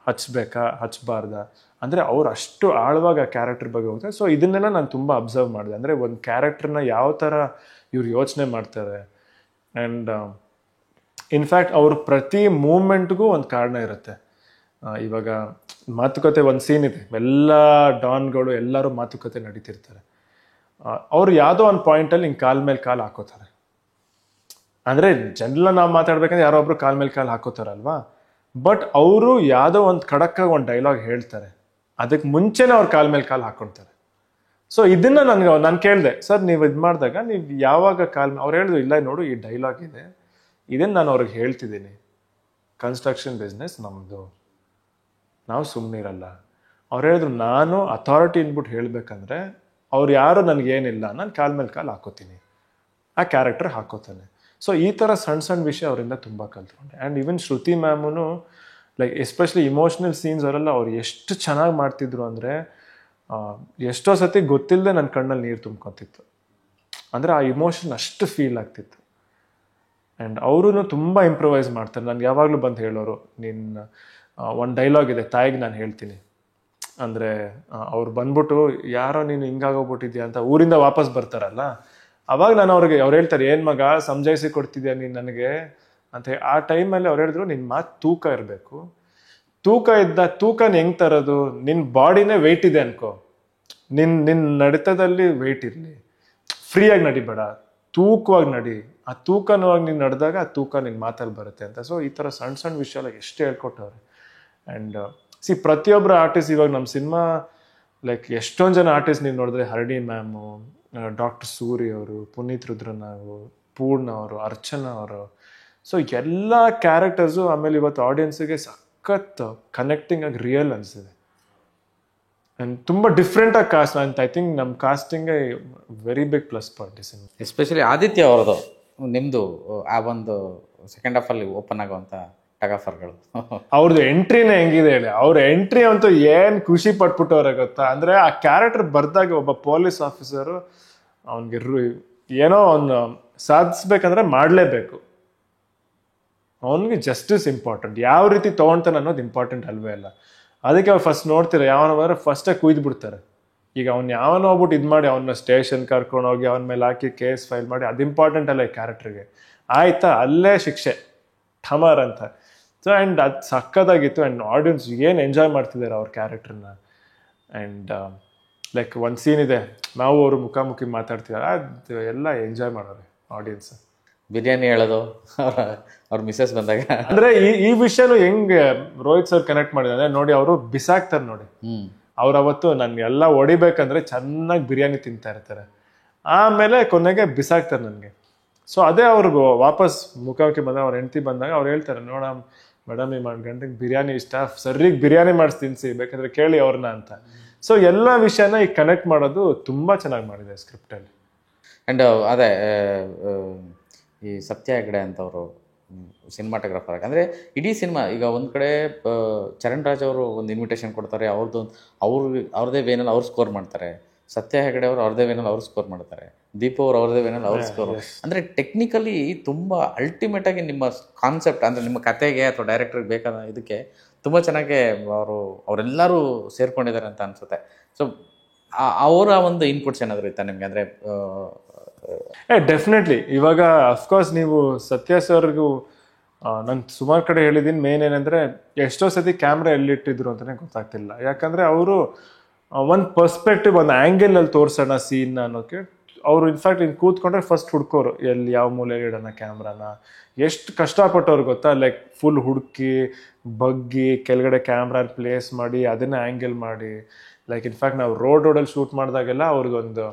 ಹಚ್ಬೇಕಾ ಹಚ್ಬಾರ್ದಾ, ಅಂದರೆ ಅವ್ರು ಅಷ್ಟು ಆಳವಾಗಿ ಆ ಕ್ಯಾರೆಕ್ಟರ್ ಬಗ್ಗೆ ಹೋಗ್ತಾರೆ. ಸೊ ಇದನ್ನೆಲ್ಲ ನಾನು ತುಂಬ ಅಬ್ಸರ್ವ್ ಮಾಡಿದೆ. ಅಂದರೆ ಒಂದು ಕ್ಯಾರೆಕ್ಟರ್ನ ಯಾವ ಥರ ಇವ್ರು ಯೋಚನೆ ಮಾಡ್ತಾರೆ. ಆ್ಯಂಡ್ ಇನ್ಫ್ಯಾಕ್ಟ್ ಅವ್ರ ಪ್ರತಿ ಮೂಮೆಂಟ್ಗೂ ಒಂದು ಕಾರಣ ಇರುತ್ತೆ. ಇವಾಗ ಮಾತುಕತೆ ಒಂದು ಸೀನ್ ಇದೆ, ಎಲ್ಲ ಡಾನ್ಗಳು ಎಲ್ಲರೂ ಮಾತುಕತೆ ನಡೀತಿರ್ತಾರೆ. ಅವ್ರು ಯಾವುದೋ ಒಂದು ಪಾಯಿಂಟಲ್ಲಿ ಹಿಂಗೆ ಕಾಲ್ ಮೇಲೆ ಕಾಲು ಹಾಕೋತಾರೆ. ಅಂದರೆ ಜನರಲ್ಲ ನಾವು ಮಾತಾಡ್ಬೇಕಂದ್ರೆ ಯಾರೋ ಒಬ್ರು ಕಾಲ್ ಮೇಲೆ ಕಾಲು ಹಾಕೋತಾರಲ್ವಾ, ಬಟ್ ಅವರು ಯಾವುದೋ ಒಂದು ಖಡಕ್ಕಾಗಿ ಒಂದು ಡೈಲಾಗ್ ಹೇಳ್ತಾರೆ, ಅದಕ್ಕೆ ಮುಂಚೆನೇ ಅವ್ರು ಕಾಲ್ ಮೇಲೆ ಕಾಲು ಹಾಕೊಳ್ತಾರೆ. ಸೊ ಇದನ್ನ ನಾನು ಕೇಳಿದೆ, ಸರ್ ನೀವು ಇದು ಮಾಡಿದಾಗ ನೀವು ಯಾವಾಗ ಅವ್ರು ಹೇಳಿದ್ರು, ಇಲ್ಲ ನೋಡು ಈ ಡೈಲಾಗ್ ಇದೆ, ಇದನ್ನು ನಾನು ಅವ್ರಿಗೆ ಹೇಳ್ತಿದ್ದೀನಿ, ಕನ್ಸ್ಟ್ರಕ್ಷನ್ ಬಿಸ್ನೆಸ್ ನಮ್ಮದು, ನಾವು ಸುಮ್ಮನಿರಲ್ಲ. ಅವ್ರು ಹೇಳಿದ್ರು ನಾನು ಅಥಾರಿಟಿ ಅಂದ್ಬಿಟ್ಟು ಹೇಳಬೇಕಂದ್ರೆ ಅವ್ರು ಯಾರು ನನಗೇನಿಲ್ಲ, ನಾನು ಕಾಲ್ ಮೇಲೆ ಕಾಲು ಹಾಕೋತೀನಿ, ಆ ಕ್ಯಾರೆಕ್ಟರ್ ಹಾಕೋತಾನೆ. ಸೊ ಈ ಥರ ಸಣ್ಣ ಸಣ್ಣ ವಿಷಯ ಅವರಿಂದ ತುಂಬ ಕಲ್ತ್ಕೊಂಡೆ. ಆ್ಯಂಡ್ ಈವನ್ ಶ್ರುತಿ ಮ್ಯಾಮೂ ಲೈಕ್ ಎಸ್ಪೆಷಲಿ ಇಮೋಷ್ನಲ್ ಸೀನ್ಸ್ ಅವರೆಲ್ಲ ಅವ್ರು ಎಷ್ಟು ಚೆನ್ನಾಗಿ ಮಾಡ್ತಿದ್ರು ಅಂದರೆ ಎಷ್ಟೋ ಸತಿ ಗೊತ್ತಿಲ್ಲದೆ ನನ್ನ ಕಣ್ಣಲ್ಲಿ ನೀರು ತುಂಬ್ಕೊತಿತ್ತು. ಅಂದರೆ ಆ ಇಮೋಷನ್ ಅಷ್ಟು ಫೀಲ್ ಆಗ್ತಿತ್ತು. ಆ್ಯಂಡ್ ಅವರು ತುಂಬ ಇಂಪ್ರೂವೈಸ್ ಮಾಡ್ತಾರೆ. ನನಗೆ ಯಾವಾಗಲೂ ಬಂದು ಹೇಳೋರು, ನಿನ್ನ ಒಂದು ಡೈಲಾಗ್ ಇದೆ ತಾಯಿಗೆ ನಾನು ಹೇಳ್ತೀನಿ ಅಂದರೆ, ಅವ್ರು ಬಂದ್ಬಿಟ್ಟು ಯಾರೋ ನೀನು ಹಿಂಗಾಗೋಗ್ಬಿಟ್ಟಿದ್ಯಾ ಅಂತ ಊರಿಂದ ವಾಪಸ್ ಬರ್ತಾರಲ್ಲ, ಅವಾಗ ನಾನು ಅವ್ರು ಹೇಳ್ತಾರೆ, ಏನು ಮಗ ಸಮಜಾಯಿಸಿ ಕೊಡ್ತಿದ್ಯಾ ನೀನು ನನಗೆ ಅಂತ. ಆ ಟೈಮಲ್ಲಿ ಅವ್ರು ಹೇಳಿದ್ರು, ನಿನ್ನ ಮಾತು ತೂಕ ಇರಬೇಕು, ತೂಕನ ಹೆಂಗೆ ತರೋದು, ನಿನ್ನ ಬಾಡಿನೇ ವೆಯ್ಟ್ ಇದೆ ಅನ್ಕೋ, ನಿನ್ನ ನಡಿತದಲ್ಲಿ ವೆಯ್ಟ್ ಇರಲಿ, ಫ್ರೀಯಾಗಿ ನಡಿಬೇಡ, ತೂಕವಾಗಿ ನಡಿ, ಆ ತೂಕನವಾಗಿ ನೀನು ನಡೆದಾಗ ಆ ತೂಕ ನಿನ್ನ ಮಾತಲ್ಲಿ ಬರುತ್ತೆ ಅಂತ. ಸೊ ಈ ಥರ ಸಣ್ಣ ಸಣ್ಣ ವಿಷಯ ಎಲ್ಲ ಎಷ್ಟು ಹೇಳ್ಕೊಟ್ಟವ್ರೆ. ಆ್ಯಂಡ್ ಪ್ರತಿಯೊಬ್ಬರು ಆರ್ಟಿಸ್ಟ್ ಇವಾಗ ನಮ್ಮ ಸಿನಿಮಾ ಲೈಕ್ ಎಷ್ಟೊಂದು ಜನ ಆರ್ಟಿಸ್ಟ್ ನೀವು ನೋಡಿದ್ರೆ, ಹರಡಿ ಮ್ಯಾಮು, ಡಾಕ್ಟರ್ ಸೂರಿ ಅವರು, ಪುನೀತ್ ರುದ್ರನಾಗು, ಪೂರ್ಣ ಅವರು, ಅರ್ಚನಾ ಅವರು, ಸೊ ಎಲ್ಲ ಕ್ಯಾರೆಕ್ಟರ್ಸು ಆಮೇಲೆ ಇವತ್ತು ಆಡಿಯನ್ಸಿಗೆ ಸಖತ್ ಕನೆಕ್ಟಿಂಗ್ ಆಗಿ ರಿಯಲ್ ಅನಿಸಿದೆ. ಆ್ಯಂಡ್ ತುಂಬ ಡಿಫ್ರೆಂಟಾಗಿ ಕಾಸ್ಟ್ ಅಂತ. ಐ ಥಿಂಕ್ ನಮ್ಮ ಕಾಸ್ಟಿಂಗೇ ವೆರಿ ಬಿಗ್ ಪ್ಲಸ್ ಪಾಯಿಂಟ್ ಈ ಸಿನಿಮಾ. ಎಸ್ಪೆಷಲಿ ಆದಿತ್ಯ ಅವ್ರದ್ದು, ನಿಮ್ಮದು ಆ ಒಂದು ಸೆಕೆಂಡ್ ಹಾಫಲ್ಲಿ ಓಪನ್ ಆಗುವಂಥ ಟಗಾಫರ್ಗಳು, ಅವ್ರದ್ದು ಎಂಟ್ರಿನೇ ಹೆಂಗಿದೆ ಹೇಳಿ. ಅವ್ರ ಎಂಟ್ರಿ ಅಂತೂ ಏನು ಖುಷಿ ಪಟ್ಬಿಟ್ಟವ್ರೆ ಗೊತ್ತಾ. ಅಂದರೆ ಆ ಕ್ಯಾರೆಕ್ಟರ್ ಬರ್ದಾಗ ಒಬ್ಬ ಪೊಲೀಸ್ ಆಫೀಸರು ಅವನಿಗೆ ಏನೋ ಅವನು ಸಾಧಿಸ್ಬೇಕಂದ್ರೆ ಮಾಡಲೇಬೇಕು, ಅವನಿಗೆ ಜಸ್ಟಿಸ್ ಇಂಪಾರ್ಟೆಂಟ್, ಯಾವ ರೀತಿ ತೊಗೊಳ್ತಾನೆ ಅನ್ನೋದು ಇಂಪಾರ್ಟೆಂಟ್ ಅಲ್ವೇ ಅಲ್ಲ. ಅದಕ್ಕೆ ಅವ್ರು ಫಸ್ಟ್ ನೋಡ್ತೀರ, ಯಾವನ ಬಂದರೆ ಫಸ್ಟೇ ಕುಯ್ದು ಬಿಡ್ತಾರೆ. ಈಗ ಅವ್ನು ಯಾವನೋ ಹೋಗ್ಬಿಟ್ಟು ಇದು ಮಾಡಿ ಅವನ್ನ ಸ್ಟೇಷನ್ ಕರ್ಕೊಂಡೋಗಿ ಅವನ ಮೇಲೆ ಹಾಕಿ ಕೇಸ್ ಫೈಲ್ ಮಾಡಿ, ಅದು ಇಂಪಾರ್ಟೆಂಟ್ ಅಲ್ಲ ಈ ಕ್ಯಾರೆಕ್ಟರ್ಗೆ. ಆಯ್ತಾ, ಅಲ್ಲೇ ಶಿಕ್ಷೆ ಠಮರ್ ಅಂತ. ಸೊ ಆ್ಯಂಡ್ ಅದು ಸಕ್ಕದಾಗಿತ್ತು. ಆ್ಯಂಡ್ ಆಡಿಯನ್ಸ್ ಏನು ಎಂಜಾಯ್ ಮಾಡ್ತಿದ್ದಾರೆ ಅವ್ರ ಕ್ಯಾರೆಕ್ಟರ್ನ. ಆ್ಯಂಡ್ ಲೈಕ್ ಒಂದು ಸೀನ್ ಇದೆ, ನಾವು ಅವರು ಮುಖಾಮುಖಿ ಮಾತಾಡ್ತಿದ್ದಾರೆ, ಅದು ಎಲ್ಲ ಎಂಜಾಯ್ ಮಾಡೋರು ಆಡಿಯನ್ಸ್. ಬಿರಿಯಾನಿ ಹೇಳೋದು ಅವ್ರ ಮಿಸ್ಸಸ್ ಬಂದಾಗ, ಅಂದರೆ ಈ ವಿಷಯನೂ ಹೆಂಗೆ ರೋಹಿತ್ ಸರ್ ಕನೆಕ್ಟ್ ಮಾಡಿದ್ದಾರೆ ನೋಡಿ. ಅವರು ಬಿಸಾಕ್ತಾರೆ ನೋಡಿ, ಅವ್ರು ಅವತ್ತು ನನಗೆಲ್ಲ ಹೊಡಿಬೇಕಂದ್ರೆ ಚೆನ್ನಾಗಿ ಬಿರಿಯಾನಿ ತಿಂತಾ ಇರ್ತಾರೆ, ಆಮೇಲೆ ಕೊನೆಗೆ ಬಿಸಾಕ್ತಾರೆ ನನಗೆ. ಸೊ ಅದೇ ಅವ್ರಿಗೆ ವಾಪಸ್ ಮುಖಕ್ಕೆ ಬಂದಾಗ ಅವ್ರ ಹೆಂಡತಿ ಬಂದಾಗ ಅವ್ರು ಹೇಳ್ತಾರೆ, ನೋಡ ಮೇಡಮ್ ಈ ಗಂಟೆಗೆ ಬಿರಿಯಾನಿ ಇಷ್ಟ, ಸರಿಗೆ ಬಿರಿಯಾನಿ ಮಾಡಿಸಿ ತಿನ್ಸಿ, ಬೇಕಂದ್ರೆ ಕೇಳಿ ಅವ್ರನ್ನ ಅಂತ. ಸೊ ಎಲ್ಲ ವಿಷಯನ ಈಗ ಕನೆಕ್ಟ್ ಮಾಡೋದು ತುಂಬಾ ಚೆನ್ನಾಗಿ ಮಾಡಿದೆ ಸ್ಕ್ರಿಪ್ಟಲ್ಲಿ. ಆ್ಯಂಡ್ ಅದೇ ಈ ಸತ್ಯ ಹೆಗಡೆ ಅಂತವರು ಸಿನಿಮಾಟೋಗ್ರಾಫರ್ ಆಗಿ, ಅಂದರೆ ಇಡೀ ಸಿನಿಮಾ ಈಗ ಒಂದು ಕಡೆ ಚರಣ್ ರಾಜ್ ಅವರು ಒಂದು ಇನ್ವಿಟೇಷನ್ ಕೊಡ್ತಾರೆ, ಅವ್ರದ್ದೇ ವೇನಲ್ಲಿ ಅವ್ರು ಸ್ಕೋರ್ ಮಾಡ್ತಾರೆ, ಸತ್ಯ ಹೆಗಡೆ ಅವರು ಅವ್ರದೇ ವೇನಲ್ಲಿ ಅವ್ರು ಸ್ಕೋರ್ ಮಾಡ್ತಾರೆ, ದೀಪು ಅವರು ಅವ್ರದೇ ವೇನಲ್ಲಿ ಅವ್ರು ಸ್ಕೋರ್. ಅಂದರೆ ಟೆಕ್ನಿಕಲಿ ತುಂಬ ಅಲ್ಟಿಮೇಟಾಗಿ ನಿಮ್ಮ ಕಾನ್ಸೆಪ್ಟ್ ಅಂದರೆ ನಿಮ್ಮ ಕತೆಗೆ ಅಥವಾ ಡೈರೆಕ್ಟರ್ಗೆ ಬೇಕಾದ ಇದಕ್ಕೆ ತುಂಬ ಚೆನ್ನಾಗಿ ಅವರೆಲ್ಲರೂ ಸೇರ್ಕೊಂಡಿದ್ದಾರೆ ಅಂತ ಅನಿಸುತ್ತೆ. ಸೊ ಅವರ ಒಂದು ಇನ್ಪುಟ್ಸ್ ಏನಾದರೂ ಇತ್ತಾ ನಿಮಗೆ? ಅಂದರೆ ಡೆಫಿನೆಟ್ಲಿ. ಇವಾಗ ಅಫ್ಕೋರ್ಸ್ ನೀವು ಸತ್ಯ ಸರ್ಗೂ ನಾನು ಸುಮಾರು ಕಡೆ ಹೇಳಿದ್ದೀನಿ, ಮೇನ್ ಏನಂದ್ರೆ ಎಷ್ಟೋ ಸತಿ ಕ್ಯಾಮ್ರಾ ಎಲ್ಲಿಟ್ಟಿದ್ರು ಅಂತಾನೆ ಗೊತ್ತಾಗ್ತಿಲ್ಲ. ಯಾಕಂದ್ರೆ ಅವರು ಒಂದು ಪರ್ಸ್ಪೆಕ್ಟಿವ್, ಒಂದು ಆಂಗಲ್ ಅಲ್ಲಿ ತೋರ್ಸೋಣ ಸೀನ್ ಅನ್ನೋಕೆ ಅವರು ಇನ್ಫ್ಯಾಕ್ಟ್ ಇನ್ನು ಕೂತ್ಕೊಂಡ್ರೆ ಫಸ್ಟ್ ಹುಡ್ಕೋರು ಎಲ್ಲಿ ಯಾವ ಮೂಲೆಯಲ್ಲಿ ಇಡೋಣ ಕ್ಯಾಮ್ರಾನ. ಎಷ್ಟು ಕಷ್ಟಪಟ್ಟವ್ರು ಗೊತ್ತಾ, ಲೈಕ್ ಫುಲ್ ಹುಡುಕಿ ಬಗ್ಗಿ ಕೆಳಗಡೆ ಕ್ಯಾಮ್ರಾ ಪ್ಲೇಸ್ ಮಾಡಿ ಅದನ್ನ ಆಂಗಲ್ ಮಾಡಿ. ಲೈಕ್ ಇನ್ಫ್ಯಾಕ್ಟ್ ನಾವು ರೋಡಲ್ಲಿ ಶೂಟ್ ಮಾಡಿದಾಗೆಲ್ಲ ಅವ್ರಿಗೊಂದು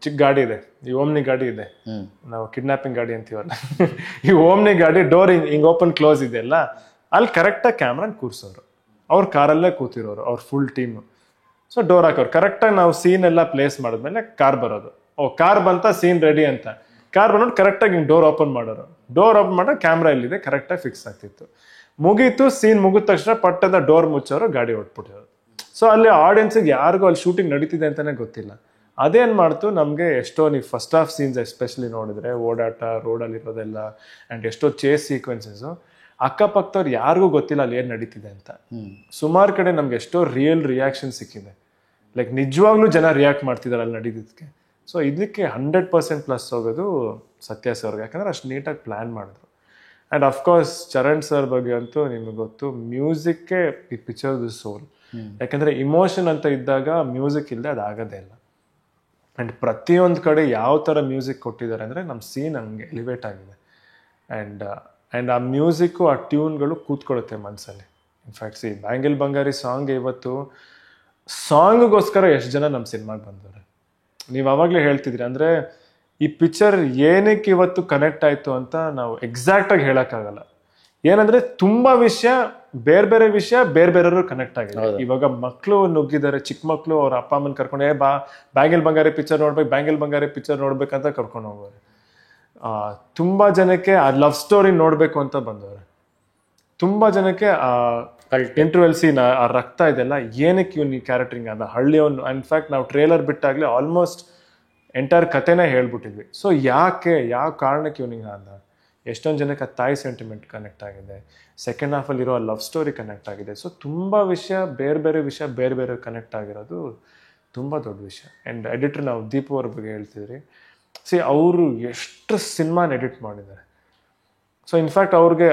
ಚಿಕ್ಕ ಗಾಡಿ ಇದೆ, ಈ ಓಮ್ನಿ ಗಾಡಿ ಇದೆ, ನಾವು ಕಿಡ್ನಾಪಿಂಗ್ ಗಾಡಿ ಅಂತೀವಲ್ಲ, ಈ ಓಮ್ನಿ ಗಾಡಿ ಡೋರ್ ಹಿಂಗ್ ಓಪನ್ ಕ್ಲೋಸ್ ಇದೆಯಲ್ಲ, ಅಲ್ಲಿ ಕರೆಕ್ಟಾಗಿ ಕ್ಯಾಮ್ರಾನ ಕೂರ್ಸೋರು. ಅವ್ರ ಕಾರಲ್ಲೇ ಕೂತಿರೋರು ಅವ್ರ ಫುಲ್ ಟೀಮ್. ಸೊ ಡೋರ್ ಹಾಕೋರು ಕರೆಕ್ಟಾಗಿ. ನಾವು ಸೀನ್ ಎಲ್ಲ ಪ್ಲೇಸ್ ಮಾಡಿದ್ಮೇಲೆ ಕಾರ್ ಬರೋದು, ಕಾರ್ ಬಂತ ಸೀನ್ ರೆಡಿ ಅಂತ, ಕಾರ್ ಬಂದ್ಬಿಟ್ಟು ಕರೆಕ್ಟಾಗಿ ಹಿಂಗೆ ಡೋರ್ ಓಪನ್ ಮಾಡೋರು. ಡೋರ್ ಓಪನ್ ಮಾಡೋ ಕ್ಯಾಮ್ರಾ ಎಲ್ಲಿದೆ ಕರೆಕ್ಟಾಗಿ ಫಿಕ್ಸ್ ಆಗ್ತಿತ್ತು. ಮುಗೀತು, ಸೀನ್ ಮುಗಿದ ತಕ್ಷಣ ಪಟ್ಟದ ಡೋರ್ ಮುಚ್ಚೋರು, ಗಾಡಿ ಹೊಟ್ಬಿಟ್ಟಿರೋರು. ಸೊ ಅಲ್ಲಿ ಆಡಿಯನ್ಸಿಗೆ ಯಾರಿಗೂ ಅಲ್ಲಿ ಶೂಟಿಂಗ್ ನಡೀತಿದೆ ಅಂತಾನೆ ಗೊತ್ತಿಲ್ಲ. ಅದೇನು ಮಾಡ್ತು ನಮಗೆ, ಎಷ್ಟೋ ನೀವು ಫಸ್ಟ್ ಹಾಫ್ ಸೀನ್ಸ್ ಎಸ್ಪೆಷಲಿ ನೋಡಿದ್ರೆ ಓಡಾಟ ರೋಡಲ್ಲಿ ಇರೋದೆಲ್ಲ ಆ್ಯಂಡ್ ಎಷ್ಟೋ ಚೇಸ್ ಸೀಕ್ವೆನ್ಸಸ್ಸು ಅಕ್ಕಪಕ್ಕದವ್ರು ಯಾರಿಗೂ ಗೊತ್ತಿಲ್ಲ ಅಲ್ಲಿ ಏನು ನಡೀತಿದೆ ಅಂತ. ಸುಮಾರು ಕಡೆ ನಮ್ಗೆ ಎಷ್ಟೋ ರಿಯಲ್ ರಿಯಾಕ್ಷನ್ ಸಿಕ್ಕಿದೆ, ಲೈಕ್ ನಿಜವಾಗ್ಲೂ ಜನ ರಿಯಾಕ್ಟ್ ಮಾಡ್ತಿದ್ದಾರೆ ಅಲ್ಲಿ ನಡೀತಿದ್ದಕ್ಕೆ. ಸೊ ಇದಕ್ಕೆ 100% ಪ್ಲಸ್ ಹೋಗೋದು ಸತ್ಯ ಸರ್ಗೆ, ಯಾಕಂದ್ರೆ ಅಷ್ಟು ನೀಟಾಗಿ ಪ್ಲ್ಯಾನ್ ಮಾಡಿದ್ರು. ಆ್ಯಂಡ್ ಅಫ್ಕೋರ್ಸ್ ಚರಣ್ ಸರ್ ಬಗ್ಗೆ ಅಂತೂ ನಿಮ್ಗೆ ಗೊತ್ತು, ಮ್ಯೂಸಿಕ್ಕೇ ಈ ಪಿಕ್ಚರ್ದು ಸೋಲ್. ಯಾಕಂದರೆ ಇಮೋಷನ್ ಅಂತ ಇದ್ದಾಗ ಮ್ಯೂಸಿಕ್ ಇಲ್ಲದೆ ಅದಾಗೋದೇ ಇಲ್ಲ. ಆ್ಯಂಡ್ ಪ್ರತಿಯೊಂದು ಕಡೆ ಯಾವ ಥರ ಮ್ಯೂಸಿಕ್ ಕೊಟ್ಟಿದ್ದಾರೆ ಅಂದರೆ ನಮ್ಮ ಸೀನ್ ಹಂಗೆ ಎಲಿವೇಟ್ ಆಗಿದೆ. ಆ್ಯಂಡ್ ಆ ಮ್ಯೂಸಿಕ್ಕು ಆ ಟ್ಯೂನ್ಗಳು ಕೂತ್ಕೊಳ್ಳುತ್ತೆ ಮನಸ್ಸಲ್ಲಿ. ಇನ್ಫ್ಯಾಕ್ಟ್ ಬ್ಯಾಂಗಲ್ ಬಂಗಾರಿ ಸಾಂಗ್ ಇವತ್ತು ಸಾಂಗಿಗೋಸ್ಕರ ಎಷ್ಟು ಜನ ನಮ್ಮ ಸಿನಿಮಾಗೆ ಬಂದವ್ರೆ. ನೀವು ಆವಾಗಲೇ ಹೇಳ್ತಿದ್ರಿ, ಅಂದರೆ ಈ ಪಿಕ್ಚರ್ ಏನಕ್ಕೆ ಇವತ್ತು ಕನೆಕ್ಟ್ ಆಯಿತು ಅಂತ ನಾವು ಎಕ್ಸಾಕ್ಟಾಗಿ ಹೇಳೋಕ್ಕಾಗಲ್ಲ. ಏನಂದರೆ ತುಂಬ ವಿಷಯ, ಬೇರೆ ಬೇರೆ ವಿಷಯ ಬೇರೆ ಬೇರೆಯವರು ಕನೆಕ್ಟ್ ಆಗಿದೆ. ಇವಾಗ ಮಕ್ಕಳು ನುಗ್ಗಿದ್ದಾರೆ, ಚಿಕ್ಕ ಮಕ್ಕಳು ಅವ್ರ ಅಪ್ಪ ಅಮ್ಮನ ಕರ್ಕೊಂಡು ಬ್ಯಾಂಗಲ್ ಬಂಗಾರಿ ಪಿಕ್ಚರ್ ನೋಡ್ಬೇಕು, ಬ್ಯಾಂಗಲ್ ಬಂಗಾರಿ ಪಿಕ್ಚರ್ ನೋಡ್ಬೇಕಂತ ಕರ್ಕೊಂಡು ಹೋಗೋರು. ತುಂಬ ಜನಕ್ಕೆ ಆ ಲವ್ ಸ್ಟೋರಿ ನೋಡಬೇಕು ಅಂತ ಬಂದವ್ರೆ. ತುಂಬ ಜನಕ್ಕೆ ಆ ಇಂಟರ್ವೆಲ್ ಸೀನ್, ಆ ರಕ್ತ ಇದೆಲ್ಲ ಏನಕ್ಕೆ ಇವ್ನು ಈ ಕ್ಯಾರೆಕ್ಟರಿಂಗ್ ಅದ ಹಳ್ಳಿಯವನು. ಇನ್ಫ್ಯಾಕ್ಟ್ ನಾವು ಟ್ರೇಲರ್ ಬಿಟ್ಟಾಗಲೇ ಆಲ್ಮೋಸ್ಟ್ ಎಂಟೈರ್ ಕಥೆನೇ ಹೇಳ್ಬಿಟ್ಟಿದ್ವಿ. ಸೊ ಯಾವ ಕಾರಣಕ್ಕೆ ಇವನಿಗೆ ಅಂದ, ಎಷ್ಟೊಂದು ಜನಕ್ಕೆ ಆ ತಾಯಿ ಸೆಂಟಿಮೆಂಟ್ ಕನೆಕ್ಟ್ ಆಗಿದೆ, ಸೆಕೆಂಡ್ ಹಾಫಲ್ಲಿರೋ ಆ ಲವ್ ಸ್ಟೋರಿ ಕನೆಕ್ಟ್ ಆಗಿದೆ. ಸೊ ತುಂಬ ವಿಷಯ, ಬೇರೆ ಬೇರೆ ವಿಷಯ ಬೇರೆ ಬೇರೆ ಕನೆಕ್ಟ್ ಆಗಿರೋದು ತುಂಬ ದೊಡ್ಡ ವಿಷಯ. ಆ್ಯಂಡ್ ಎಡಿಟರ್ ನಾವು ದೀಪು ಅವ್ರ ಬಗ್ಗೆ ಹೇಳ್ತಿದ್ರಿ, ಅವರು ಎಷ್ಟು ಸಿನಿಮಾನ ಎಡಿಟ್ ಮಾಡಿದ್ದಾರೆ. ಸೊ ಇನ್ಫ್ಯಾಕ್ಟ್ ಅವ್ರಿಗೆ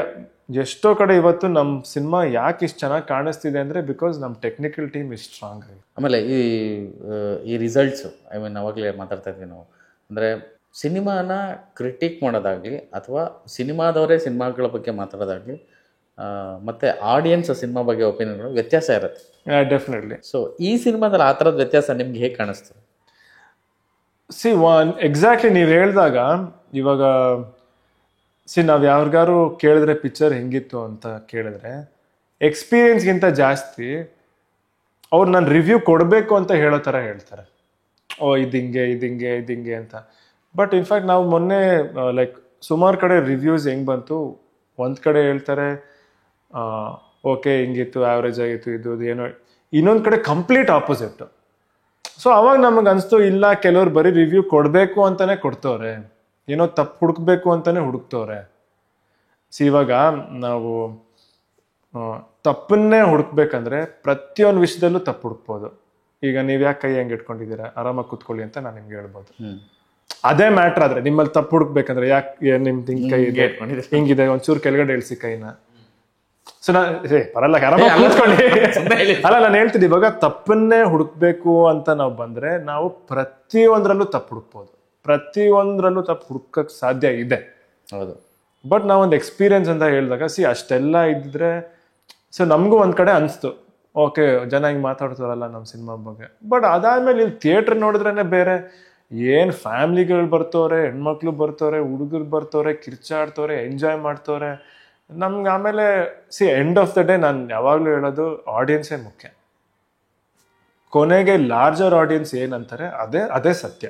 ಎಷ್ಟೋ ಕಡೆ ಇವತ್ತು ನಮ್ಮ ಸಿನಿಮಾ ಯಾಕೆ ಇಷ್ಟು ಚೆನ್ನಾಗಿ ಕಾಣಿಸ್ತಿದೆ ಅಂದರೆ ಬಿಕಾಸ್ ನಮ್ಮ ಟೆಕ್ನಿಕಲ್ ಟೀಮ್ ಇಷ್ಟು ಸ್ಟ್ರಾಂಗ್ ಆಗಿದೆ. ಆಮೇಲೆ ಈ ರಿಸಲ್ಟ್ಸು, ಐ ಮೀನ್ ಅವಾಗಲೇ ಮಾತಾಡ್ತಾ ಇದ್ವಿ ನಾವು, ಅಂದರೆ ಸಿನಿಮಾನ ಕ್ರಿಟಿಕ್ ಮಾಡೋದಾಗಲಿ ಅಥವಾ ಸಿನಿಮಾದವರೇ ಸಿನಿಮಾಗಳ ಬಗ್ಗೆ ಮಾತಾಡೋದಾಗಲಿ ಮತ್ತು ಆಡಿಯನ್ಸ್ ಸಿನಿಮಾ ಬಗ್ಗೆ ಒಪಿನಿಯನ್ಗಳು ವ್ಯತ್ಯಾಸ ಇರುತ್ತೆ. ಡೆಫಿನೆಟ್ಲಿ. ಸೊ ಈ ಸಿನಿಮಾದಲ್ಲಿ ಆ ಥರದ ವ್ಯತ್ಯಾಸ ನಿಮ್ಗೆ ಹೇಗೆ ಕಾಣಿಸ್ತದೆ? ಎಕ್ಸಾಕ್ಟ್ಲಿ ನೀವು ಹೇಳಿದಾಗ, ಇವಾಗ ನಾವು ಯಾರಿಗಾರು ಕೇಳಿದ್ರೆ ಪಿಕ್ಚರ್ ಹೆಂಗಿತ್ತು ಅಂತ ಕೇಳಿದ್ರೆ ಎಕ್ಸ್ಪೀರಿಯನ್ಸ್ಗಿಂತ ಜಾಸ್ತಿ ಅವ್ರು ನಾನು ರಿವ್ಯೂ ಕೊಡಬೇಕು ಅಂತ ಹೇಳೋ ಥರ ಹೇಳ್ತಾರೆ. ಇದಿಂಗೆ ಅಂತ. ಬಟ್ ಇನ್ಫ್ಯಾಕ್ಟ್ ನಾವು ಮೊನ್ನೆ ಲೈಕ್ ಸುಮಾರು ಕಡೆ ರಿವ್ಯೂಸ್ ಹೆಂಗೆ ಬಂತು, ಒಂದು ಕಡೆ ಹೇಳ್ತಾರೆ ಓಕೆ ಹಿಂಗಿತ್ತು, ಆವ್ರೇಜ್ ಆಗಿತ್ತು, ಇದು ಏನೋ. ಇನ್ನೊಂದು ಕಡೆ ಕಂಪ್ಲೀಟ್ ಆಪೋಸಿಟ್. ಸೊ ಅವಾಗ ನಮಗೆ ಅನಿಸ್ತು, ಇಲ್ಲ ಕೆಲವ್ರು ಬರೀ ರಿವ್ಯೂ ಕೊಡಬೇಕು ಅಂತಾನೆ ಕೊಡ್ತವ್ರೆ, ಏನೋ ತಪ್ಪು ಹುಡುಕ್ಬೇಕು ಅಂತಾನೆ ಹುಡುಕ್ತವ್ರೆ. ಇವಾಗ ನಾವು ತಪ್ಪನ್ನೇ ಹುಡುಕ್ಬೇಕಂದ್ರೆ ಪ್ರತಿಯೊಂದು ವಿಷಯದಲ್ಲೂ ತಪ್ಪು ಹುಡುಕ್ಬೋದು. ಈಗ ನೀವು ಯಾಕೆ ಕೈ ಹೆಂಗೆ ಇಟ್ಕೊಂಡಿದ್ದೀರಾ, ಆರಾಮಾಗಿ ಕೂತ್ಕೊಳ್ಳಿ ಅಂತ ನಾನು ನಿಮ್ಗೆ ಹೇಳ್ಬೋದು. ಅದೇ ಮ್ಯಾಟ್ರ್ ಆದ್ರೆ ನಿಮ್ಮಲ್ಲಿ ತಪ್ಪು ಹುಡುಕ್ಬೇಕಂದ್ರೆ ಯಾಕೆ ನಿಮ್ದು ಕೈ ಹಿಂಗಿದೆ, ಒಂಚೂರು ಕೆಳಗಡೆ ಇಳಿಸಿ ಕೈನ. ಸೊ ಬರಲ್ಲ, ಆರಾಮಾಗಿ ಕೂತ್ಕೊಳ್ಳಿ. ಅಲ್ಲ, ನಾನು ಹೇಳ್ತೀನಿ, ಇವಾಗ ತಪ್ಪನ್ನೇ ಹುಡುಕ್ಬೇಕು ಅಂತ ನಾವು ಬಂದ್ರೆ ನಾವು ಪ್ರತಿಯೊಂದರಲ್ಲೂ ತಪ್ಪು ಹುಡುಕ್ಬೋದು, ಪ್ರತಿಯೊಂದರಲ್ಲೂ ತಪ್ಪು ಹುಡುಕಕ್ಕೆ ಸಾಧ್ಯ ಇದೆ. ಹೌದು. ಬಟ್ ನಾವೊಂದು ಎಕ್ಸ್ಪೀರಿಯನ್ಸ್ ಅಂತ ಹೇಳಿದಾಗ ಅಷ್ಟೆಲ್ಲ ಇದ್ದರೆ ಸೊ ನಮಗೂ ಒಂದು ಕಡೆ ಅನಿಸ್ತು, ಓಕೆ ಜನ ಹಿಂಗೆ ಮಾತಾಡ್ತಾರಲ್ಲ ನಮ್ಮ ಸಿನಿಮಾ ಬಗ್ಗೆ. ಬಟ್ ಅದಾದ್ಮೇಲೆ ಇಲ್ಲಿ ಥಿಯೇಟ್ರ್ ನೋಡಿದ್ರೇ ಬೇರೆ, ಏನು ಫ್ಯಾಮ್ಲಿಗಳು ಬರ್ತವ್ರೆ, ಹೆಣ್ಮಕ್ಳು ಬರ್ತವ್ರೆ, ಹುಡುಗರು ಬರ್ತವ್ರೆ, ಕಿರ್ಚಾಡ್ತವ್ರೆ, ಎಂಜಾಯ್ ಮಾಡ್ತವ್ರೆ. ನಮ್ಗೆ ಆಮೇಲೆ ಎಂಡ್ ಆಫ್ ದ ಡೇ ನಾನು ಯಾವಾಗಲೂ ಹೇಳೋದು ಆಡಿಯನ್ಸೇ ಮುಖ್ಯ. ಕೊನೆಗೆ ಲಾರ್ಜರ್ ಆಡಿಯನ್ಸ್ ಏನಂತಾರೆ ಅದೇ ಸತ್ಯ.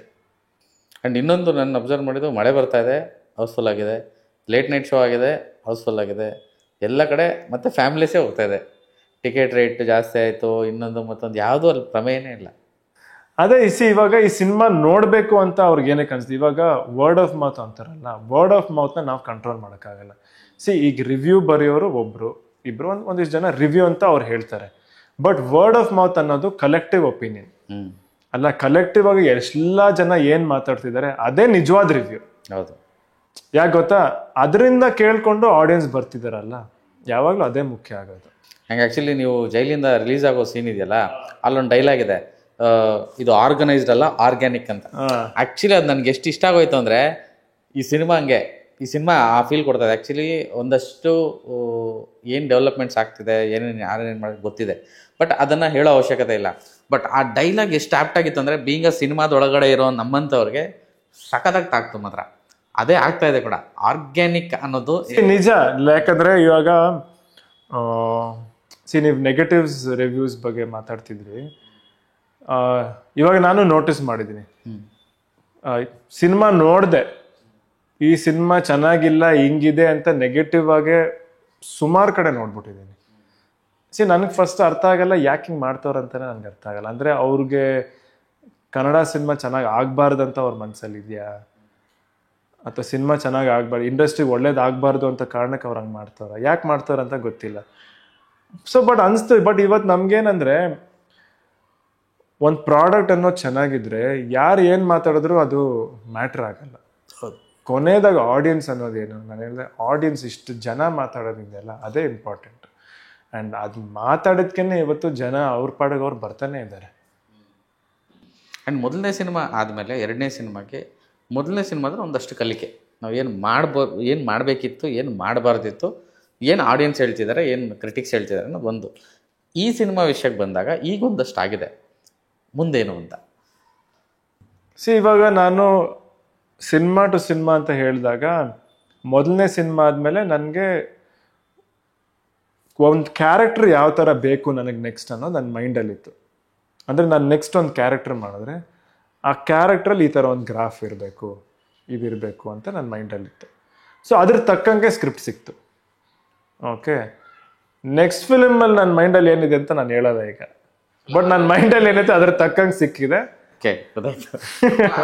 ಆ್ಯಂಡ್ ಇನ್ನೊಂದು ನಾನು ಅಬ್ಸರ್ವ್ ಮಾಡಿದ್ದು, ಮಳೆ ಬರ್ತಾ ಇದೆ, ಹೌಸ್ಫುಲ್ ಆಗಿದೆ, ಲೇಟ್ ನೈಟ್ ಶೋ ಆಗಿದೆ, ಹೌಸ್ಫುಲ್ ಆಗಿದೆ, ಎಲ್ಲ ಕಡೆ ಮತ್ತೆ ಫ್ಯಾಮಿಲೀಸೇ ಹೋಗ್ತಾ ಇದೆ. ಟಿಕೆಟ್ ರೇಟ್ ಜಾಸ್ತಿ ಆಯಿತು, ಇನ್ನೊಂದು ಮತ್ತೊಂದು ಯಾವುದೂ ಅಲ್ಲಿ ಪ್ರಮೇಯನೇ ಇಲ್ಲ. ಅದೇ ಇವಾಗ ಈ ಸಿನಿಮಾ ನೋಡಬೇಕು ಅಂತ ಅವ್ರಿಗೆ ಏನಕ್ಕೆ ಅನ್ಸುತ್ತೆ, ಇವಾಗ ವರ್ಡ್ ಆಫ್ ಮೌತ್ ಅಂತಾರಲ್ಲ, ವರ್ಡ್ ಆಫ್ ಮೌತ್ನ ನಾವು ಕಂಟ್ರೋಲ್ ಮಾಡೋಕ್ಕಾಗಲ್ಲ. ಈಗ ರಿವ್ಯೂ ಬರೆಯೋರು ಒಬ್ರು ಇಬ್ರು ಒಂದಿಷ್ಟು ಜನ ರಿವ್ಯೂ ಅಂತ ಅವ್ರು ಹೇಳ್ತಾರೆ. ಬಟ್ ವರ್ಡ್ ಆಫ್ ಮೌತ್ ಅನ್ನೋದು ಕಲೆಕ್ಟಿವ್ ಒಪಿನಿಯನ್ ಅಲ್ಲ. ಕಲೆಕ್ಟಿವ್ ಆಗಿ ಎಲ್ಲ ಜನ ಏನ್ ಮಾತಾಡ್ತಿದ್ದಾರೆ ಅದೇ ನಿಜವಾದ ರಿವ್ಯೂ. ಹೌದು. ಯಾಕೆ ಗೊತ್ತಾ, ಅದರಿಂದ ಕೇಳ್ಕೊಂಡು ಆಡಿಯನ್ಸ್ ಬರ್ತಿದಾರಲ್ಲ, ಯಾವಾಗಲೂ ಅದೇ ಮುಖ್ಯ ಆಗೋದು. ಹಂಗೆ ಆ್ಯಕ್ಚುಲಿ ನೀವು ಜೈಲಿಂದ ರಿಲೀಸ್ ಆಗೋ ಸೀನ್ ಇದೆಯಲ್ಲ, ಅಲ್ಲೊಂದು ಡೈಲಾಗ್ ಇದೆ, ಇದು ಆರ್ಗನೈಸ್ಡ್ ಅಲ್ಲ ಆರ್ಗ್ಯಾನಿಕ್ ಅಂತ. ಆ್ಯಕ್ಚುಲಿ ಅದು ನನಗೆ ಎಷ್ಟು ಇಷ್ಟ ಆಗೋಯ್ತು ಅಂದರೆ, ಈ ಸಿನಿಮಾ ಆ ಫೀಲ್ ಕೊಡ್ತದೆ. ಆ್ಯಕ್ಚುಲಿ ಒಂದಷ್ಟು ಏನು ಡೆವಲಪ್ಮೆಂಟ್ಸ್ ಆಗ್ತಿದೆ, ಯಾರೇನು ಮಾಡೋದು ಗೊತ್ತಿದೆ, ಬಟ್ ಅದನ್ನು ಹೇಳೋ ಅವಶ್ಯಕತೆ ಇಲ್ಲ. ಬಟ್ ಆ ಡೈಲಾಗ್ ಎಷ್ಟು ಆ್ಯಪ್ಟ್ ಆಗಿತ್ತು ಅಂದರೆ, ಬೀಂಗ ಸಿನಿಮಾದೊಳಗಡೆ ಇರೋ ನಮ್ಮಂಥವ್ರಿಗೆ ಸಖತ್ತಾಗಿ ತಾಕ್ತು ಮಾತ್ರ. ಅದೇ ಆಗ್ತಾ ಇದೆ ಕೂಡ, ಆರ್ಗ್ಯಾನಿಕ್ ಅನ್ನೋದು ನಿಜ. ಯಾಕಂದ್ರೆ ಇವಾಗ ನೀವು ನೆಗೆಟಿವ್ಸ್ ರಿವ್ಯೂಸ್ ಬಗ್ಗೆ ಮಾತಾಡ್ತಿದ್ರಿ. ಇವಾಗ ನಾನು ನೋಟಿಸ್ ಮಾಡಿದ್ದೀನಿ, ಸಿನಿಮಾ ನೋಡಿದೆ, ಈ ಸಿನಿಮಾ ಚೆನ್ನಾಗಿಲ್ಲ ಹಿಂಗಿದೆ ಅಂತ ನೆಗೆಟಿವ್ ಆಗೇ ಸುಮಾರು ಕಡೆ ನೋಡ್ಬಿಟ್ಟಿದ್ದೀನಿ. ನನಗೆ ಫಸ್ಟ್ ಅರ್ಥ ಆಗಲ್ಲ, ಯಾಕೆ ಹಿಂಗೆ ಮಾಡ್ತವ್ರ ಅಂತಾನೆ ನನಗೆ ಅರ್ಥ ಆಗಲ್ಲ. ಅಂದರೆ ಅವ್ರಿಗೆ ಕನ್ನಡ ಸಿನಿಮಾ ಚೆನ್ನಾಗಿ ಆಗ್ಬಾರ್ದಂತ ಅವ್ರ ಮನಸ್ಸಲ್ಲಿ ಇದೆಯಾ, ಅಥವಾ ಸಿನಿಮಾ ಚೆನ್ನಾಗಿ ಆಗ್ಬಾರ್ದು, ಇಂಡಸ್ಟ್ರಿಗೆ ಒಳ್ಳೇದಾಗಬಾರ್ದು ಅಂತ ಕಾರಣಕ್ಕೆ ಅವ್ರು ಹಂಗೆ ಮಾಡ್ತಾರ, ಯಾಕೆ ಮಾಡ್ತಾರ ಅಂತ ಗೊತ್ತಿಲ್ಲ. ಬಟ್ ಅನಿಸ್ತು. ಬಟ್ ಇವತ್ತು ನಮ್ಗೇನಂದ್ರೆ, ಒಂದು ಪ್ರಾಡಕ್ಟ್ ಅನ್ನೋದು ಚೆನ್ನಾಗಿದ್ರೆ ಯಾರು ಏನು ಮಾತಾಡಿದ್ರು ಅದು ಮ್ಯಾಟ್ರ್ ಆಗಲ್ಲ. ಕೊನೆದಾಗ ಆಡಿಯನ್ಸ್ ಅನ್ನೋದೇನು, ನಾನು ಹೇಳಿದೆ, ಆಡಿಯನ್ಸ್ ಇಷ್ಟು ಜನ ಮಾತಾಡೋದಿದೆಯಲ್ಲ ಅದೇ ಇಂಪಾರ್ಟೆಂಟ್. ಆ್ಯಂಡ್ ಅದು ಮಾತಾಡೋದಕ್ಕೇ ಇವತ್ತು ಜನ ಅವ್ರ ಪಾಡಿಗೆ ಅವ್ರು ಬರ್ತಾನೆ ಇದ್ದಾರೆ. ಆ್ಯಂಡ್ ಮೊದಲನೇ ಸಿನಿಮಾ ಆದಮೇಲೆ ಎರಡನೇ ಸಿನಿಮಾಗೆ, ಮೊದಲನೇ ಸಿನಿಮಾದ್ರೆ ಒಂದಷ್ಟು ಕಲಿಕೆ, ನಾವು ಏನು ಮಾಡಬೇಕಿತ್ತು, ಏನು ಮಾಡಬಾರ್ದಿತ್ತು, ಏನು ಆಡಿಯನ್ಸ್ ಹೇಳ್ತಿದ್ದಾರೆ, ಏನು ಕ್ರಿಟಿಕ್ಸ್ ಹೇಳ್ತಿದ್ದಾರೆ ಅನ್ನೋದು ಒಂದು. ಈ ಸಿನಿಮಾ ವಿಷಯಕ್ಕೆ ಬಂದಾಗ ಈಗೊಂದಷ್ಟು ಆಗಿದೆ, ಮುಂದೇನು ಅಂತ. ಇವಾಗ ನಾನು ಸಿನಿಮಾ ಟು ಸಿನಿಮಾ ಅಂತ ಹೇಳಿದಾಗ, ಮೊದಲನೇ ಸಿನಿಮಾ ಆದಮೇಲೆ ನನಗೆ ಒಂದು ಕ್ಯಾರೆಕ್ಟರ್ ಯಾವ ಥರ ಬೇಕು ನನಗೆ ನೆಕ್ಸ್ಟ್ ಅನ್ನೋದು ನನ್ನ ಮೈಂಡಲ್ಲಿತ್ತು. ಅಂದರೆ ನಾನು ನೆಕ್ಸ್ಟ್ ಒಂದು ಕ್ಯಾರೆಕ್ಟರ್ ಮಾಡಿದ್ರೆ ಆ ಕ್ಯಾರೆಕ್ಟ್ರಲ್ಲಿ ಈ ಥರ ಒಂದು ಗ್ರಾಫ್ ಇರಬೇಕು, ಇದಿರಬೇಕು ಅಂತ ನನ್ನ ಮೈಂಡಲ್ಲಿತ್ತು. ಅದ್ರ ತಕ್ಕಂಗೆ ಸ್ಕ್ರಿಪ್ಟ್ ಸಿಕ್ತು. ಓಕೆ, ನೆಕ್ಸ್ಟ್ ಫಿಲ್ಮಲ್ಲಿ ನನ್ನ ಮೈಂಡಲ್ಲಿ ಏನಿದೆ ಅಂತ ನಾನು ಹೇಳೋದ ಈಗ. ಬಟ್ ನನ್ನ ಮೈಂಡಲ್ಲಿ ಏನೈತೆ ಅದ್ರ ತಕ್ಕಂಗೆ ಸಿಕ್ಕಿದೆ.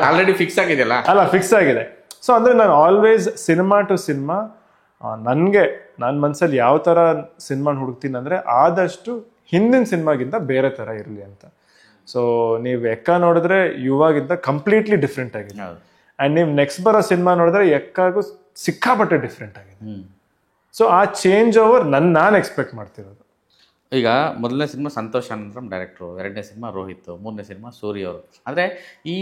ಆಲ್ರೆಡಿ ಫಿಕ್ಸ್ ಆಗಿದೆಯಲ್ಲ? ಅಲ್ಲ, ಫಿಕ್ಸ್ ಆಗಿದೆ. ಅಂದರೆ ನಾನು ಆಲ್ವೇಸ್ ಸಿನಿಮಾ ಟು ಸಿನಿಮಾ ನನಗೆ ನನ್ನ ಮನಸ್ಸಲ್ಲಿ ಯಾವ ಥರ ಸಿನಿಮಾನ ಹುಡುಕ್ತೀನಿ ಅಂದರೆ, ಆದಷ್ಟು ಹಿಂದಿನ ಸಿನಿಮಾಗಿಂತ ಬೇರೆ ಥರ ಇರಲಿ ಅಂತ. ನೀವು ಎಕ್ಕ ನೋಡಿದ್ರೆ ಯುವಾಗಿಂತ ಕಂಪ್ಲೀಟ್ಲಿ ಡಿಫ್ರೆಂಟ್ ಆಗಿದೆ. ಆ್ಯಂಡ್ ನೀವು ನೆಕ್ಸ್ಟ್ ಬರೋ ಸಿನಿಮಾ ನೋಡಿದ್ರೆ ಎಕ್ಕಾಗೂ ಸಿಕ್ಕಾಪಟ್ಟೆ ಡಿಫ್ರೆಂಟ್ ಆಗಿದೆ. ಆ ಚೇಂಜ್ ಓವರ್ ನಾನು ಎಕ್ಸ್ಪೆಕ್ಟ್ ಮಾಡ್ತಿರೋದು. ಈಗ ಮೊದಲನೇ ಸಿನಿಮಾ ಸಂತೋಷ್ ಆನಂದರಾಮ್ ಡೈರೆಕ್ಟ್ರು, ಎರಡನೇ ಸಿನಿಮಾ ರೋಹಿತ್, ಮೂರನೇ ಸಿನಿಮಾ ಸೂರ್ಯ ಅವರು. ಅಂದರೆ ಈ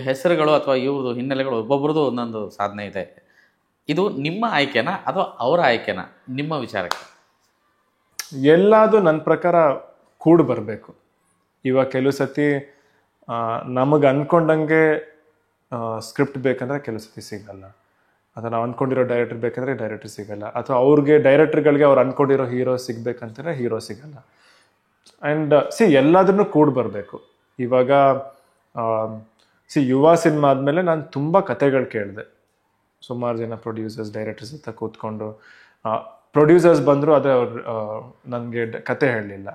ಹೆಸರುಗಳು ಅಥವಾ ಇವ್ರದ್ದು ಹಿನ್ನೆಲೆಗಳು ಒಬ್ಬೊಬ್ರದ್ದು ಒಂದೊಂದು ಸಾಧನೆ ಇದೆ. ಇದು ನಿಮ್ಮ ಆಯ್ಕೆನಾ ಅಥವಾ ಅವರ ಆಯ್ಕೆನಾ ನಿಮ್ಮ ವಿಚಾರಕ್ಕೆ? ಎಲ್ಲದು ನನ್ನ ಪ್ರಕಾರ ಕೂಡಿ ಬರಬೇಕು. ಇವಾಗ ಕೆಲವು ಸತಿ ನಮಗೆ ಅಂದ್ಕೊಂಡಂಗೆ ಸ್ಕ್ರಿಪ್ಟ್ ಬೇಕಂದ್ರೆ ಕೆಲವು ಸತಿ ಸಿಗಲ್ಲ, ಅಥವಾ ನಾವು ಅಂದ್ಕೊಂಡಿರೋ ಡೈರೆಕ್ಟರ್ ಬೇಕಂದ್ರೆ ಡೈರೆಕ್ಟರ್ ಸಿಗಲ್ಲ, ಅಥವಾ ಅವ್ರಿಗೆ ಡೈರೆಕ್ಟರ್ಗಳಿಗೆ ಅವ್ರು ಅಂದ್ಕೊಂಡಿರೋ ಹೀರೋ ಸಿಗ್ಬೇಕಂತಂದ್ರೆ ಹೀರೋ ಸಿಗಲ್ಲ. ಆ್ಯಂಡ್ ಎಲ್ಲದನ್ನು ಕೂಡಿ ಬರಬೇಕು. ಇವಾಗ ಯುವ ಸಿನಿಮಾ ಆದಮೇಲೆ ನಾನು ತುಂಬ ಕತೆಗಳು ಕೇಳಿದೆ. ಸುಮಾರು ಜನ ಪ್ರೊಡ್ಯೂಸರ್ಸ್, ಡೈರೆಕ್ಟರ್ಸ್ ಹತ್ರ ಕೂತ್ಕೊಂಡು, ಪ್ರೊಡ್ಯೂಸರ್ಸ್ ಬಂದರು ಆದರೆ ಅವ್ರು ನನಗೆ ಕತೆ ಹೇಳಲಿಲ್ಲ,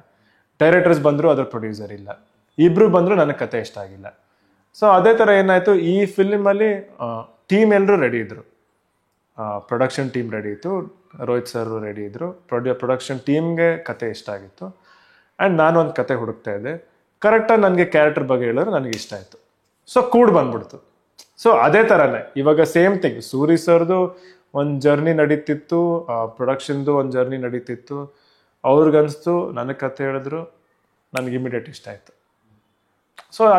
ಡೈರೆಕ್ಟರ್ಸ್ ಬಂದರು ಅದ್ರ ಪ್ರೊಡ್ಯೂಸರ್ ಇಲ್ಲ, ಇಬ್ಬರು ಬಂದರು ನನಗೆ ಕತೆ ಇಷ್ಟ ಆಗಿಲ್ಲ. ಅದೇ ಥರ ಏನಾಯಿತು, ಈ ಫಿಲ್ಮಲ್ಲಿ ಟೀಮ್ ಎಲ್ಲರೂ ರೆಡಿ ಇದ್ದರು, ಪ್ರೊಡಕ್ಷನ್ ಟೀಮ್ ರೆಡಿ ಇತ್ತು, ರೋಹಿತ್ ಸರ್ ರೆಡಿ ಇದ್ದರು, ಪ್ರೊಡಕ್ಷನ್ ಟೀಮ್ಗೆ ಕತೆ ಇಷ್ಟ ಆಗಿತ್ತು. ಆ್ಯಂಡ್ ನಾನು ಒಂದು ಕತೆ ಹುಡುಕ್ತಾ ಇದ್ದೆ, ಕರೆಕ್ಟಾಗಿ ನನಗೆ ಕ್ಯಾರೆಕ್ಟರ್ ಬಗ್ಗೆ ಹೇಳಿದ್ರೆ ನನಗೆ ಇಷ್ಟ ಆಯಿತು. ಕೂಡ್ ಬಂದ್ಬಿಡ್ತು. ಅದೇ ಥರನೇ ಇವಾಗ ಸೇಮ್ ಥಿಂಗ್, ಸೂರಿ ಸರ್ದು ಒಂದು ಜರ್ನಿ ನಡೀತಿತ್ತು, ಪ್ರೊಡಕ್ಷನ್ದು ಒಂದು ಜರ್ನಿ ನಡೀತಿತ್ತು. ಅವ್ರಿಗನ್ಸ್ತು, ನನಗೆ ಕತೆ ಹೇಳಿದ್ರು, ನನಗೆ ಇಮಿಡಿಯೇಟ್ ಇಷ್ಟ ಆಯಿತು.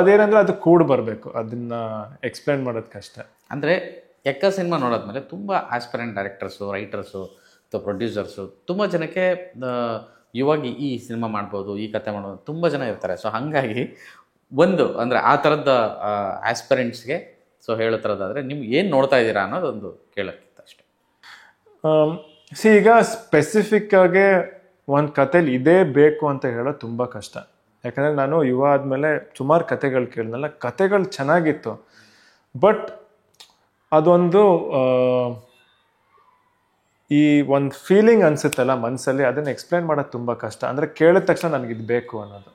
ಅದೇನಂದ್ರೆ ಅದು ಕೂಡ್ ಬರಬೇಕು, ಅದನ್ನು ಎಕ್ಸ್ಪ್ಲೇನ್ ಮಾಡೋದು ಕಷ್ಟ. ಅಂದರೆ ಎಕ್ಕ ಸಿನಿಮಾ ನೋಡೋದ್ಮೇಲೆ ತುಂಬ ಆಸ್ಪಿರೆಂಟ್ ಡೈರೆಕ್ಟರ್ಸು, ರೈಟರ್ಸು ಅಥವಾ ಪ್ರೊಡ್ಯೂಸರ್ಸು ತುಂಬ ಜನಕ್ಕೆ ಇವಾಗ ಈ ಸಿನಿಮಾ ಮಾಡ್ಬೋದು, ಈ ಕತೆ ಮಾಡ್ಬೋದು ತುಂಬ ಜನ ಇರ್ತಾರೆ. ಹಾಗಾಗಿ ಒಂದು ಅಂದರೆ ಆ ಥರದ ಆಸ್ಪರೆಂಟ್ಸ್ಗೆ ಸೊ ಹೇಳೋ ಥರದ್ದಾದರೆ ನಿಮ್ಗೆ ಏನು ನೋಡ್ತಾ ಇದ್ದೀರಾ ಅನ್ನೋದೊಂದು ಕೇಳೋಕ್ಕಿಂತ ಅಷ್ಟೇ. ಈಗ ಸ್ಪೆಸಿಫಿಕ್ ಆಗಿ ಒಂದು ಕಥೆಲಿ ಇದೇ ಬೇಕು ಅಂತ ಹೇಳೋದು ತುಂಬ ಕಷ್ಟ. ಯಾಕಂದರೆ ನಾನು ಯುವ ಆದಮೇಲೆ ಸುಮಾರು ಕತೆಗಳು ಕೇಳಿದ್ನಲ್ಲ, ಕತೆಗಳು ಚೆನ್ನಾಗಿತ್ತು, ಬಟ್ ಅದೊಂದು ಈ ಒಂದು ಫೀಲಿಂಗ್ ಅನಿಸುತ್ತಲ್ಲ ಮನಸ್ಸಲ್ಲಿ, ಅದನ್ನು ಎಕ್ಸ್ಪ್ಲೇನ್ ಮಾಡೋದು ತುಂಬ ಕಷ್ಟ. ಅಂದರೆ ಕೇಳಿದ ತಕ್ಷಣ ನನಗಿದು ಬೇಕು ಅನ್ನೋದು,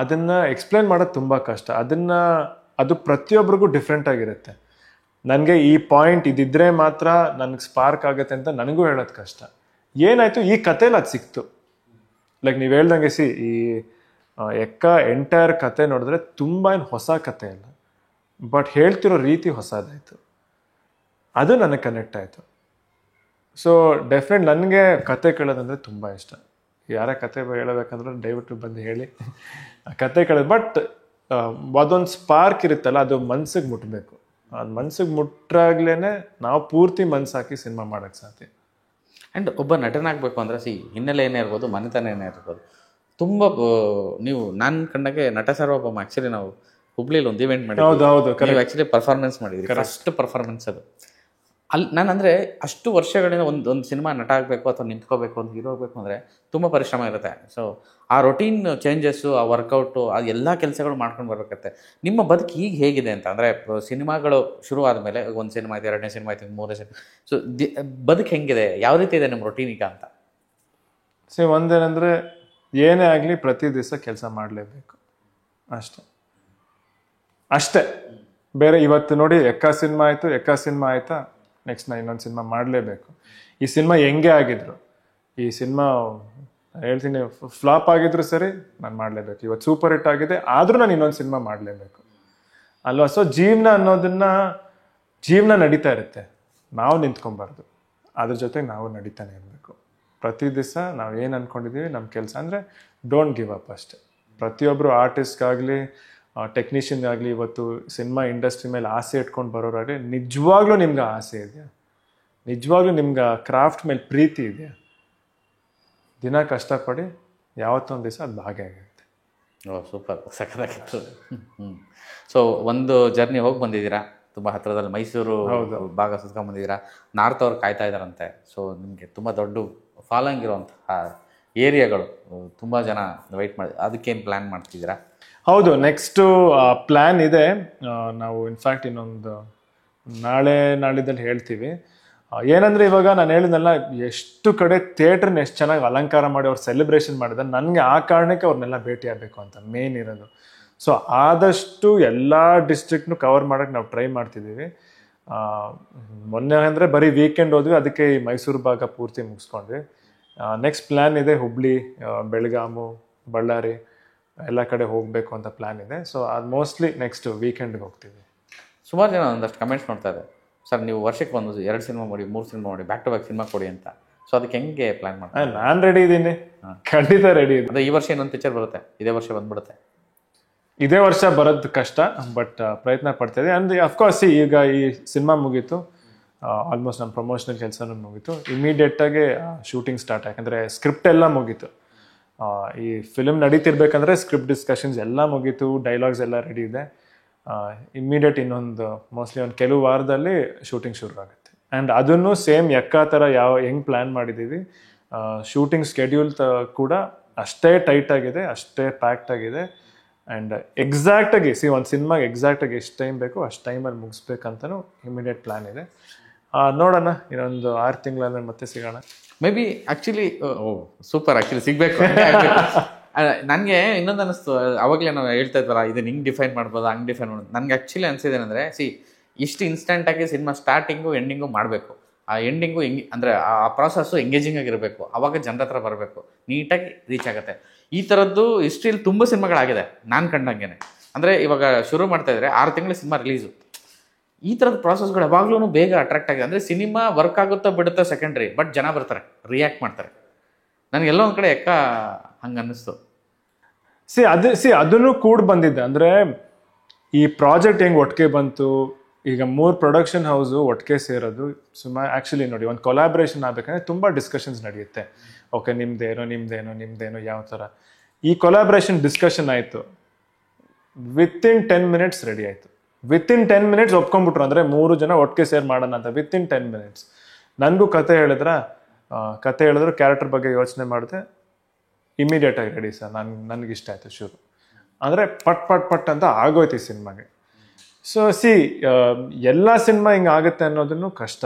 ಅದನ್ನು ಎಕ್ಸ್ಪ್ಲೇನ್ ಮಾಡೋದು ತುಂಬ ಕಷ್ಟ. ಅದು ಪ್ರತಿಯೊಬ್ಬರಿಗೂ ಡಿಫ್ರೆಂಟ್ ಆಗಿರುತ್ತೆ. ನನಗೆ ಈ ಪಾಯಿಂಟ್ ಇದಿದ್ರೆ ಮಾತ್ರ ನನಗೆ ಸ್ಪಾರ್ಕ್ ಆಗುತ್ತೆ ಅಂತ ನನಗೂ ಹೇಳೋದು ಕಷ್ಟ. ಏನಾಯಿತು, ಈ ಕಥೆಲಿ ಅದು ಸಿಕ್ತು. ಲೈಕ್ ನೀವು ಹೇಳ್ದಂಗೆ ಈ ಎಕ್ಕ ಎಂಟೈರ್ ಕತೆ ನೋಡಿದ್ರೆ ತುಂಬ ಏನು ಹೊಸ ಕತೆ ಇಲ್ಲ, ಬಟ್ ಹೇಳ್ತಿರೋ ರೀತಿ ಹೊಸದಾಯಿತು, ಅದು ನನಗೆ ಕನೆಕ್ಟ್ ಆಯಿತು. ಸೊ ಡೆಫಿನೆಟ್ ನನಗೆ ಕತೆ ಕೇಳೋದಂದರೆ ತುಂಬ ಇಷ್ಟ. ಯಾರೇ ಕತೆ ಹೇಳಬೇಕಂದ್ರೆ ದಯವಿಟ್ಟು ಬಂದು ಹೇಳಿ ಕತೆ ಕೇಳೋದು. ಬಟ್ ಅದೊಂದು ಸ್ಪಾರ್ಕ್ ಇರುತ್ತಲ್ಲ, ಅದು ಮನ್ಸಿಗೆ ಮುಟ್ಟಬೇಕು. ಅದು ಮನ್ಸಿಗೆ ಮುಟ್ಟಾಗ್ಲೇ ನಾವು ಪೂರ್ತಿ ಮನ್ಸು ಹಾಕಿ ಸಿನಿಮಾ ಮಾಡೋಕ್ಕೆ ಸಾಧ್ಯ. ಆ್ಯಂಡ್ ಒಬ್ಬ ನಟನಾಗಬೇಕು ಅಂದರೆ ಹಿನ್ನೆಲೆ ಏನೇ ಇರ್ಬೋದು, ಮನೆತನ ಏನೇ ಇರ್ಬೋದು, ತುಂಬ ನೀವು ನಾನು ಕಂಡಾಗೆ ನಟ ಸಾರ್ವಭೌಮ ಆ್ಯಕ್ಚುಲಿ ನಾವು ಹುಬ್ಳಿಲಿ ಒಂದು ಇವೆಂಟ್ ಮಾಡಿದ್ವಿ. ಹೌದು, ನೀವು ಆ್ಯಕ್ಚುಲಿ ಪರ್ಫಾರ್ಮೆನ್ಸ್ ಮಾಡಿದ್ರಿ, ಫಸ್ಟ್ ಪರ್ಫಾರ್ಮೆನ್ಸ್ ಅದು. ಅಲ್ಲಿ ನಾನು ಅಂದರೆ ಅಷ್ಟು ವರ್ಷಗಳಿಂದ ಒಂದು ಸಿನಿಮಾ ನಟ ಆಗಬೇಕು ಅಥವಾ ನಿಂತ್ಕೋಬೇಕು, ಒಂದು ಹೀರೋ ಆಗಬೇಕು ಅಂದರೆ ತುಂಬ ಪರಿಶ್ರಮ ಇರುತ್ತೆ. ಸೊ ಆ ರೊಟೀನ್ ಚೇಂಜಸ್ಸು, ಆ ವರ್ಕೌಟು, ಆ ಎಲ್ಲ ಕೆಲಸಗಳು ಮಾಡ್ಕೊಂಡು ಬರಬೇಕತ್ತೆ. ನಿಮ್ಮ ಬದುಕು ಈಗ ಹೇಗಿದೆ ಅಂತ ಅಂದರೆ ಸಿನಿಮಾಗಳು ಶುರು ಆದಮೇಲೆ ಒಂದು ಸಿನಿಮಾ ಆಯ್ತು, 2ನೇ ಸಿನಿಮಾ ಆಯ್ತು, 3ನೇ ಸಿನಿಮಾ, ಸೊ ಬದುಕು ಹೆಂಗಿದೆ, ಯಾವ ರೀತಿ ಇದೆ ನಿಮ್ಮ ರೊಟೀನ್ ಈಗ ಅಂತ? ಒಂದೇನೆಂದರೆ ಏನೇ ಆಗಲಿ ಪ್ರತಿ ದಿವಸ ಕೆಲಸ ಮಾಡಲೇಬೇಕು ಅಷ್ಟೇ. ಬೇರೆ ಇವತ್ತು ನೋಡಿ ಎಕ್ಕ ಸಿನಿಮಾ ಆಯಿತಾ, ನೆಕ್ಸ್ಟ್ ನಾನು ಇನ್ನೊಂದು ಸಿನಿಮಾ ಮಾಡಲೇಬೇಕು. ಈ ಸಿನಿಮಾ ಹೆಂಗೆ ಆಗಿದ್ರು, ಈ ಸಿನಿಮಾ ಹೇಳ್ತೀನಿ ಫ್ಲಾಪ್ ಆಗಿದ್ರು ಸರಿ, ನಾನು ಮಾಡಲೇಬೇಕು. ಇವತ್ತು ಸೂಪರ್ ಹಿಟ್ ಆಗಿದೆ ಆದರೂ ನಾನು ಇನ್ನೊಂದು ಸಿನಿಮಾ ಮಾಡಲೇಬೇಕು ಅಲ್ವಾ? ಸೊ ಜೀವನ ನಡೀತಾ ಇರುತ್ತೆ, ನಾವು ನಿಂತ್ಕೊಬಾರ್ದು, ಅದ್ರ ಜೊತೆಗೆ ನಾವು ನಡೀತಾನೆ ಇರಬೇಕು. ಪ್ರತಿ ದಿವಸ ನಾವು ಏನು ಅಂದ್ಕೊಂಡಿದ್ದೀವಿ ನಮ್ಮ ಕೆಲಸ ಅಂದರೆ ಡೋಂಟ್ ಗಿವ್ ಅಪ್ ಅಷ್ಟೆ. ಪ್ರತಿಯೊಬ್ಬರು ಆರ್ಟಿಸ್ಟ್ಗಾಗಲಿ ಟೆಕ್ನಿಷಿಯನ್ಗಾಗಲಿ ಇವತ್ತು ಸಿನಿಮಾ ಇಂಡಸ್ಟ್ರಿ ಮೇಲೆ ಆಸೆ ಇಟ್ಕೊಂಡು ಬರೋರಾಗಲಿ, ನಿಜವಾಗ್ಲೂ ನಿಮ್ಗೆ ಆಸೆ ಇದೆಯಾ, ನಿಜವಾಗ್ಲೂ ನಿಮ್ಗೆ ಕ್ರಾಫ್ಟ್ ಮೇಲೆ ಪ್ರೀತಿ ಇದೆಯಾ, ದಿನ ಕಷ್ಟಪಡಿ, ಯಾವತ್ತೊಂದು ದಿವಸ ಅದು ಭಾಗ್ಯ ಆಗುತ್ತೆ. ಸೂಪರ್, ಸಖತ್ತಾಗಿತ್ತು. ಸೊ ಒಂದು ಜರ್ನಿ ಹೋಗಿ ಬಂದಿದ್ದೀರಾ, ತುಂಬ ಹತ್ತಿರದಲ್ಲಿ ಮೈಸೂರು ಭಾಗ ಸುತ್ಕೊಂಡ್ಬಂದಿದ್ದೀರಾ, ನಾರ್ತ್ ಅವ್ರು ಕಾಯ್ತಾ ಇದ್ದಾರಂತೆ. ಸೊ ನಿಮಗೆ ತುಂಬ ದೊಡ್ಡ ಫಾಲೋಯಿಂಗ್ ಇರುವಂತಹ ಏರಿಯಾಗಳು, ತುಂಬ ಜನ ವೆಯ್ಟ್ ಮಾಡಿ, ಅದಕ್ಕೇನು ಪ್ಲ್ಯಾನ್ ಮಾಡ್ತಿದ್ದೀರಾ? ಹೌದು, ನೆಕ್ಸ್ಟು ಪ್ಲ್ಯಾನ್ ಇದೆ. ನಾವು ಇನ್ಫ್ಯಾಕ್ಟ್ ಇನ್ನೊಂದು ನಾಳಿದ್ದಲ್ಲಿ ಹೇಳ್ತೀವಿ. ಏನಂದರೆ ಇವಾಗ ನಾನು ಹೇಳಿದ್ನಲ್ಲ, ಎಷ್ಟು ಕಡೆ ಥಿಯೇಟ್ರನ್ನ ಎಷ್ಟು ಚೆನ್ನಾಗಿ ಅಲಂಕಾರ ಮಾಡಿ ಅವ್ರು ಸೆಲೆಬ್ರೇಷನ್ ಮಾಡಿದ, ನನಗೆ ಆ ಕಾರಣಕ್ಕೆ ಅವ್ರನ್ನೆಲ್ಲ ಭೇಟಿ ಆಗಬೇಕು ಅಂತ ಮೇನ್ ಇರೋದು. ಸೊ ಆದಷ್ಟು ಎಲ್ಲ ಡಿಸ್ಟ್ರಿಕ್ಟ್ನು ಕವರ್ ಮಾಡೋಕ್ಕೆ ನಾವು ಟ್ರೈ ಮಾಡ್ತಿದ್ದೀವಿ. ಮೊನ್ನೆ ಅಂದರೆ ಬರೀ ವೀಕೆಂಡ್ ಹೋದ್ವಿ, ಅದಕ್ಕೆ ಈ ಮೈಸೂರು ಭಾಗ ಪೂರ್ತಿ ಮುಗಿಸ್ಕೊಂಡ್ವಿ. ನೆಕ್ಸ್ಟ್ ಪ್ಲ್ಯಾನ್ ಇದೆ ಹುಬ್ಳಿ, ಬೆಳಗಾಮು, ಬಳ್ಳಾರಿ ಎಲ್ಲ ಕಡೆ ಹೋಗಬೇಕು ಅಂತ ಪ್ಲ್ಯಾನ್ ಇದೆ. ಸೊ ಅದು ಮೋಸ್ಟ್ಲಿ ನೆಕ್ಸ್ಟ್ ವೀಕೆಂಡ್ಗೆ ಹೋಗ್ತೀವಿ. ಸುಮಾರು ಜನ ಒಂದಷ್ಟು ಕಮೆಂಟ್ಸ್ ಮಾಡ್ತಾ ಇದೆ, ಸರ್ ನೀವು ವರ್ಷಕ್ಕೆ ಒಂದು 2 ಸಿನಿಮಾ ಮಾಡಿ, 3 ಸಿನಿಮಾ ಮಾಡಿ, ಬ್ಯಾಕ್ ಟು ಬ್ಯಾಕ್ ಸಿನಿಮಾ ಕೊಡಿ ಅಂತ. ಸೊ ಅದಕ್ಕೆ ಹೆಂಗೆ ಪ್ಲ್ಯಾನ್ ಮಾಡ್ತಾರೆ? ನಾನು ರೆಡಿ ಇದ್ದೀನಿ, ಖಂಡಿತ ರೆಡಿ ಇದೆ. ಅದೇ ಈ ವರ್ಷ ಇನ್ನೊಂದು ಪಿಕ್ಚರ್ ಬರುತ್ತೆ, ಇದೇ ವರ್ಷ ಬಂದ್ಬಿಡುತ್ತೆ. ಇದೇ ವರ್ಷ ಬರೋದು ಕಷ್ಟ, ಬಟ್ ಪ್ರಯತ್ನ ಪಡ್ತಾಯಿದೆ. ಅಂದರೆ ಅಫ್ಕೋರ್ಸ್ ಈಗ ಈ ಸಿನಿಮಾ ಮುಗೀತು, ಆಲ್ಮೋಸ್ಟ್ ನಮ್ಮ ಪ್ರಮೋಷನಲ್ ಕೆಲಸನೂ ಮುಗೀತು. ಇಮಿಡಿಯೇಟಾಗಿ ಶೂಟಿಂಗ್ ಸ್ಟಾರ್ಟ್, ಯಾಕಂದರೆ ಸ್ಕ್ರಿಪ್ಟ್ ಎಲ್ಲ ಮುಗೀತು. ಈ ಫಿಲ್ಮ್ ನಡೀತಿರ್ಬೇಕಂದ್ರೆ ಸ್ಕ್ರಿಪ್ಟ್ ಡಿಸ್ಕಷನ್ಸ್ ಎಲ್ಲ ಮುಗೀತು, ಡೈಲಾಗ್ಸ್ ಎಲ್ಲ ರೆಡಿ ಇದೆ. ಇಮ್ಮಿಡಿಯೇಟ್ ಇನ್ನೊಂದು ಮೋಸ್ಟ್ಲಿ ಒಂದು ಕೆಲವು ವಾರದಲ್ಲಿ ಶೂಟಿಂಗ್ ಶುರು ಆಗುತ್ತೆ. ಆ್ಯಂಡ್ ಅದನ್ನು ಸೇಮ್ ಎಕ್ಕ ಥರ ಹೆಂಗೆ ಪ್ಲ್ಯಾನ್ ಮಾಡಿದ್ದೀವಿ, ಶೂಟಿಂಗ್ ಸ್ಕೆಡ್ಯೂಲ್ ಕೂಡ ಅಷ್ಟೇ ಟೈಟ್ ಆಗಿದೆ, ಅಷ್ಟೇ ಪ್ಯಾಕ್ಟ್ ಆಗಿದೆ. ಆ್ಯಂಡ್ ಎಕ್ಸಾಕ್ಟಾಗಿ ಒಂದು ಸಿನಿಮಾಗೆ ಎಕ್ಸಾಕ್ಟಾಗಿ ಎಷ್ಟು ಟೈಮ್ ಬೇಕು ಅಷ್ಟು ಟೈಮಲ್ಲಿ ಮುಗಿಸ್ಬೇಕಂತನೂ ಇಮಿಡಿಯೇಟ್ ಪ್ಲ್ಯಾನ್ ಇದೆ. ನೋಡೋಣ, ಇನ್ನೊಂದು 6 ತಿಂಗಳಲ್ಲಿ ಮತ್ತೆ ಸಿಗೋಣ. May be actually super, actually ಸಿಗಬೇಕು. ನನಗೆ ಇನ್ನೊಂದು ಅನ್ನಿಸ್ತು, ಅವಾಗಲೇ ನಾವು ಹೇಳ್ತಾ ಇದ್ವಲ್ಲ, ಇದನ್ನ ಹಿಂಗೆ ಡಿಫೈನ್ ಮಾಡ್ಬೋದು, ಹಂಗೆ ಡಿಫೈನ್ ಮಾಡ್ಬೋದು. ನನಗೆ ಆ್ಯಕ್ಚುಲಿ ಅನಿಸಿದೇನೆಂದರೆ, ಇಷ್ಟು ಇನ್ಸ್ಟೆಂಟಾಗಿ ಸಿನಿಮಾ ಸ್ಟಾರ್ಟಿಂಗು ಎಂಡಿಂಗು ಮಾಡಬೇಕು. ಆ ಎಂಡಿಂಗು ಅಂದರೆ ಆ ಪ್ರಾಸೆಸ್ಸು ಎಂಗೇಜಿಂಗ್ ಆಗಿರಬೇಕು, ಆವಾಗ ಜನರ ಹತ್ರ ಬರಬೇಕು, ನೀಟಾಗಿ ರೀಚ್ ಆಗುತ್ತೆ. ಈ ಥರದ್ದು ಹಿಸ್ಟ್ರಿಯಲ್ಲಿ ತುಂಬ ಸಿನಿಮಾಗಳಾಗಿದೆ ನಾನು ಕಂಡಂಗೆ. ಅಂದರೆ ಇವಾಗ ಶುರು ಮಾಡ್ತಾ ಇದ್ದಾರೆ, 6 ತಿಂಗಳ ಸಿನಿಮಾ ರಿಲೀಸು. ಈ ಥರದ ಪ್ರಾಸೆಸ್ಗಳು ಯಾವಾಗಲೂ ಬೇಗ ಅಟ್ರಾಕ್ಟ್ ಆಗಿದೆ. ಅಂದರೆ ಸಿನಿಮಾ ವರ್ಕ್ ಆಗುತ್ತೋ ಬಿಡುತ್ತೋ ಸೆಕೆಂಡ್ರಿ, ಬಟ್ ಜನ ಬರ್ತಾರೆ, ರಿಯಾಕ್ಟ್ ಮಾಡ್ತಾರೆ. ನನಗೆಲ್ಲೋ ಒಂದು ಕಡೆ ಎಕ್ಕ ಹಂಗೆ ಅನ್ನಿಸ್ತು. ಅದನ್ನು ಕೂಡ ಬಂದಿದ್ದೆ. ಅಂದರೆ ಈ ಪ್ರಾಜೆಕ್ಟ್ ಹೆಂಗೆ ಒಟ್ಟಿಗೆ ಬಂತು, ಈಗ 3 ಪ್ರೊಡಕ್ಷನ್ ಹೌಸು ಒಟ್ಟಿಗೆ ಸೇರೋದು ಸುಮಾರು. ಆ್ಯಕ್ಚುಲಿ ನೋಡಿ, ಒಂದು ಕೊಲಾಬ್ರೇಷನ್ ಆಗಬೇಕಂದ್ರೆ ತುಂಬ ಡಿಸ್ಕಷನ್ಸ್ ನಡೆಯುತ್ತೆ. ಓಕೆ, ನಿಮ್ದೇನೋ ಯಾವ ಥರ. ಈ ಕೊಲಾಬ್ರೇಷನ್ ಡಿಸ್ಕಷನ್ ಆಯಿತು, ವಿತಿನ್ 10 ಮಿನಿಟ್ಸ್ ರೆಡಿ ಆಯಿತು. ವಿತಿನ್ 10 ಮಿನಿಟ್ಸ್ ಒಪ್ಕೊಂಡ್ಬಿಟ್ರು, ಅಂದರೆ 3 ಜನ ಒಟ್ಟಿಗೆ ಸೇರಿ ಮಾಡೋಣ ಅಂತ. ವಿತಿನ್ 10 ಮಿನಿಟ್ಸ್ ನನಗೂ ಕತೆ ಹೇಳಿದ್ರು, ಕ್ಯಾರೆಕ್ಟರ್ ಬಗ್ಗೆ ಯೋಚನೆ ಮಾಡಿದೆ, ಇಮಿಡಿಯೇಟಾಗಿ ರೆಡಿ ಸರ್, ನನಗೆ ಇಷ್ಟ ಆಯಿತು ಶುರು. ಅಂದರೆ ಪಟ್ ಅಂತ ಆಗೋಯ್ತು ಈ ಸಿನಿಮಾಗೆ. ಸೊ ಎಲ್ಲ ಸಿನಿಮಾ ಹಿಂಗೆ ಆಗುತ್ತೆ ಅನ್ನೋದನ್ನು ಕಷ್ಟ.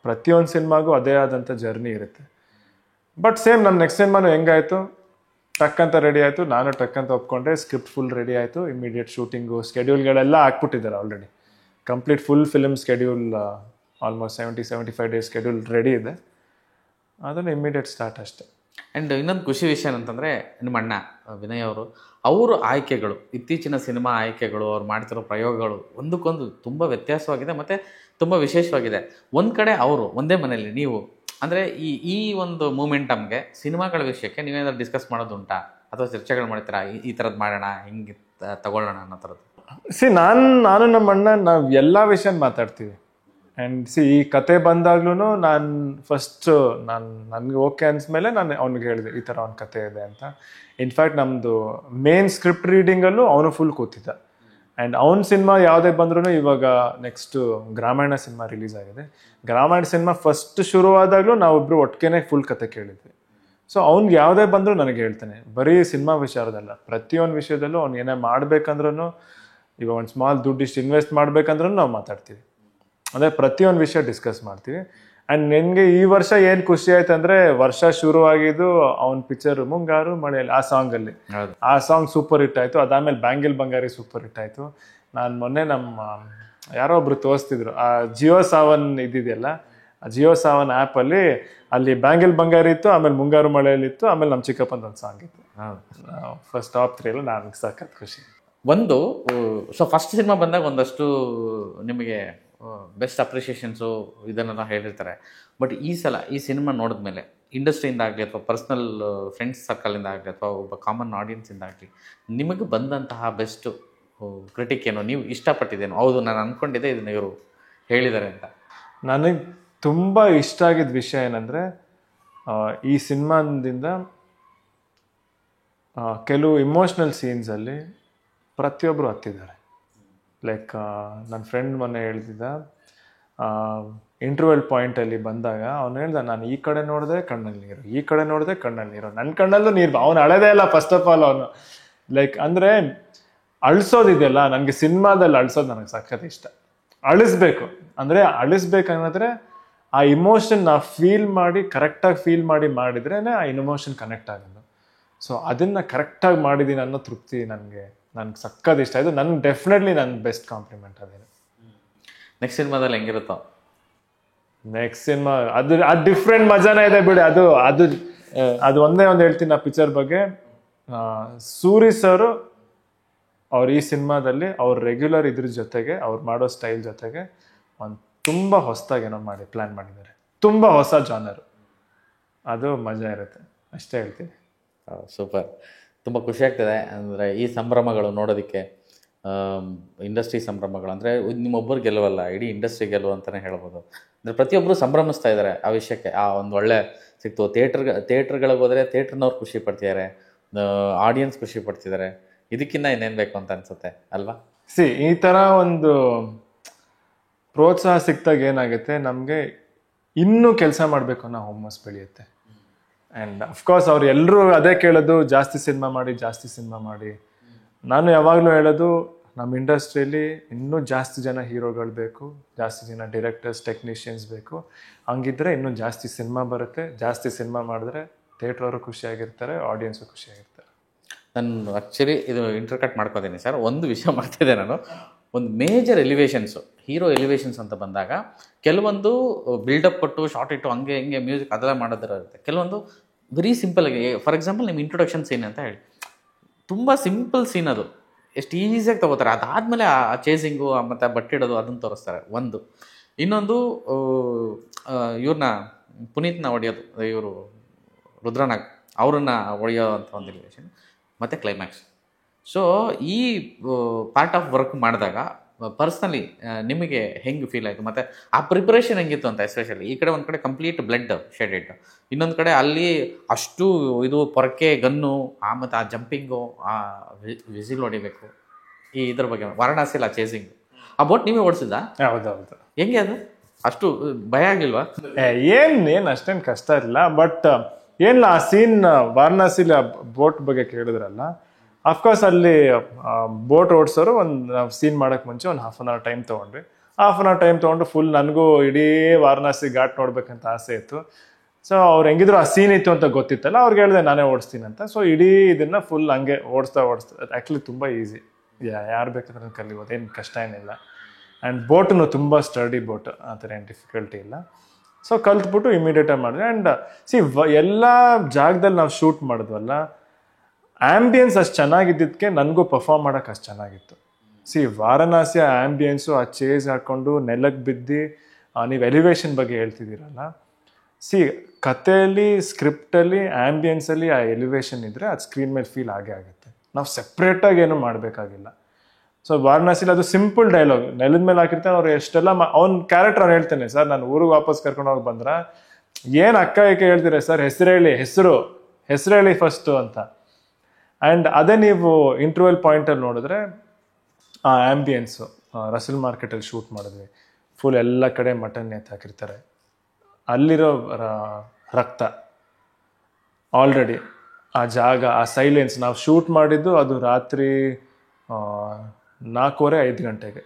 ಪ್ರತಿಯೊಂದು ಸಿನಿಮಾಗೂ ಅದೇ ಆದಂಥ ಜರ್ನಿ ಇರುತ್ತೆ. ಬಟ್ ಸೇಮ್ ನಮ್ಮ ನೆಕ್ಸ್ಟ್ ಸಿನಿಮಾನು ಹೆಂಗಾಯಿತು, ಟಕ್ ಅಂತ ರೆಡಿ ಆಯಿತು, ನಾನು ಟಕ್ ಅಂತ ಒಪ್ಕೊಂಡೆ, ಸ್ಕ್ರಿಪ್ಟ್ ಫುಲ್ ರೆಡಿ ಆಯಿತು, ಇಮಿಡಿಯೇಟ್ ಶೂಟಿಂಗು ಸ್ಕೆಡ್ಯೂಲ್ಗಳೆಲ್ಲ ಹಾಕ್ಬಿಟ್ಟಿದ್ದಾರೆ already. Complete full film schedule, almost 70-75 days schedule ready ಇದೆ. ಅದನ್ನು ಇಮಿಡಿಯೇಟ್ ಸ್ಟಾರ್ಟ್ ಅಷ್ಟೇ. ಆ್ಯಂಡ್ ಇನ್ನೊಂದು ಖುಷಿ ವಿಷಯ ಏನಂತಂದರೆ, ನಿಮ್ಮ ಅಣ್ಣ ವಿನಯ್ ಅವರು ಆಯ್ಕೆಗಳು, ಇತ್ತೀಚಿನ ಸಿನಿಮಾ ಆಯ್ಕೆಗಳು, ಅವ್ರು ಮಾಡ್ತಿರೋ ಪ್ರಯೋಗಗಳು ಒಂದಕ್ಕೊಂದು ತುಂಬ ವ್ಯತ್ಯಾಸವಾಗಿದೆ ಮತ್ತು ತುಂಬ ವಿಶೇಷವಾಗಿದೆ. ಒಂದು ಕಡೆ ಅವರು ಒಂದೇ ಮನೆಯಲ್ಲಿ ನೀವು, ಅಂದರೆ ಈ ಒಂದು ಮೂಮೆಂಟಮ್ಗೆ ಸಿನಿಮಾಗಳ ವಿಷಯಕ್ಕೆ ನೀವೇನಾದ್ರು ಡಿಸ್ಕಸ್ ಮಾಡೋದುಂಟಾ, ಅಥವಾ ಚರ್ಚೆಗಳು ಮಾಡ್ತೀರಾ, ಈ ಥರದ್ದು ಮಾಡೋಣ, ಹಿಂಗೆ ತಗೊಳ್ಳೋಣ ಅನ್ನೋ ಥರದ್ದು? ನಾನು ನಮ್ಮ ಅಣ್ಣ ನಾವು ಎಲ್ಲ ವಿಷಯ ಮಾತಾಡ್ತೀವಿ. ಆ್ಯಂಡ್ ಈ ಕತೆ ಬಂದಾಗ್ಲೂ ನನಗೆ ಓಕೆ ಅನ್ಸ್ಮೇಲೆ ನಾನು ಅವ್ನಿಗೆ ಹೇಳಿದೆ ಈ ಥರ ಒಂದು ಕತೆ ಇದೆ ಅಂತ. ಇನ್ಫ್ಯಾಕ್ಟ್ ನಮ್ಮದು ಮೇನ್ ಸ್ಕ್ರಿಪ್ಟ್ ರೀಡಿಂಗಲ್ಲೂ ಅವನು ಫುಲ್ ಕೂತಿದ್ದ. ಆ್ಯಂಡ್ ಅವ್ನ ಸಿನಿಮಾ ಯಾವುದೇ ಬಂದ್ರೂ, ಇವಾಗ ನೆಕ್ಸ್ಟು ಗ್ರಾಮಾಯಣ ಸಿನಿಮಾ ರಿಲೀಸ್ ಆಗಿದೆ. ಗ್ರಾಮಾಯಣ ಸಿನಿಮಾ ಫಸ್ಟ್ ಶುರುವಾದಾಗಲೂ ನಾವಿಬ್ಬರು ಒಟ್ಟಿಗೆ ಫುಲ್ ಕತೆ ಕೇಳಿದ್ವಿ. ಸೊ ಅವ್ನಿಗೆ ಯಾವುದೇ ಬಂದರೂ ನನಗೆ ಹೇಳ್ತಾನೆ, ಬರೀ ಸಿನಿಮಾ ವಿಚಾರದಲ್ಲ, ಪ್ರತಿಯೊಂದು ವಿಷಯದಲ್ಲೂ ಅವ್ನು ಏನೇ ಮಾಡ್ಬೇಕಂದ್ರೂ, ಇವಾಗ ಒಂದು ಸ್ಮಾಲ್ ದುಡ್ಡು ಇಷ್ಟು ಇನ್ವೆಸ್ಟ್ ಮಾಡ್ಬೇಕಂದ್ರೂ ನಾವು ಮಾತಾಡ್ತೀವಿ. ಅಂದರೆ ಪ್ರತಿಯೊಂದು ವಿಷಯ ಡಿಸ್ಕಸ್ ಮಾಡ್ತೀವಿ. ಆ್ಯಂಡ್ ನನಗೆ ಈ ವರ್ಷ ಏನು ಖುಷಿ ಆಯ್ತು ಅಂದರೆ, ವರ್ಷ ಶುರುವಾಗಿದ್ದು ಅವನ ಪಿಕ್ಚರ್ ಮುಂಗಾರು ಮಳೆಯಲ್ಲಿ, ಆ ಸಾಂಗಲ್ಲಿ ಆ ಸಾಂಗ್ ಸೂಪರ್ ಹಿಟ್ ಆಯಿತು. ಅದಾದಮೇಲೆ ಬ್ಯಾಂಗಿಲ್ ಬಂಗಾರಿ ಸೂಪರ್ ಹಿಟ್ ಆಯಿತು. ನಾನು ಮೊನ್ನೆ ನಮ್ಮ ಯಾರೋ ಒಬ್ರು ತೋರಿಸ್ತಿದ್ರು, ಆ ಜಿಯೋ ಸಾವನ್ ಇದ್ದಿದೆಯಲ್ಲ, ಆ ಜಿಯೋ ಸಾವನ್ ಆ್ಯಪಲ್ಲಿ ಅಲ್ಲಿ ಬ್ಯಾಂಗಿಲ್ ಬಂಗಾರಿ ಇತ್ತು, ಆಮೇಲೆ ಮುಂಗಾರು ಮಳೆಯಲ್ಲಿ ಇತ್ತು, ಆಮೇಲೆ ನಮ್ಮ ಚಿಕ್ಕಪ್ಪಂದು ಒಂದು ಸಾಂಗ್ ಇತ್ತು. ಫಸ್ಟ್ ಟಾಪ್ 3 ಎಲ್ಲ ನನಗೆ ಸಖತ್ ಖುಷಿ. ಒಂದು ಸೊ ಫಸ್ಟ್ ಸಿನಿಮಾ ಬಂದಾಗ ಒಂದಷ್ಟು ನಿಮಗೆ ಬೆಸ್ಟ್ ಅಪ್ರಿಷಿಯೇಷನ್ಸು ಇದನ್ನೆಲ್ಲ ಹೇಳಿರ್ತಾರೆ. ಬಟ್ ಈ ಸಲ ಈ ಸಿನಿಮಾ ನೋಡಿದ್ಮೇಲೆ ಇಂಡಸ್ಟ್ರಿಯಿಂದ ಆಗಲಿ, ಅಥವಾ ಪರ್ಸ್ನಲ್ ಫ್ರೆಂಡ್ಸ್ ಸರ್ಕಲಿಂದ ಆಗಲಿ, ಅಥವಾ ಒಬ್ಬ ಕಾಮನ್ ಆಡಿಯನ್ಸಿಂದ ಆಗಲಿ, ನಿಮಗೆ ಬಂದಂತಹ ಬೆಸ್ಟ್ ಕ್ರಿಟಿಕ್ ಏನೋ, ನೀವು ಇಷ್ಟಪಟ್ಟಿದ್ದೇನೋ, ಹೌದು ನಾನು ಅಂದ್ಕೊಂಡಿದ್ದೆ ಇದನ್ನು ಇವರು ಹೇಳಿದ್ದಾರೆ ಅಂತ? ನನಗೆ ತುಂಬ ಇಷ್ಟ ಆಗಿದ್ದ ವಿಷಯ ಏನಂದರೆ, ಈ ಸಿನಿಮಾದಿಂದ ಕೆಲವು ಇಮೋಷ್ನಲ್ ಸೀನ್ಸಲ್ಲಿ ಪ್ರತಿಯೊಬ್ಬರು ಹತ್ತಿದ್ದಾರೆ. ಲೈಕ್ ನನ್ನ ಫ್ರೆಂಡ್ ಮೊನ್ನೆ ಹೇಳ್ತಿದ್ದ, ಇಂಟರ್ವೆಲ್ ಪಾಯಿಂಟಲ್ಲಿ ಬಂದಾಗ ಅವನು ಹೇಳ್ದ, ನಾನು ಈ ಕಡೆ ನೋಡಿದೆ ಕಣ್ಣಲ್ಲಿ ನೀರು, ಈ ಕಡೆ ನೋಡಿದೆ ಕಣ್ಣಲ್ಲಿ ನೀರು, ನನ್ನ ಕಣ್ಣಲ್ಲೂ ನೀರು. ಅವನು ಅಳದೇ ಇಲ್ಲ ಫಸ್ಟ್ ಆಫ್ ಆಲ್. ಅವನು ಲೈಕ್ ಅಂದರೆ ಅಳಿಸೋದಿದೆಯಲ್ಲ, ನನಗೆ ಸಿನಿಮಾದಲ್ಲಿ ಅಳಿಸೋದು ನನಗೆ ಸಖತ್ ಇಷ್ಟ. ಅಳಿಸ್ಬೇಕು ಅಂದರೆ ಅಳಿಸ್ಬೇಕನ್ನೋದ್ರೆ ಆ ಇಮೋಷನ್ ನಾವು ಫೀಲ್ ಮಾಡಿ, ಕರೆಕ್ಟಾಗಿ ಫೀಲ್ ಮಾಡಿದ್ರೇ ಆ ಇಮೋಷನ್ ಕನೆಕ್ಟ್ ಆಗೋದು. ಸೊ ಅದನ್ನು ಕರೆಕ್ಟಾಗಿ ಮಾಡಿದ್ದೀನಿ ಅನ್ನೋ ತೃಪ್ತಿ ನನಗೆ ಸಕ್ಕತ್ ಇಷ್ಟ ಆಯಿತು. ನನಗೆ ಡೆಫಿನೆಟ್ಲಿ ನನ್ನ ಬೆಸ್ಟ್ ಕಾಂಪ್ಲಿಮೆಂಟ್ ಅದೇನು. ನೆಕ್ಸ್ಟ್ ಸಿನಿಮಾದಲ್ಲಿ ಹೆಂಗಿರುತ್ತೋ, ನೆಕ್ಸ್ಟ್ ಸಿನಿಮಾ ಅದು ಡಿಫ್ರೆಂಟ್ ಮಜಾನೇ ಇದೆ ಬಿಡಿ. ಅದು ಒಂದೇ ಒಂದು ಹೇಳ್ತೀನಿ ಆ ಪಿಕ್ಚರ್ ಬಗ್ಗೆ. ಸೂರಿ ಸರ್ ಅವ್ರು ಈ ಸಿನಿಮಾದಲ್ಲಿ ಅವ್ರ ರೆಗ್ಯುಲರ್ ಇದ್ರ ಜೊತೆಗೆ, ಅವ್ರು ಮಾಡೋ ಸ್ಟೈಲ್ ಜೊತೆಗೆ ಒಂದು ತುಂಬ ಹೊಸದಾಗಿ ಏನೋ ಪ್ಲ್ಯಾನ್ ಮಾಡಿದ್ದಾರೆ. ತುಂಬ ಹೊಸ ಜಾನರು, ಅದು ಮಜಾ ಇರುತ್ತೆ ಅಷ್ಟೇ ಹೇಳ್ತೀನಿ. ಸೂಪರ್. ತುಂಬ ಖುಷಿ ಆಗ್ತದೆ. ಅಂದರೆ ಈ ಸಂಭ್ರಮಗಳು ನೋಡೋದಕ್ಕೆ, ಇಂಡಸ್ಟ್ರಿ ಸಂಭ್ರಮಗಳು ಅಂದರೆ ನಿಮ್ಮೊಬ್ಬರು ಗೆಲ್ಲುವಲ್ಲ, ಇಡೀ ಇಂಡಸ್ಟ್ರಿ ಗೆಲ್ಲುವ ಅಂತಲೇ ಹೇಳ್ಬೋದು. ಅಂದರೆ ಪ್ರತಿಯೊಬ್ಬರು ಸಂಭ್ರಮಿಸ್ತಾ ಇದ್ದಾರೆ ಆ ವಿಷಯಕ್ಕೆ. ಆ ಒಂದು ಒಳ್ಳೆ ಸಿಕ್ತು. ಥಿಯೇಟ್ರ್ಗಳಿಗೆ ಹೋದರೆ ಥಿಯೇಟ್ರ್ನವ್ರು ಖುಷಿ ಪಡ್ತಿದ್ದಾರೆ, ಆಡಿಯನ್ಸ್ ಖುಷಿ ಪಡ್ತಿದ್ದಾರೆ. ಇದಕ್ಕಿಂತ ಇನ್ನೇನು ಬೇಕು ಅಂತ ಅನಿಸುತ್ತೆ ಅಲ್ವಾ? ಈ ಥರ ಒಂದು ಪ್ರೋತ್ಸಾಹ ಸಿಕ್ತಾಗ ಏನಾಗುತ್ತೆ, ನಮಗೆ ಇನ್ನೂ ಕೆಲಸ ಮಾಡಬೇಕು ಅನ್ನೋ ಹುಮ್ಮಸ್ ಬೆಳೆಯುತ್ತೆ. ಆ್ಯಂಡ್ ಅಫ್ಕೋರ್ಸ್ ಅವ್ರು ಎಲ್ಲರೂ ಅದೇ ಕೇಳೋದು, ಜಾಸ್ತಿ ಸಿನಿಮಾ ಮಾಡಿ. ನಾನು ಯಾವಾಗಲೂ ಹೇಳೋದು, ನಮ್ಮ ಇಂಡಸ್ಟ್ರಿಯಲ್ಲಿ ಇನ್ನೂ ಜಾಸ್ತಿ ಜನ ಹೀರೋಗಳು ಬೇಕು, ಜಾಸ್ತಿ ಜನ ಡೈರೆಕ್ಟರ್ಸ್, ಟೆಕ್ನಿಷಿಯನ್ಸ್ ಬೇಕು. ಹಂಗಿದ್ರೆ ಇನ್ನೂ ಜಾಸ್ತಿ ಸಿನಿಮಾ ಬರುತ್ತೆ. ಜಾಸ್ತಿ ಸಿನಿಮಾ ಮಾಡಿದ್ರೆ ಥಿಯೇಟ್ರವರು ಖುಷಿಯಾಗಿರ್ತಾರೆ, ಆಡಿಯನ್ಸು ಖುಷಿಯಾಗಿರ್ತಾರೆ. ನಾನು ಆ್ಯಕ್ಚುಲಿ ಇದು ಇಂಟರ್ಕಟ್ ಮಾಡ್ಕೋತೀನಿ ಸರ್. ಒಂದು ವಿಷಯ ಮಾಡ್ತಿದ್ದೆ ನಾನು. ಒಂದು ಮೇಜರ್ ಎಲಿವೇಶನ್ಸು, ಹೀರೋ ಎಲಿವೇಶನ್ಸ್ ಅಂತ ಬಂದಾಗ ಕೆಲವೊಂದು ಬಿಲ್ಡಪ್ ಕೊಟ್ಟು ಶಾರ್ಟ್ ಇಟ್ಟು ಹಂಗೆ ಹಿಂಗೆ ಮ್ಯೂಸಿಕ್ ಅದೆಲ್ಲ ಮಾಡೋದಿರುತ್ತೆ. ಕೆಲವೊಂದು ವೆರಿ ಸಿಂಪಲ್ಲಾಗಿ, ಫಾರ್ ಎಕ್ಸಾಂಪಲ್ ನಿಮ್ಮ ಇಂಟ್ರೊಡಕ್ಷನ್ ಸೀನ್ ಅಂತ ಹೇಳಿ, ತುಂಬ ಸಿಂಪಲ್ ಸೀನ್, ಅದು ಎಷ್ಟು ಈಸಿಯಾಗಿ ತೊಗೋತಾರೆ. ಅದಾದಮೇಲೆ ಆ ಚೇಸಿಂಗು ಮತ್ತು ಬಟ್ಟಿಡೋದು ಅದನ್ನು ತೋರಿಸ್ತಾರೆ. ಒಂದು ಇನ್ನೊಂದು ಇವ್ರನ್ನ ಪುನೀತ್ನ ಹೊಡೆಯೋದು, ಇವರು ರುದ್ರನಾಗ್ ಅವ್ರನ್ನ ಹೊಡೆಯೋ ಅಂತ ಒಂದು ಎಲಿವೇಶನ್, ಮತ್ತು ಕ್ಲೈಮ್ಯಾಕ್ಸ್. ಸೊ ಈ ಪಾರ್ಟ್ ಆಫ್ ವರ್ಕ್ ಮಾಡಿದಾಗ ಪರ್ಸ್ನಲಿ ನಿಮಗೆ ಹೆಂಗೆ ಫೀಲ್ ಆಯಿತು ಮತ್ತು ಆ ಪ್ರಿಪ್ರೇಷನ್ ಹೆಂಗಿತ್ತು ಅಂತ, ಎಸ್ಪೆಷಲಿ ಈ ಕಡೆ ಒಂದು ಕಡೆ ಕಂಪ್ಲೀಟ್ ಬ್ಲಡ್ ಶೇಡೆಡ್, ಇನ್ನೊಂದು ಕಡೆ ಅಲ್ಲಿ ಅಷ್ಟು ಇದು ಪೊರಕೆ ಗನ್ನು, ಮತ್ತು ಆ ಜಂಪಿಂಗು, ಆ ವಿಸಿಲ್ ಹೊಡಿಬೇಕು, ಈ ಇದ್ರ ಬಗ್ಗೆ ವಾರಣಾಸಿಲ್ಲ ಚೇಸಿಂಗ್, ಆ ಬೋಟ್ ನೀವೇ ಓಡಿಸಿದ್ದ? ಹೌದೌದು. ಹೆಂಗೆ ಅದು ಅಷ್ಟು ಭಯ ಆಗ್ಲಿಲ್ವಾ? ಏನ್ ಅಷ್ಟೇನು ಕಷ್ಟ ಇಲ್ಲ, ಬಟ್ ಏನಿಲ್ಲ ಆ ಸೀನ್ ವಾರಣಾಸಿಲಿ ಬೋಟ್ ಬಗ್ಗೆ ಕೇಳಿದ್ರಲ್ಲ, ಅಫ್ಕೋರ್ಸ್ ಅಲ್ಲಿ ಬೋಟ್ ಓಡಿಸೋರು ನಾವು ಸೀನ್ ಮಾಡೋಕ್ಕೆ ಮುಂಚೆ ಒಂದು ಹಾಫ್ ಆನ್ ಅವರ್ ಟೈಮ್ ತೊಗೊಂಡ್ವಿ. ಹಾಫ್ ಆನ್ ಅವರ್ ಟೈಮ್ ತೊಗೊಂಡು ಫುಲ್ ನನಗೂ ಇಡೀ ವಾರಣಾಸಿ ಘಾಟ್ ನೋಡ್ಬೇಕಂತ ಆಸೆ ಇತ್ತು. ಸೊ ಅವ್ರು ಹೆಂಗಿದ್ರು ಆ ಸೀನ್ ಇತ್ತು ಅಂತ ಗೊತ್ತಿತ್ತಲ್ಲ, ಅವ್ರಿಗೆ ಹೇಳಿದೆ ನಾನೇ ಓಡಿಸ್ತೀನಿ ಅಂತ. ಸೊ ಇಡೀ ಇದನ್ನ ಫುಲ್ ಹಂಗೆ ಓಡಿಸ್ತಾ ಆ್ಯಕ್ಚುಲಿ ತುಂಬ ಈಸಿ, ಯಾರು ಬೇಕಾದ್ರೆ ಕಲಿಬೋದು, ಏನು ಕಷ್ಟ ಏನಿಲ್ಲ. ಆ್ಯಂಡ್ ಬೋಟು ತುಂಬ ಸ್ಟಡಿ ಬೋಟ್, ಆ ಥರ ಏನು ಡಿಫಿಕಲ್ಟಿ ಇಲ್ಲ. ಸೊ ಕಲ್ತ್ಬಿಟ್ಟು ಇಮಿಡಿಯೇಟಾಗಿ ಮಾಡಿದ್ವಿ. ಆ್ಯಂಡ್ ಎಲ್ಲ ಜಾಗದಲ್ಲಿ ನಾವು ಶೂಟ್ ಮಾಡಿದ್ವಲ್ಲ, ಆ್ಯಂಬಿಯನ್ಸ್ ಅಷ್ಟು ಚೆನ್ನಾಗಿದ್ದಕ್ಕೆ ನನಗೂ ಪರ್ಫಾರ್ಮ್ ಮಾಡೋಕೆ ಅಷ್ಟು ಚೆನ್ನಾಗಿತ್ತು. ವಾರಣಾಸಿಯ ಆ್ಯಂಬಿಯನ್ಸು, ಆ ಚೇಸ್ ಹಾಕ್ಕೊಂಡು ನೆಲಕ್ಕೆ ಬಿದ್ದು ನೀವು ಎಲಿವೇಶನ್ ಬಗ್ಗೆ ಹೇಳ್ತಿದ್ದೀರಲ್ಲ, ಕಥೆಯಲ್ಲಿ ಸ್ಕ್ರಿಪ್ಟಲ್ಲಿ ಆ್ಯಂಬಿಯನ್ಸಲ್ಲಿ ಆ ಎಲಿವೇಶನ್ ಇದ್ದರೆ ಅದು ಸ್ಕ್ರೀನ್ ಮೇಲೆ ಫೀಲ್ ಆಗೇ ಆಗುತ್ತೆ. ನಾವು ಸಪ್ರೇಟಾಗಿ ಏನೂ ಮಾಡಬೇಕಾಗಿಲ್ಲ. ಸೊ ವಾರಣಾಸಿಲಿ ಅದು ಸಿಂಪಲ್ ಡೈಲಾಗ್, ನೆಲದ ಮೇಲೆ ಹಾಕಿರ್ತಾನೆ, ಅವ್ರು ಎಷ್ಟೆಲ್ಲ ಅವ್ನ ಕ್ಯಾರೆಕ್ಟರ್ ಅವ್ನು ಹೇಳ್ತಾನೆ, ಸರ್ ನಾನು ಊರಿಗೆ ವಾಪಸ್ ಕರ್ಕೊಂಡು ಹೋಗಿ ಬಂದ್ರೆ ಏನು ಅಕ್ಕ ಏಕೆ ಹೇಳ್ತೀರಾ ಸರ್, ಹೆಸರು ಹೇಳಿ ಫಸ್ಟು ಅಂತ. ಆ್ಯಂಡ್ ಅದೇ ನೀವು ಇಂಟರ್ವೆಲ್ ಪಾಯಿಂಟಲ್ಲಿ ನೋಡಿದ್ರೆ ಆ ಆ್ಯಂಬಿಯನ್ಸು, ರಸಲ್ ಮಾರ್ಕೆಟಲ್ಲಿ ಶೂಟ್ ಮಾಡಿದ್ವಿ, ಫುಲ್ ಎಲ್ಲ ಕಡೆ ಮಟನ್ ಹಾಕಿರ್ತಾರೆ, ಅಲ್ಲಿರೋ ರಕ್ತ ಆಲ್ರೆಡಿ ಆ ಜಾಗ, ಆ ಸೈಲೆನ್ಸ್. ನಾವು ಶೂಟ್ ಮಾಡಿದ್ದು ಅದು ರಾತ್ರಿ 4:30-5 ಗಂಟೆಗೆ,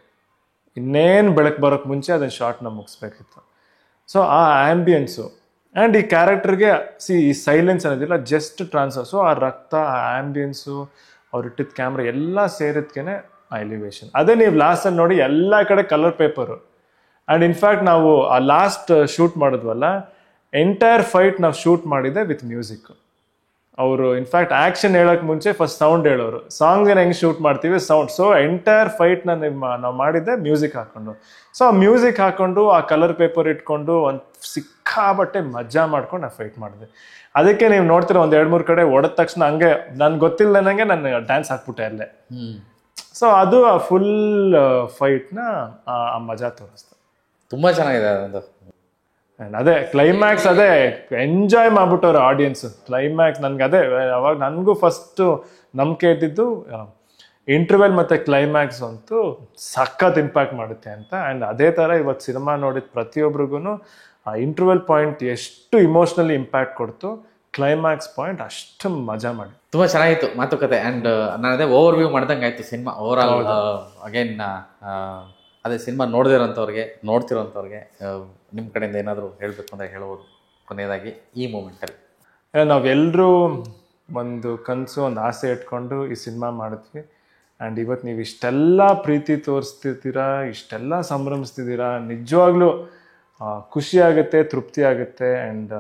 ಇನ್ನೇನು ಬೆಳಕು ಬರೋಕ್ಕೆ ಮುಂಚೆ ಅದನ್ನು ಶಾರ್ಟ್ನ ಮುಗಿಸ್ಬೇಕಿತ್ತು. ಸೊ ಆ ಆ್ಯಂಬಿಯನ್ಸು ಆ್ಯಂಡ್ ಈ ಕ್ಯಾರೆಕ್ಟರ್ಗೆ ಈ ಸೈಲೆನ್ಸ್ ಅನ್ನೋದಿಲ್ಲ, ಜಸ್ಟ್ ಟ್ರಾನ್ಸ್ಫರ್. ಸೊ ಆ ರಕ್ತ, ಆ ಆ್ಯಂಬಿಯನ್ಸು, ಅವ್ರು ಇಟ್ಟಿದ್ದ ಕ್ಯಾಮ್ರಾ ಎಲ್ಲ ಸೇರಿದ್ಕೇನೆ ಆ ಎಲಿವೇಶನ್. ಅದೇ ನೀವು ಲಾಸ್ಟಲ್ಲಿ ನೋಡಿ ಎಲ್ಲ ಕಡೆ ಕಲರ್ ಪೇಪರು. ಆ್ಯಂಡ್ ಇನ್ಫ್ಯಾಕ್ಟ್ ನಾವು ಆ ಲಾಸ್ಟ್ ಶೂಟ್ ಮಾಡಿದ್ವಲ್ಲ, ಎಂಟೈರ್ ಫೈಟ್ ನಾವು ಶೂಟ್ ಮಾಡಿದ್ದೆ ವಿತ್ ಮ್ಯೂಸಿಕ್. ಅವರು ಇನ್ಫ್ಯಾಕ್ಟ್ ಆ್ಯಕ್ಷನ್ ಹೇಳೋಕ್ಕೆ ಮುಂಚೆ ಫಸ್ಟ್ ಸೌಂಡ್ ಹೇಳೋರು, ಸಾಂಗ್ ಹೆಂಗೆ ಶೂಟ್ ಮಾಡ್ತೀವಿ ಸೌಂಡ್. ಸೊ ಎಂಟೈರ್ ಫೈಟ್ನ ನಾವು ಮಾಡಿದ್ದೆ ಮ್ಯೂಸಿಕ್ ಹಾಕ್ಕೊಂಡು. ಸೊ ಆ ಮ್ಯೂಸಿಕ್ ಹಾಕ್ಕೊಂಡು ಆ ಕಲರ್ ಪೇಪರ್ ಇಟ್ಕೊಂಡು ಒಂದು ಸಿಕ್ಕಾಬಟ್ಟೆ ಮಜಾ ಮಾಡ್ಕೊಂಡು ಆ ಫೈಟ್ ಮಾಡಿದೆ. ಅದಕ್ಕೆ ನೀವು ನೋಡ್ತೀರ ಒಂದು 2-3 ಕಡೆ ಹೊಡೆದ ತಕ್ಷಣ ಹಂಗೆ ನನ್ಗೆ ಗೊತ್ತಿಲ್ಲದಂಗೆ ನಾನು ಡ್ಯಾನ್ಸ್ ಹಾಕ್ಬಿಟ್ಟೆ ಅಲ್ಲೇ. ಸೊ ಅದು ಆ ಫುಲ್ ಫೈಟ್ನ ಆ ಮಜಾ ತೋರಿಸ್ತು. ತುಂಬ ಚೆನ್ನಾಗಿದೆ ಅದು. ಅದೇ ಕ್ಲೈಮ್ಯಾಕ್ಸ್, ಅದೇ ಎಂಜಾಯ್ ಮಾಡ್ಬಿಟ್ಟವ್ರು ಆಡಿಯನ್ಸ್ ಕ್ಲೈಮ್ಯಾಕ್ಸ್. ನನ್ಗೆ ಅದೇ ಅವಾಗ ನನಗೂ ಫಸ್ಟು ನಂಬಿಕೆ ಇದ್ದಿದ್ದು ಇಂಟರ್ವೆಲ್ ಮತ್ತು ಕ್ಲೈಮ್ಯಾಕ್ಸ್ ಅಂತೂ ಸಖತ್ ಇಂಪ್ಯಾಕ್ಟ್ ಮಾಡುತ್ತೆ ಅಂತ. ಆ್ಯಂಡ್ ಅದೇ ಥರ ಇವತ್ತು ಸಿನಿಮಾ ನೋಡಿದ ಪ್ರತಿಯೊಬ್ರಿಗೂ ಆ ಇಂಟರ್ವೆಲ್ ಪಾಯಿಂಟ್ ಎಷ್ಟು ಇಮೋಷ್ನಲಿ ಇಂಪ್ಯಾಕ್ಟ್ ಕೊಡ್ತು, ಕ್ಲೈಮ್ಯಾಕ್ಸ್ ಪಾಯಿಂಟ್ ಅಷ್ಟು ಮಜಾ ಮಾಡಿ. ತುಂಬ ಚೆನ್ನಾಗಿತ್ತು ಮಾತುಕತೆ. ಆ್ಯಂಡ್ ನಾನು ಅದೇ ಓವರ್ ವ್ಯೂ ಮಾಡ್ದಂಗೆ ಆಯಿತು ಸಿನಿಮಾ ಓವರ್ ಆಲ್. ಅಗೇನ್ ಅದೇ ಸಿನಿಮಾ ನೋಡ್ತಿರೋಂಥವ್ರಿಗೆ ನಿಮ್ಮ ಕಡೆಯಿಂದ ಏನಾದರೂ ಹೇಳಬೇಕು ಅಂದರೆ ಹೇಳ್ಬೋದು ಕೊನೆಯದಾಗಿ ಈ ಮೂಮೆಂಟಲ್ಲಿ? ನಾವೆಲ್ಲರೂ ಒಂದು ಕನಸು, ಒಂದು ಆಸೆ ಇಟ್ಕೊಂಡು ಈ ಸಿನಿಮಾ ಮಾಡಿದ್ವಿ. ಆ್ಯಂಡ್ ಇವತ್ತು ನೀವು ಇಷ್ಟೆಲ್ಲ ಪ್ರೀತಿ ತೋರಿಸ್ತಿದ್ದೀರಾ, ಇಷ್ಟೆಲ್ಲ ಸಂಭ್ರಮಿಸ್ತಿದ್ದೀರಾ, ನಿಜವಾಗ್ಲೂ ಖುಷಿ ಆಗುತ್ತೆ, ತೃಪ್ತಿ ಆಗುತ್ತೆ. ಆ್ಯಂಡ್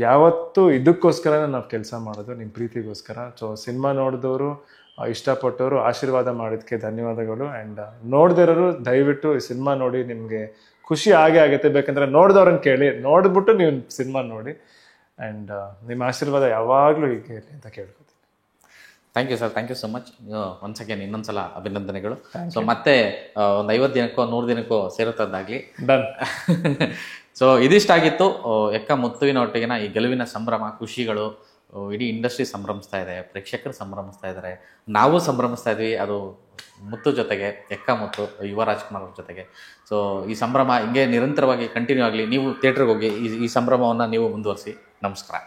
ಯಾವತ್ತೂ ಇದಕ್ಕೋಸ್ಕರನೇ ನಾವು ಕೆಲಸ ಮಾಡೋದು, ನಿಮ್ಮ ಪ್ರೀತಿಗೋಸ್ಕರ. ಸೊ ಸಿನಿಮಾ ನೋಡಿದವರು, ಇಷ್ಟಪಟ್ಟವರು, ಆಶೀರ್ವಾದ ಮಾಡಿದ್ದಕ್ಕೆ ಧನ್ಯವಾದಗಳು. ಆ್ಯಂಡ್ ನೋಡ್ದಿರೋರು ದಯವಿಟ್ಟು ಈ ಸಿನಿಮಾ ನೋಡಿ, ನಿಮಗೆ ಖುಷಿ ಆಗೇ ಆಗುತ್ತೆ. ಬೇಕಂದರೆ ನೋಡಿದವ್ರನ್ನ ಕೇಳಿ, ನೋಡಿಬಿಟ್ಟು ನೀವು ಸಿನಿಮಾ ನೋಡಿ. ಆ್ಯಂಡ್ ನಿಮ್ಮ ಆಶೀರ್ವಾದ ಯಾವಾಗಲೂ ಹೀಗೆ ಇರಲಿ ಅಂತ ಕೇಳ್ಕೊತೀನಿ. Thank you sir, thank you so much. Once again ಇನ್ನೊಂದ್ಸಲ ಅಭಿನಂದನೆಗಳು. ಸೊ ಮತ್ತೆ ಒಂದು 50 ದಿನಕ್ಕೋ 100 ದಿನಕ್ಕೋ ಸೇರುತ್ತದ್ದಾಗಲಿ. ಡನ್. ಸೊ ಇದಿಷ್ಟಾಗಿತ್ತು ಎಕ್ಕ ಮುತ್ತುವಿನ ಒಟ್ಟಿಗಿನ ಈ ಗೆಲುವಿನ ಸಂಭ್ರಮ, ಖುಷಿಗಳು. ಇಡೀ ಇಂಡಸ್ಟ್ರಿ ಸಂಭ್ರಮಿಸ್ತಾ ಇದೆ, ಪ್ರೇಕ್ಷಕರು ಸಂಭ್ರಮಿಸ್ತಾ ಇದ್ದಾರೆ, ನಾವು ಸಂಭ್ರಮಿಸ್ತಾ ಇದ್ವಿ. ಅದು ಮುತ್ತು ಜೊತೆಗೆ, ಎಕ್ಕ ಮುತ್ತು ಯುವ ರಾಜ್ಕುಮಾರ್ ಅವ್ರ ಜೊತೆಗೆ. ಸೊ ಈ ಸಂಭ್ರಮ ಹಿಂಗೆ ನಿರಂತರವಾಗಿ ಕಂಟಿನ್ಯೂ ಆಗಲಿ. ನೀವು ಥಿಯೇಟ್ರಿಗೆ ಹೋಗಿ ಈ ಸಂಭ್ರಮವನ್ನು ನೀವು ಮುಂದುವರಿಸಿ. ನಮಸ್ಕಾರ.